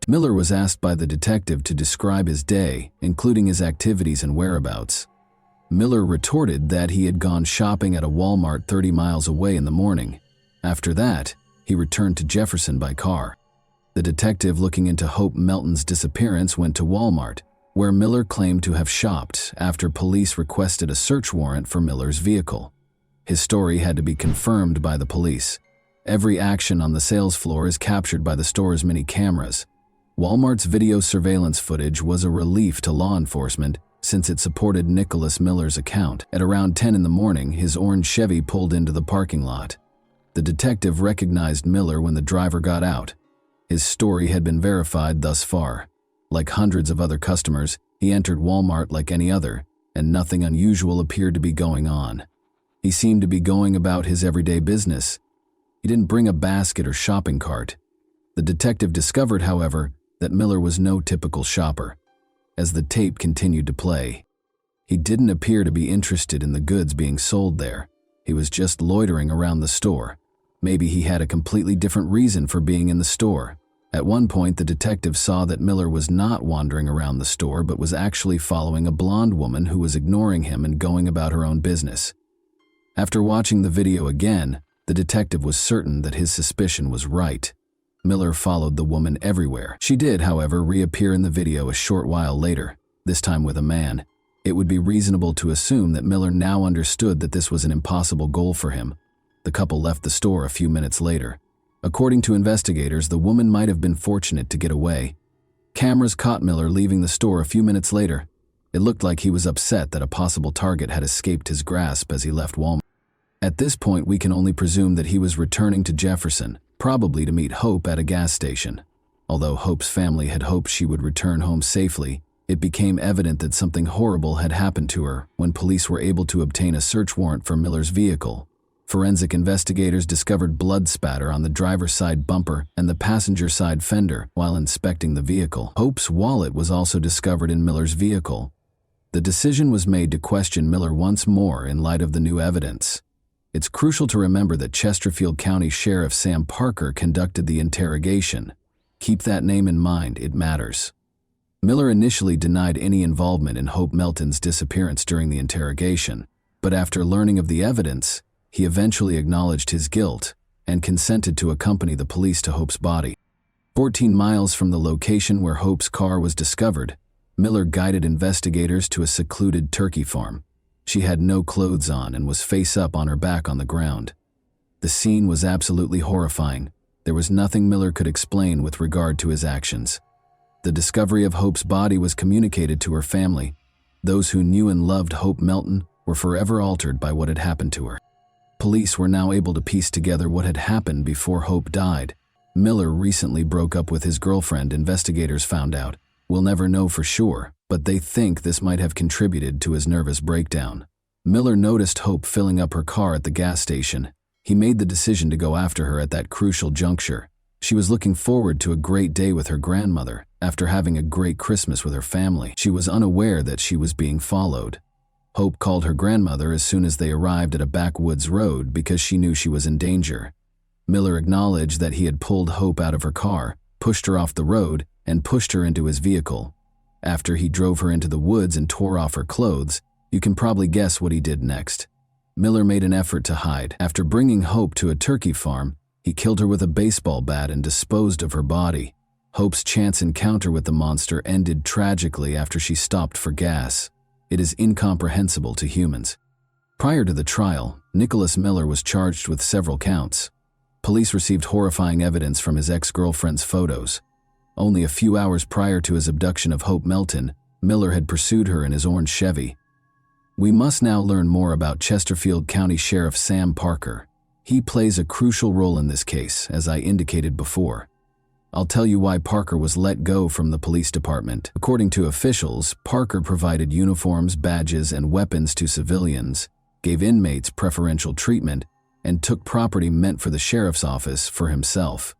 Miller was asked by the detective to describe his day, including his activities and whereabouts. Miller retorted that he had gone shopping at a Walmart 30 miles away in the morning. After that, he returned to Jefferson by car. The detective looking into Hope Melton's disappearance went to Walmart, where Miller claimed to have shopped after police requested a search warrant for Miller's vehicle. His story had to be confirmed by the police. Every action on the sales floor is captured by the store's many cameras. Walmart's video surveillance footage was a relief to law enforcement since it supported Nicholas Miller's account. At around 10 in the morning, his orange Chevy pulled into the parking lot. The detective recognized Miller when the driver got out. His story had been verified thus far. Like hundreds of other customers, he entered Walmart like any other, and nothing unusual appeared to be going on. He seemed to be going about his everyday business. He didn't bring a basket or shopping cart. The detective discovered, however, that Miller was no typical shopper. As the tape continued to play, he didn't appear to be interested in the goods being sold there. He was just loitering around the store. Maybe he had a completely different reason for being in the store. At one point, the detective saw that Miller was not wandering around the store but was actually following a blonde woman who was ignoring him and going about her own business. After watching the video again, the detective was certain that his suspicion was right. Miller followed the woman everywhere. She did, however, reappear in the video a short while later, this time with a man. It would be reasonable to assume that Miller now understood that this was an impossible goal for him. The couple left the store a few minutes later. According to investigators, the woman might have been fortunate to get away. Cameras caught Miller leaving the store a few minutes later. It looked like he was upset that a possible target had escaped his grasp as he left Walmart. At this point, we can only presume that he was returning to Jefferson, probably to meet Hope at a gas station. Although Hope's family had hoped she would return home safely, it became evident that something horrible had happened to her when police were able to obtain a search warrant for Miller's vehicle. Forensic investigators discovered blood spatter on the driver's side bumper and the passenger side fender while inspecting the vehicle. Hope's wallet was also discovered in Miller's vehicle. The decision was made to question Miller once more in light of the new evidence. It's crucial to remember that Chesterfield County Sheriff Sam Parker conducted the interrogation. Keep that name in mind, it matters. Miller initially denied any involvement in Hope Melton's disappearance during the interrogation, but after learning of the evidence, he eventually acknowledged his guilt and consented to accompany the police to Hope's body. 14 miles from the location where Hope's car was discovered, Miller guided investigators to a secluded turkey farm. She had no clothes on and was face up on her back on the ground. The scene was absolutely horrifying. There was nothing Miller could explain with regard to his actions. The discovery of Hope's body was communicated to her family. Those who knew and loved Hope Melton were forever altered by what had happened to her. Police were now able to piece together what had happened before Hope died. Miller recently broke up with his girlfriend, investigators found out. We'll never know for sure, but they think this might have contributed to his nervous breakdown. Miller noticed Hope filling up her car at the gas station. He made the decision to go after her at that crucial juncture. She was looking forward to a great day with her grandmother after having a great Christmas with her family. She was unaware that she was being followed. Hope called her grandmother as soon as they arrived at a backwoods road because she knew she was in danger. Miller acknowledged that he had pulled Hope out of her car, pushed her off the road, and pushed her into his vehicle. After he drove her into the woods and tore off her clothes, you can probably guess what he did next. Miller made an effort to hide. After bringing Hope to a turkey farm, he killed her with a baseball bat and disposed of her body. Hope's chance encounter with the monster ended tragically after she stopped for gas. It is incomprehensible to humans. Prior to the trial, Nicholas Miller was charged with several counts. Police received horrifying evidence from his ex-girlfriend's photos. Only a few hours prior to his abduction of Hope Melton, Miller had pursued her in his orange Chevy. We must now learn more about Chesterfield County Sheriff Sam Parker. He plays a crucial role in this case, as I indicated before. I'll tell you why Parker was let go from the police department. According to officials, Parker provided uniforms, badges, and weapons to civilians, gave inmates preferential treatment, and took property meant for the sheriff's office for himself.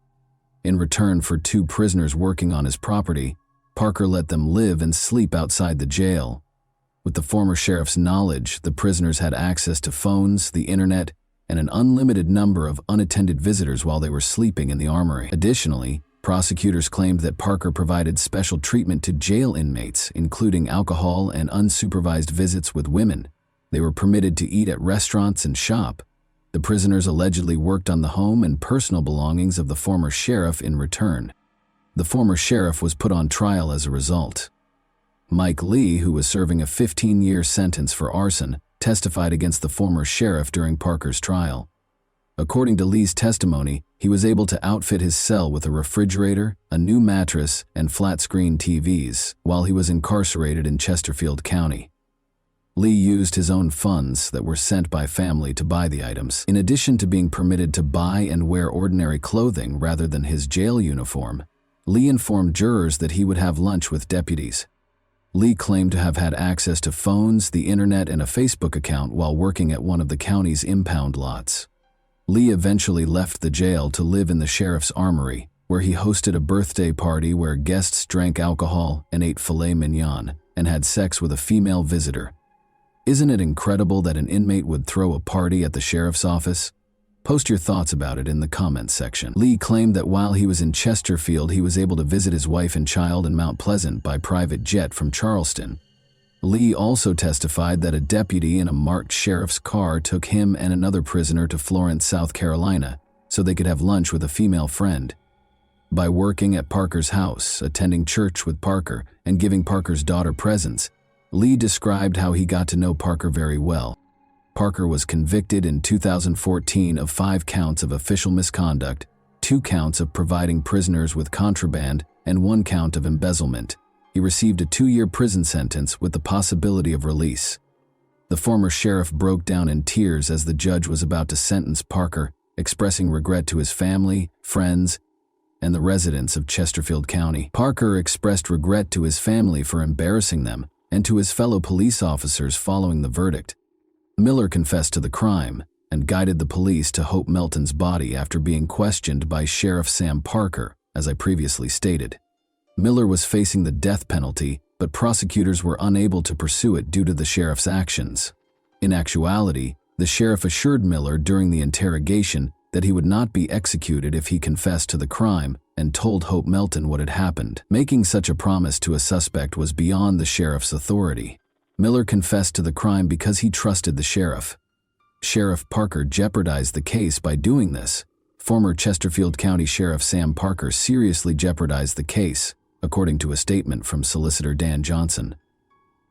In return for 2 prisoners working on his property, Parker let them live and sleep outside the jail. With the former sheriff's knowledge, the prisoners had access to phones, the internet, and an unlimited number of unattended visitors while they were sleeping in the armory. Additionally, prosecutors claimed that Parker provided special treatment to jail inmates, including alcohol and unsupervised visits with women. They were permitted to eat at restaurants and shop. The prisoners allegedly worked on the home and personal belongings of the former sheriff in return. The former sheriff was put on trial as a result. Mike Lee, who was serving a 15-year sentence for arson, testified against the former sheriff during Parker's trial. According to Lee's testimony, he was able to outfit his cell with a refrigerator, a new mattress, and flat-screen TVs while he was incarcerated in Chesterfield County. Lee used his own funds that were sent by family to buy the items. In addition to being permitted to buy and wear ordinary clothing rather than his jail uniform, Lee informed jurors that he would have lunch with deputies. Lee claimed to have had access to phones, the internet, and a Facebook account while working at one of the county's impound lots. Lee eventually left the jail to live in the sheriff's armory, where he hosted a birthday party where guests drank alcohol and ate filet mignon and had sex with a female visitor. Isn't it incredible that an inmate would throw a party at the sheriff's office? Post your thoughts about it in the comments section. Lee claimed that while he was in Chesterfield, he was able to visit his wife and child in Mount Pleasant by private jet from Charleston. Lee also testified that a deputy in a marked sheriff's car took him and another prisoner to Florence, South Carolina, so they could have lunch with a female friend. By working at Parker's house, attending church with Parker, and giving Parker's daughter presents, Lee described how he got to know Parker very well. Parker was convicted in 2014 of 5 counts of official misconduct, 2 counts of providing prisoners with contraband, and 1 count of embezzlement. He received a 2-year prison sentence with the possibility of release. The former sheriff broke down in tears as the judge was about to sentence Parker, expressing regret to his family, friends, and the residents of Chesterfield County. Parker expressed regret to his family for embarrassing them and to his fellow police officers following the verdict. Miller confessed to the crime and guided the police to Hope Melton's body after being questioned by Sheriff Sam Parker, as I previously stated. Miller was facing the death penalty, but prosecutors were unable to pursue it due to the sheriff's actions. In actuality, the sheriff assured Miller during the interrogation that he would not be executed if he confessed to the crime and told Hope Melton what had happened. Making such a promise to a suspect was beyond the sheriff's authority. Miller confessed to the crime because he trusted the sheriff. Sheriff Parker jeopardized the case by doing this. Former Chesterfield County Sheriff Sam Parker seriously jeopardized the case, according to a statement from Solicitor Dan Johnson.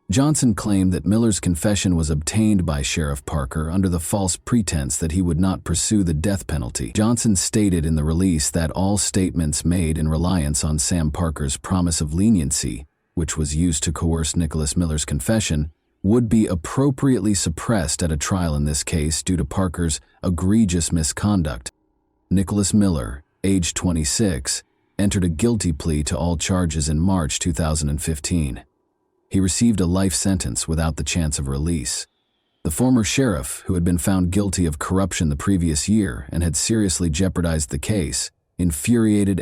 Johnson claimed that Miller's confession was obtained by Sheriff Parker under the false pretense that he would not pursue the death penalty. Johnson stated in the release that all statements made in reliance on Sam Parker's promise of leniency, which was used to coerce Nicholas Miller's confession, would be appropriately suppressed at a trial in this case due to Parker's egregious misconduct. Nicholas Miller, age 26, entered a guilty plea to all charges in March 2015. He received a life sentence without the chance of release. The former sheriff, who had been found guilty of corruption the previous year and had seriously jeopardized the case, infuriated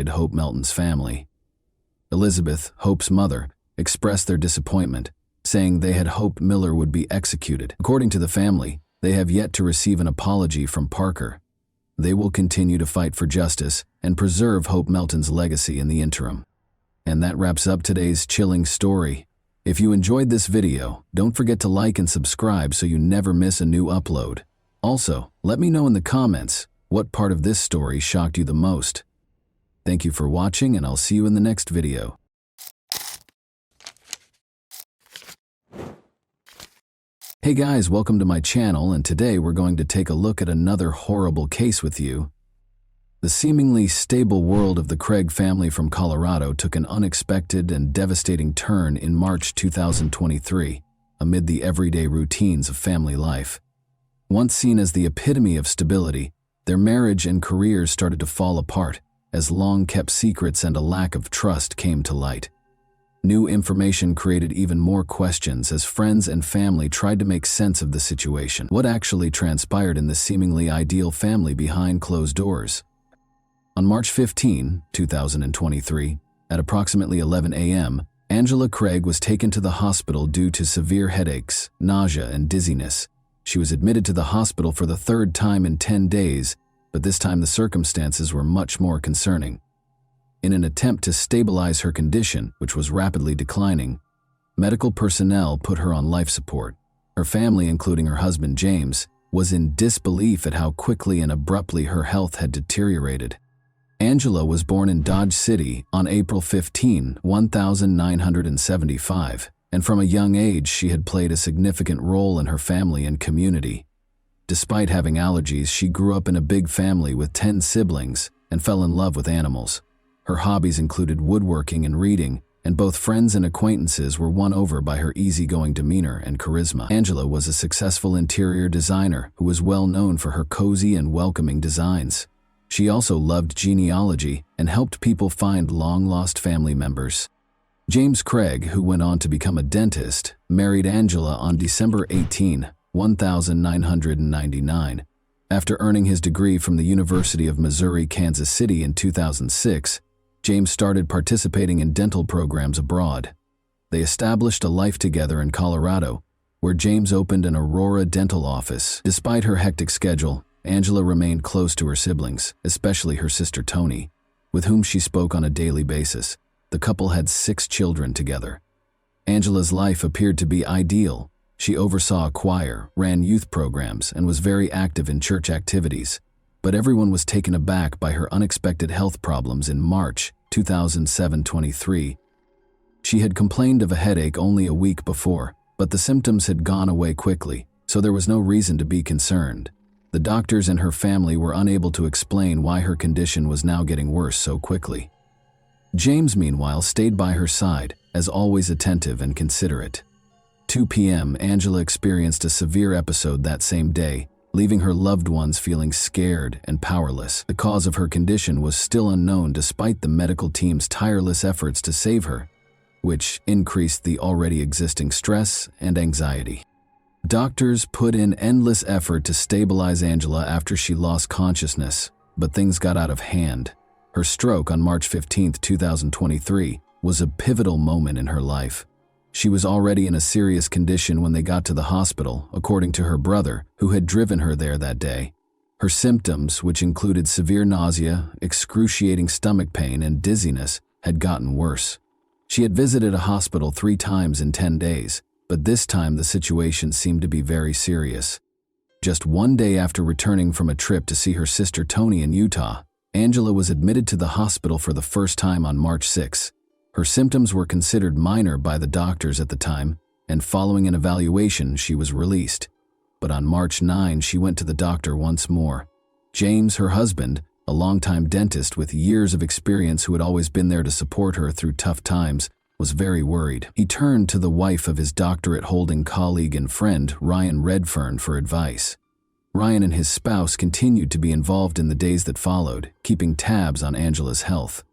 Hope Melton's family. Elizabeth, Hope's mother, expressed their disappointment, saying they had hoped Miller would be executed. According to the family, they have yet to receive an apology from Parker. They will continue to fight for justice and preserve Hope Melton's legacy in the interim. And that wraps up today's chilling story. If you enjoyed this video, don't forget to like and subscribe so you never miss a new upload. Also, let me know in the comments what part of this story shocked you the most. Thank you for watching, and I'll see you in the next video. Hey guys, welcome to my channel, and today we're going to take a look at another horrible case with you. The seemingly stable world of the Craig family from Colorado took an unexpected and devastating turn in March 2023, amid the everyday routines of family life. Once seen as the epitome of stability, their marriage and careers started to fall apart as long-kept secrets and a lack of trust came to light. New information created even more questions as friends and family tried to make sense of the situation. What actually transpired in this seemingly ideal family behind closed doors? On March 15, 2023, at approximately 11 a.m., Angela Craig was taken to the hospital due to severe headaches, nausea, and dizziness. She was admitted to the hospital for the 3rd time in 10 days, but this time the circumstances were much more concerning. In an attempt to stabilize her condition, which was rapidly declining, medical personnel put her on life support. Her family, including her husband James, was in disbelief at how quickly and abruptly her health had deteriorated. Angela was born in Dodge City on April 15, 1975, and from a young age she had played a significant role in her family and community. Despite having allergies, she grew up in a big family with 10 siblings and fell in love with animals. Her hobbies included woodworking and reading, and both friends and acquaintances were won over by her easygoing demeanor and charisma. Angela was a successful interior designer who was well known for her cozy and welcoming designs. She also loved genealogy and helped people find long-lost family members. James Craig, who went on to become a dentist, married Angela on December 18, 1999. After earning his degree from the University of Missouri, Kansas City in 2006, James started participating in dental programs abroad. They established a life together in Colorado, where James opened an Aurora dental office. Despite her hectic schedule, Angela remained close to her siblings, especially her sister Toni, with whom she spoke on a daily basis. The couple had 6 children together. Angela's life appeared to be ideal. She oversaw a choir, ran youth programs, and was very active in church activities. But everyone was taken aback by her unexpected health problems in March 2007-23. She had complained of a headache only a week before, but the symptoms had gone away quickly, so there was no reason to be concerned. The doctors and her family were unable to explain why her condition was now getting worse so quickly. James, meanwhile, stayed by her side, as always attentive and considerate. 2 p.m., Angela experienced a severe episode that same day, leaving her loved ones feeling scared and powerless. The cause of her condition was still unknown despite the medical team's tireless efforts to save her, which increased the already existing stress and anxiety. Doctors put in endless effort to stabilize Angela after she lost consciousness, but things got out of hand. Her stroke on March 15, 2023, was a pivotal moment in her life. She was already in a serious condition when they got to the hospital, according to her brother, who had driven her there that day. Her symptoms, which included severe nausea, excruciating stomach pain, and dizziness, had gotten worse. She had visited a hospital 3 times in 10 days, but this time the situation seemed to be very serious. Just 1 day after returning from a trip to see her sister Toni in Utah, Angela was admitted to the hospital for the first time on March 6. Her symptoms were considered minor by the doctors at the time, and following an evaluation, she was released. But on March 9, she went to the doctor once more. James, her husband, a longtime dentist with years of experience who had always been there to support her through tough times, was very worried. He turned to the wife of his doctorate-holding colleague and friend, Ryan Redfern, for advice. Ryan and his spouse continued to be involved in the days that followed, keeping tabs on Angela's health.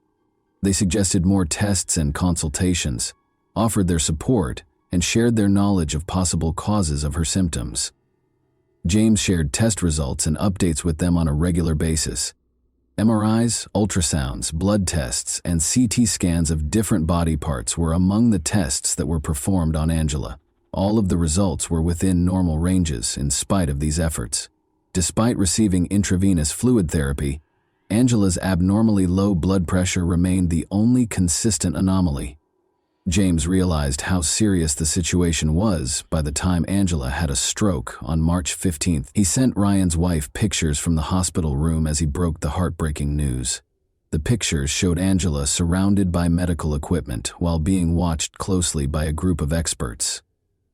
They suggested more tests and consultations, offered their support, and shared their knowledge of possible causes of her symptoms. James shared test results and updates with them on a regular basis. MRIs, ultrasounds, blood tests, and CT scans of different body parts were among the tests that were performed on Angela. All of the results were within normal ranges in spite of these efforts. Despite receiving intravenous fluid therapy, Angela's abnormally low blood pressure remained the only consistent anomaly. James realized how serious the situation was by the time Angela had a stroke on March 15th. He sent Ryan's wife pictures from the hospital room as he broke the heartbreaking news. The pictures showed Angela surrounded by medical equipment while being watched closely by a group of experts.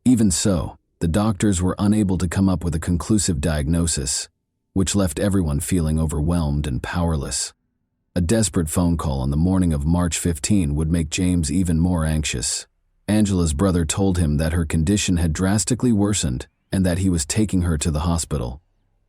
Even so, the doctors were unable to come up with a conclusive diagnosis, which left everyone feeling overwhelmed and powerless. A desperate phone call on the morning of March 15 would make James even more anxious. Angela's brother told him that her condition had drastically worsened and that he was taking her to the hospital.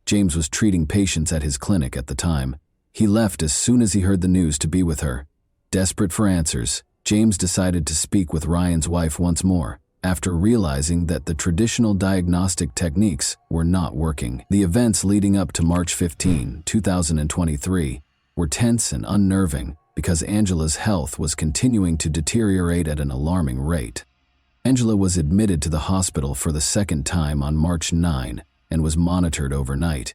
James was treating patients at his clinic at the time. He left as soon as he heard the news to be with her. Desperate for answers, James decided to speak with Ryan's wife once more, after realizing that the traditional diagnostic techniques were not working. The events leading up to March 15, 2023, were tense and unnerving because Angela's health was continuing to deteriorate at an alarming rate. Angela was admitted to the hospital for the second time on March 9 and was monitored overnight.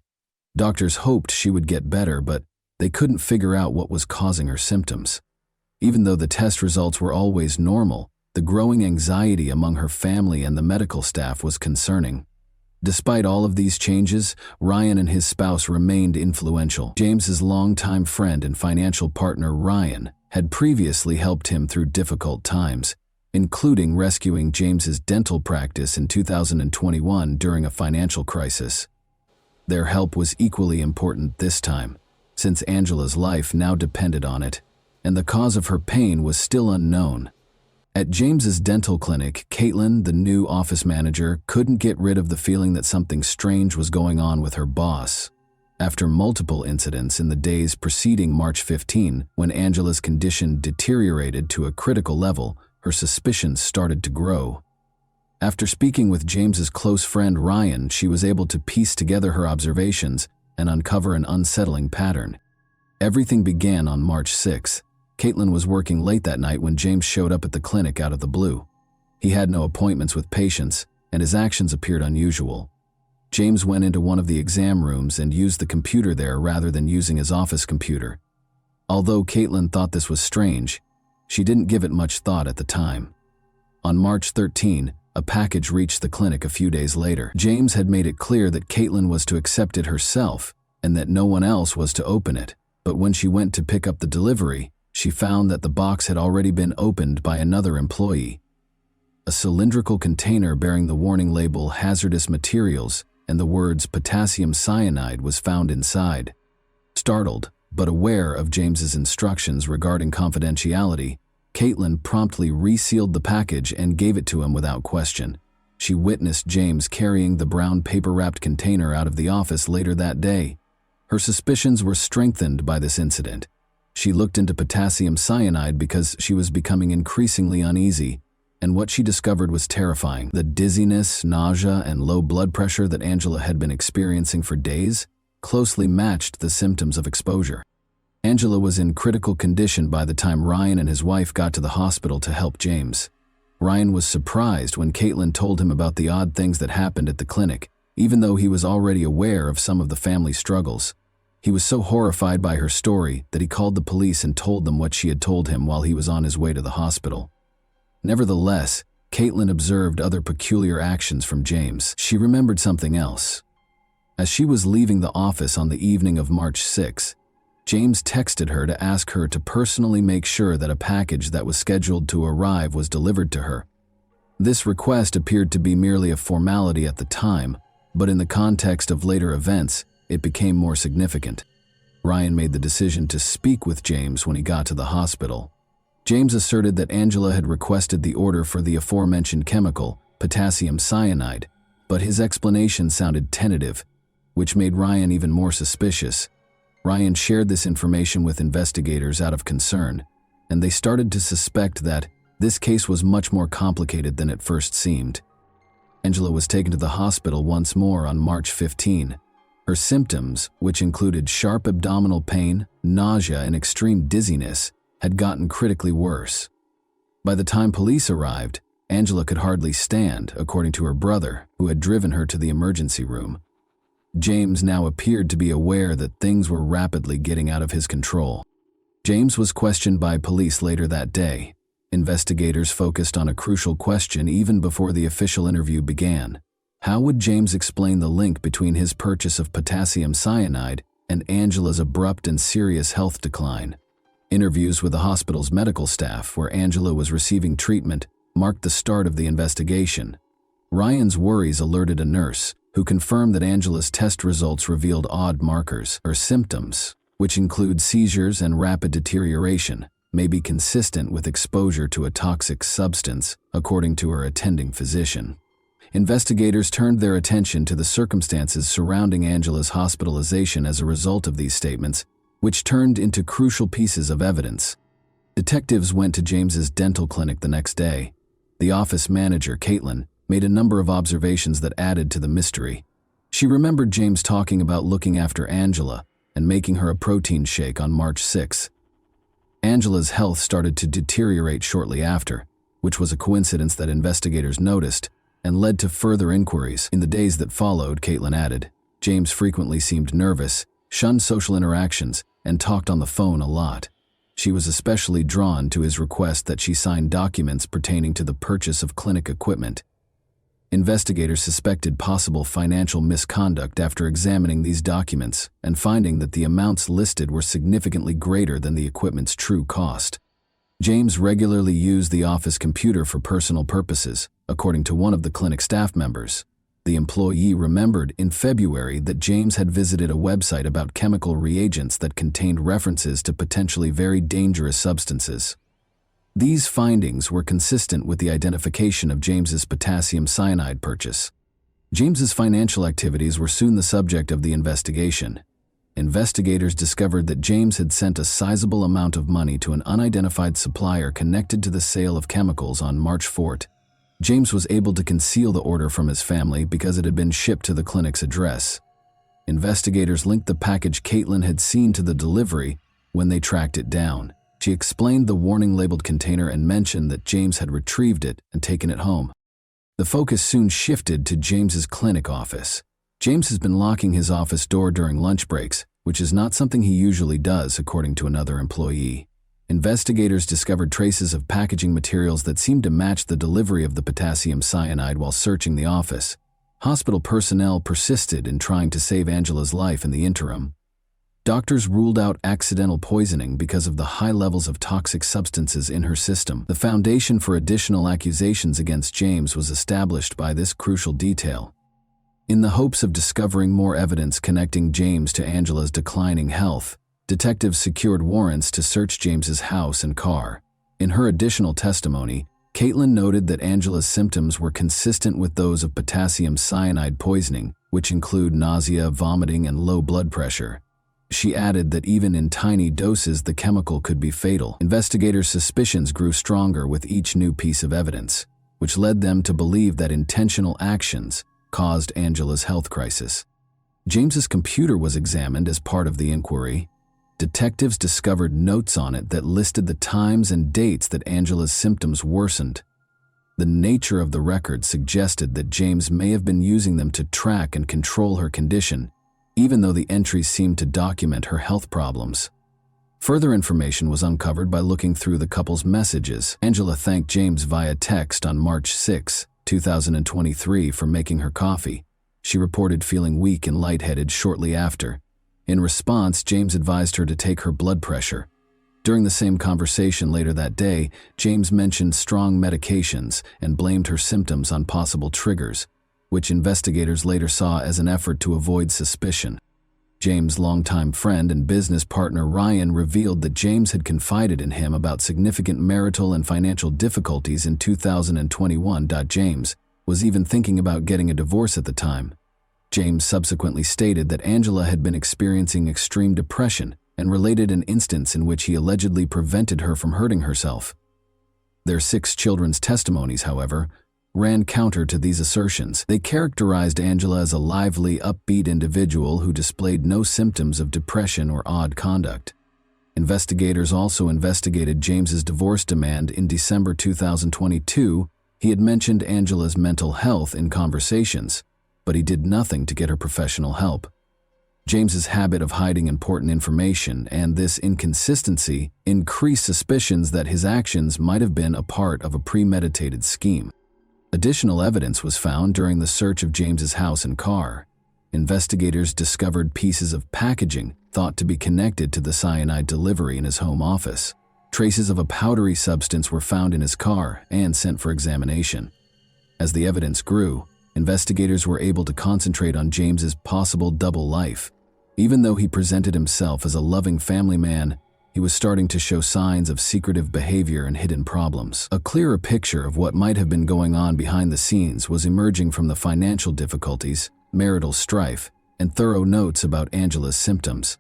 Doctors hoped she would get better, but they couldn't figure out what was causing her symptoms. Even though the test results were always normal, the growing anxiety among her family and the medical staff was concerning. Despite all of these changes, Ryan and his spouse remained influential. James's longtime friend and financial partner, Ryan, had previously helped him through difficult times, including rescuing James's dental practice in 2021 during a financial crisis. Their help was equally important this time, since Angela's life now depended on it, and the cause of her pain was still unknown. At James's dental clinic, Caitlin, the new office manager, couldn't get rid of the feeling that something strange was going on with her boss. After multiple incidents in the days preceding March 15, when Angela's condition deteriorated to a critical level, her suspicions started to grow. After speaking with James's close friend Ryan, she was able to piece together her observations and uncover an unsettling pattern. Everything began on March 6. Caitlin was working late that night when James showed up at the clinic out of the blue. He had no appointments with patients, and his actions appeared unusual. James went into one of the exam rooms and used the computer there rather than using his office computer. Although Caitlin thought this was strange, she didn't give it much thought at the time. On March 13, a package reached the clinic a few days later. James had made it clear that Caitlin was to accept it herself and that no one else was to open it, but when she went to pick up the delivery, she found that the box had already been opened by another employee. A cylindrical container bearing the warning label "hazardous materials" and the words "potassium cyanide" was found inside. Startled, but aware of James's instructions regarding confidentiality, Caitlin promptly resealed the package and gave it to him without question. She witnessed James carrying the brown paper-wrapped container out of the office later that day. Her suspicions were strengthened by this incident. She looked into potassium cyanide because she was becoming increasingly uneasy, and what she discovered was terrifying. The dizziness, nausea, and low blood pressure that Angela had been experiencing for days closely matched the symptoms of exposure. Angela was in critical condition by the time Ryan and his wife got to the hospital to help James. Ryan was surprised when Caitlin told him about the odd things that happened at the clinic, even though he was already aware of some of the family struggles. He was so horrified by her story that he called the police and told them what she had told him while he was on his way to the hospital. Nevertheless, Caitlin observed other peculiar actions from James. She remembered something else. As she was leaving the office on the evening of March 6, James texted her to ask her to personally make sure that a package that was scheduled to arrive was delivered to her. This request appeared to be merely a formality at the time, but in the context of later events, it became more significant. Ryan made the decision to speak with James when he got to the hospital. James asserted that Angela had requested the order for the aforementioned chemical, potassium cyanide, but his explanation sounded tentative, which made Ryan even more suspicious. Ryan shared this information with investigators out of concern, and they started to suspect that this case was much more complicated than it first seemed. Angela was taken to the hospital once more on March 15. Her symptoms, which included sharp abdominal pain, nausea, and extreme dizziness, had gotten critically worse. By the time police arrived, Angela could hardly stand, according to her brother, who had driven her to the emergency room. James now appeared to be aware that things were rapidly getting out of his control. James was questioned by police later that day. Investigators focused on a crucial question even before the official interview began. How would James explain the link between his purchase of potassium cyanide and Angela's abrupt and serious health decline? Interviews with the hospital's medical staff, where Angela was receiving treatment, marked the start of the investigation. Ryan's worries alerted a nurse, who confirmed that Angela's test results revealed odd markers. Her symptoms, which include seizures and rapid deterioration, may be consistent with exposure to a toxic substance, according to her attending physician. Investigators turned their attention to the circumstances surrounding Angela's hospitalization as a result of these statements, which turned into crucial pieces of evidence. Detectives went to James's dental clinic the next day. The office manager, Caitlin, made a number of observations that added to the mystery. She remembered James talking about looking after Angela and making her a protein shake on March 6. Angela's health started to deteriorate shortly after, which was a coincidence that investigators noticed and led to further inquiries. In the days that followed, Caitlin added, James frequently seemed nervous, shunned social interactions, and talked on the phone a lot. She was especially drawn to his request that she sign documents pertaining to the purchase of clinic equipment. Investigators suspected possible financial misconduct after examining these documents and finding that the amounts listed were significantly greater than the equipment's true cost. James regularly used the office computer for personal purposes, according to one of the clinic staff members. The employee remembered in February that James had visited a website about chemical reagents that contained references to potentially very dangerous substances. These findings were consistent with the identification of James's potassium cyanide purchase. James's financial activities were soon the subject of the investigation. Investigators discovered that James had sent a sizable amount of money to an unidentified supplier connected to the sale of chemicals on March 4. James was able to conceal the order from his family because it had been shipped to the clinic's address. Investigators linked the package Caitlin had seen to the delivery when they tracked it down. She explained the warning-labeled container and mentioned that James had retrieved it and taken it home. The focus soon shifted to James's clinic office. James has been locking his office door during lunch breaks, which is not something he usually does, according to another employee. Investigators discovered traces of packaging materials that seemed to match the delivery of the potassium cyanide while searching the office. Hospital personnel persisted in trying to save Angela's life in the interim. Doctors ruled out accidental poisoning because of the high levels of toxic substances in her system. The foundation for additional accusations against James was established by this crucial detail. In the hopes of discovering more evidence connecting James to Angela's declining health, detectives secured warrants to search James's house and car. In her additional testimony, Caitlin noted that Angela's symptoms were consistent with those of potassium cyanide poisoning, which include nausea, vomiting, and low blood pressure. She added that even in tiny doses the chemical could be fatal. Investigators' suspicions grew stronger with each new piece of evidence, which led them to believe that intentional actions caused Angela's health crisis. James's computer was examined as part of the inquiry. Detectives discovered notes on it that listed the times and dates that Angela's symptoms worsened. The nature of the record suggested that James may have been using them to track and control her condition, even though the entries seemed to document her health problems. Further information was uncovered by looking through the couple's messages. Angela thanked James via text on March 6, 2023 for making her coffee. She reported feeling weak and lightheaded shortly after. In response, James advised her to take her blood pressure. During the same conversation later that day, James mentioned strong medications and blamed her symptoms on possible triggers, which investigators later saw as an effort to avoid suspicion. James' longtime friend and business partner Ryan revealed that James had confided in him about significant marital and financial difficulties in 2021. James was even thinking about getting a divorce at the time. James subsequently stated that Angela had been experiencing extreme depression and related an instance in which he allegedly prevented her from hurting herself. Their 6 children's testimonies, however, ran counter to these assertions. They characterized Angela as a lively, upbeat individual who displayed no symptoms of depression or odd conduct. Investigators also investigated James's divorce demand. In December 2022, he had mentioned Angela's mental health in conversations, but he did nothing to get her professional help. James's habit of hiding important information and this inconsistency increased suspicions that his actions might have been a part of a premeditated scheme. Additional evidence was found during the search of James's house and car. Investigators discovered pieces of packaging thought to be connected to the cyanide delivery in his home office. Traces of a powdery substance were found in his car and sent for examination. As the evidence grew, investigators were able to concentrate on James's possible double life. Even though he presented himself as a loving family man, he was starting to show signs of secretive behavior and hidden problems. A clearer picture of what might have been going on behind the scenes was emerging from the financial difficulties, marital strife, and thorough notes about Angela's symptoms.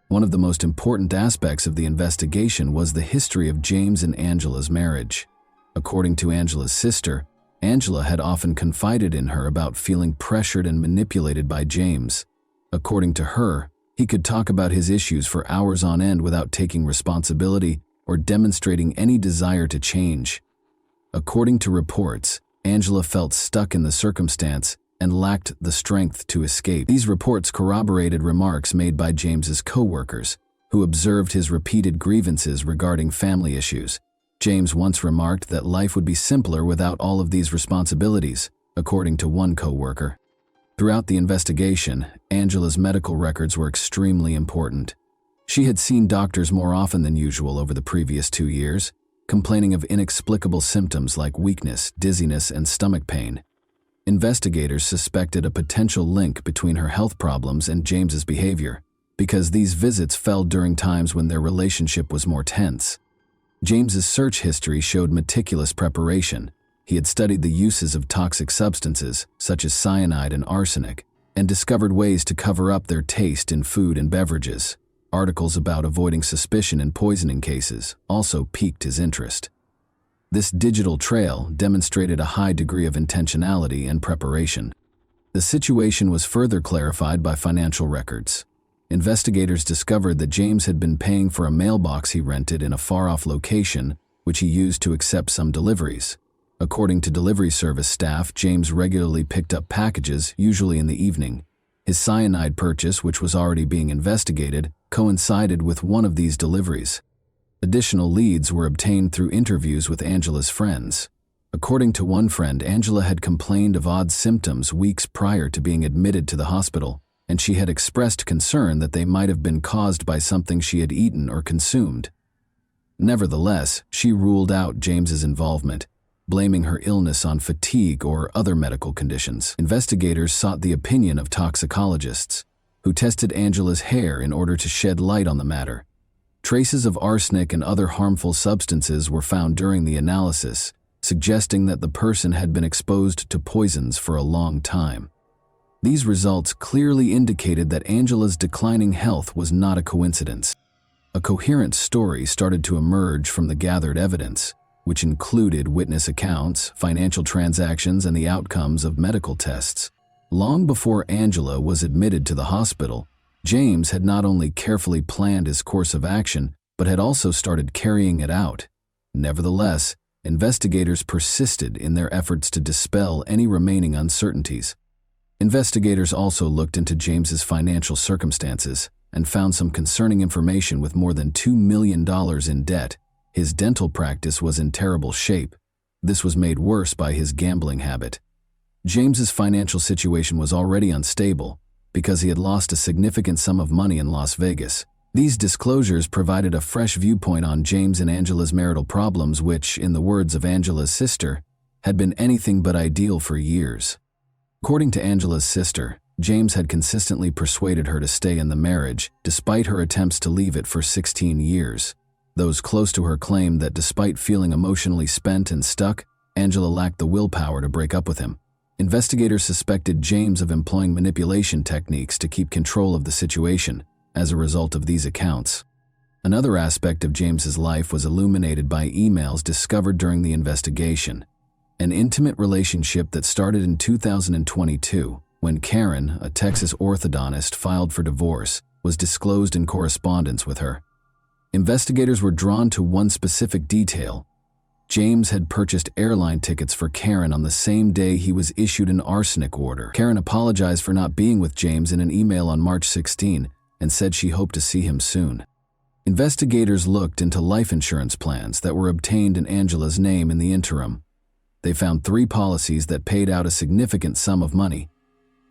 One of the most important aspects of the investigation was the history of James and Angela's marriage. According to Angela's sister, Angela had often confided in her about feeling pressured and manipulated by James. According to her, he could talk about his issues for hours on end without taking responsibility or demonstrating any desire to change. According to reports, Angela felt stuck in the circumstance and lacked the strength to escape. These reports corroborated remarks made by James's co-workers, who observed his repeated grievances regarding family issues. James once remarked that life would be simpler without all of these responsibilities, according to one co-worker. Throughout the investigation, Angela's medical records were extremely important. She had seen doctors more often than usual over the previous 2 years, complaining of inexplicable symptoms like weakness, dizziness, and stomach pain. Investigators suspected a potential link between her health problems and James's behavior, because these visits fell during times when their relationship was more tense. James's search history showed meticulous preparation. He had studied the uses of toxic substances, such as cyanide and arsenic, and discovered ways to cover up their taste in food and beverages. Articles about avoiding suspicion in poisoning cases also piqued his interest. This digital trail demonstrated a high degree of intentionality and preparation. The situation was further clarified by financial records. Investigators discovered that James had been paying for a mailbox he rented in a far-off location, which he used to accept some deliveries. According to delivery service staff, James regularly picked up packages, usually in the evening. His cyanide purchase, which was already being investigated, coincided with one of these deliveries. Additional leads were obtained through interviews with Angela's friends. According to one friend, Angela had complained of odd symptoms weeks prior to being admitted to the hospital, and she had expressed concern that they might have been caused by something she had eaten or consumed. Nevertheless, she ruled out James's involvement, blaming her illness on fatigue or other medical conditions. Investigators sought the opinion of toxicologists, who tested Angela's hair in order to shed light on the matter. Traces of arsenic and other harmful substances were found during the analysis, suggesting that the person had been exposed to poisons for a long time. These results clearly indicated that Angela's declining health was not a coincidence. A coherent story started to emerge from the gathered evidence, which included witness accounts, financial transactions, and the outcomes of medical tests. Long before Angela was admitted to the hospital, James had not only carefully planned his course of action, but had also started carrying it out. Nevertheless, investigators persisted in their efforts to dispel any remaining uncertainties. Investigators also looked into James's financial circumstances and found some concerning information. With more than $2 million in debt, his dental practice was in terrible shape. This was made worse by his gambling habit. James's financial situation was already unstable because he had lost a significant sum of money in Las Vegas. These disclosures provided a fresh viewpoint on James and Angela's marital problems, which, in the words of Angela's sister, had been anything but ideal for years. According to Angela's sister, James had consistently persuaded her to stay in the marriage, despite her attempts to leave it for 16 years. Those close to her claimed that despite feeling emotionally spent and stuck, Angela lacked the willpower to break up with him. Investigators suspected James of employing manipulation techniques to keep control of the situation as a result of these accounts. Another aspect of James's life was illuminated by emails discovered during the investigation. An intimate relationship that started in 2022, when Karen, a Texas orthodontist, filed for divorce, was disclosed in correspondence with her. Investigators were drawn to one specific detail. James had purchased airline tickets for Karen on the same day he was issued an arsenic order. Karen apologized for not being with James in an email on March 16 and said she hoped to see him soon. Investigators looked into life insurance plans that were obtained in Angela's name in the interim. They found 3 policies that paid out a significant sum of money.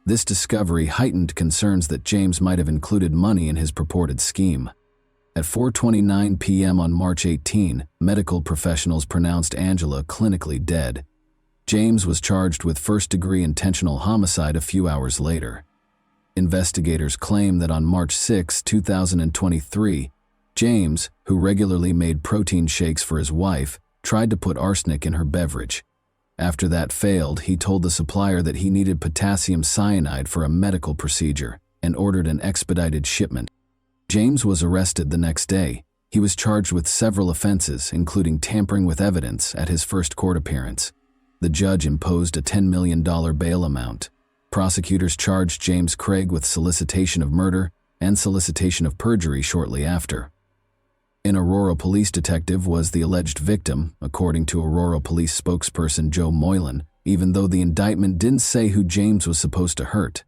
This discovery heightened concerns that James might have included money in his purported scheme. At 4:29 p.m. on March 18, medical professionals pronounced Angela clinically dead. James was charged with first-degree intentional homicide a few hours later. Investigators claim that on March 6, 2023, James, who regularly made protein shakes for his wife, tried to put arsenic in her beverage. After that failed, he told the supplier that he needed potassium cyanide for a medical procedure and ordered an expedited shipment. James was arrested the next day. He was charged with several offenses, including tampering with evidence, at his first court appearance. The judge imposed a $10 million bail amount. Prosecutors charged James Craig with solicitation of murder and solicitation of perjury shortly after. An Aurora police detective was the alleged victim, according to Aurora police spokesperson Joe Moylan, even though the indictment didn't say who James was supposed to hurt.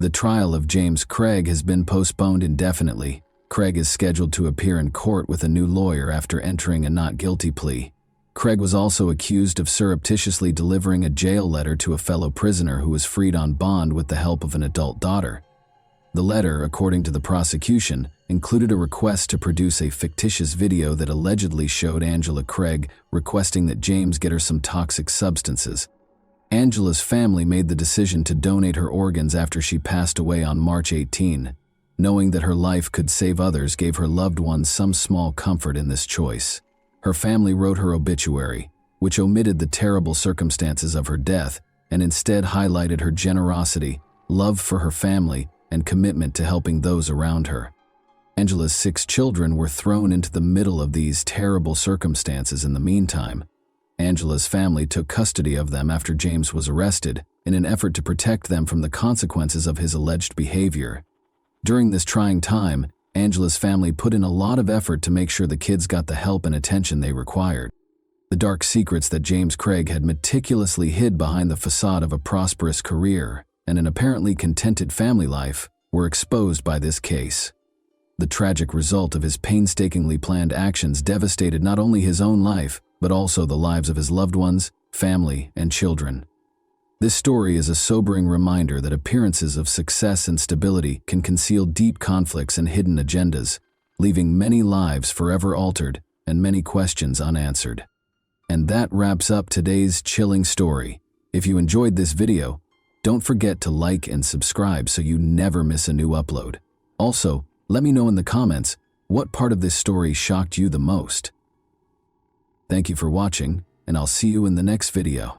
The trial of James Craig has been postponed indefinitely. Craig is scheduled to appear in court with a new lawyer after entering a not guilty plea. Craig was also accused of surreptitiously delivering a jail letter to a fellow prisoner who was freed on bond with the help of an adult daughter. The letter, according to the prosecution, included a request to produce a fictitious video that allegedly showed Angela Craig requesting that James get her some toxic substances. Angela's family made the decision to donate her organs after she passed away on March 18. Knowing that her life could save others gave her loved ones some small comfort in this choice. Her family wrote her obituary, which omitted the terrible circumstances of her death and instead highlighted her generosity, love for her family, and commitment to helping those around her. Angela's 6 children were thrown into the middle of these terrible circumstances in the meantime. Angela's family took custody of them after James was arrested in an effort to protect them from the consequences of his alleged behavior. During this trying time, Angela's family put in a lot of effort to make sure the kids got the help and attention they required. The dark secrets that James Craig had meticulously hid behind the facade of a prosperous career and an apparently contented family life were exposed by this case. The tragic result of his painstakingly planned actions devastated not only his own life, but also the lives of his loved ones, family, and children. This story is a sobering reminder that appearances of success and stability can conceal deep conflicts and hidden agendas, leaving many lives forever altered and many questions unanswered. And that wraps up today's chilling story. If you enjoyed this video, don't forget to like and subscribe so you never miss a new upload. Also, let me know in the comments what part of this story shocked you the most. Thank you for watching, and I'll see you in the next video.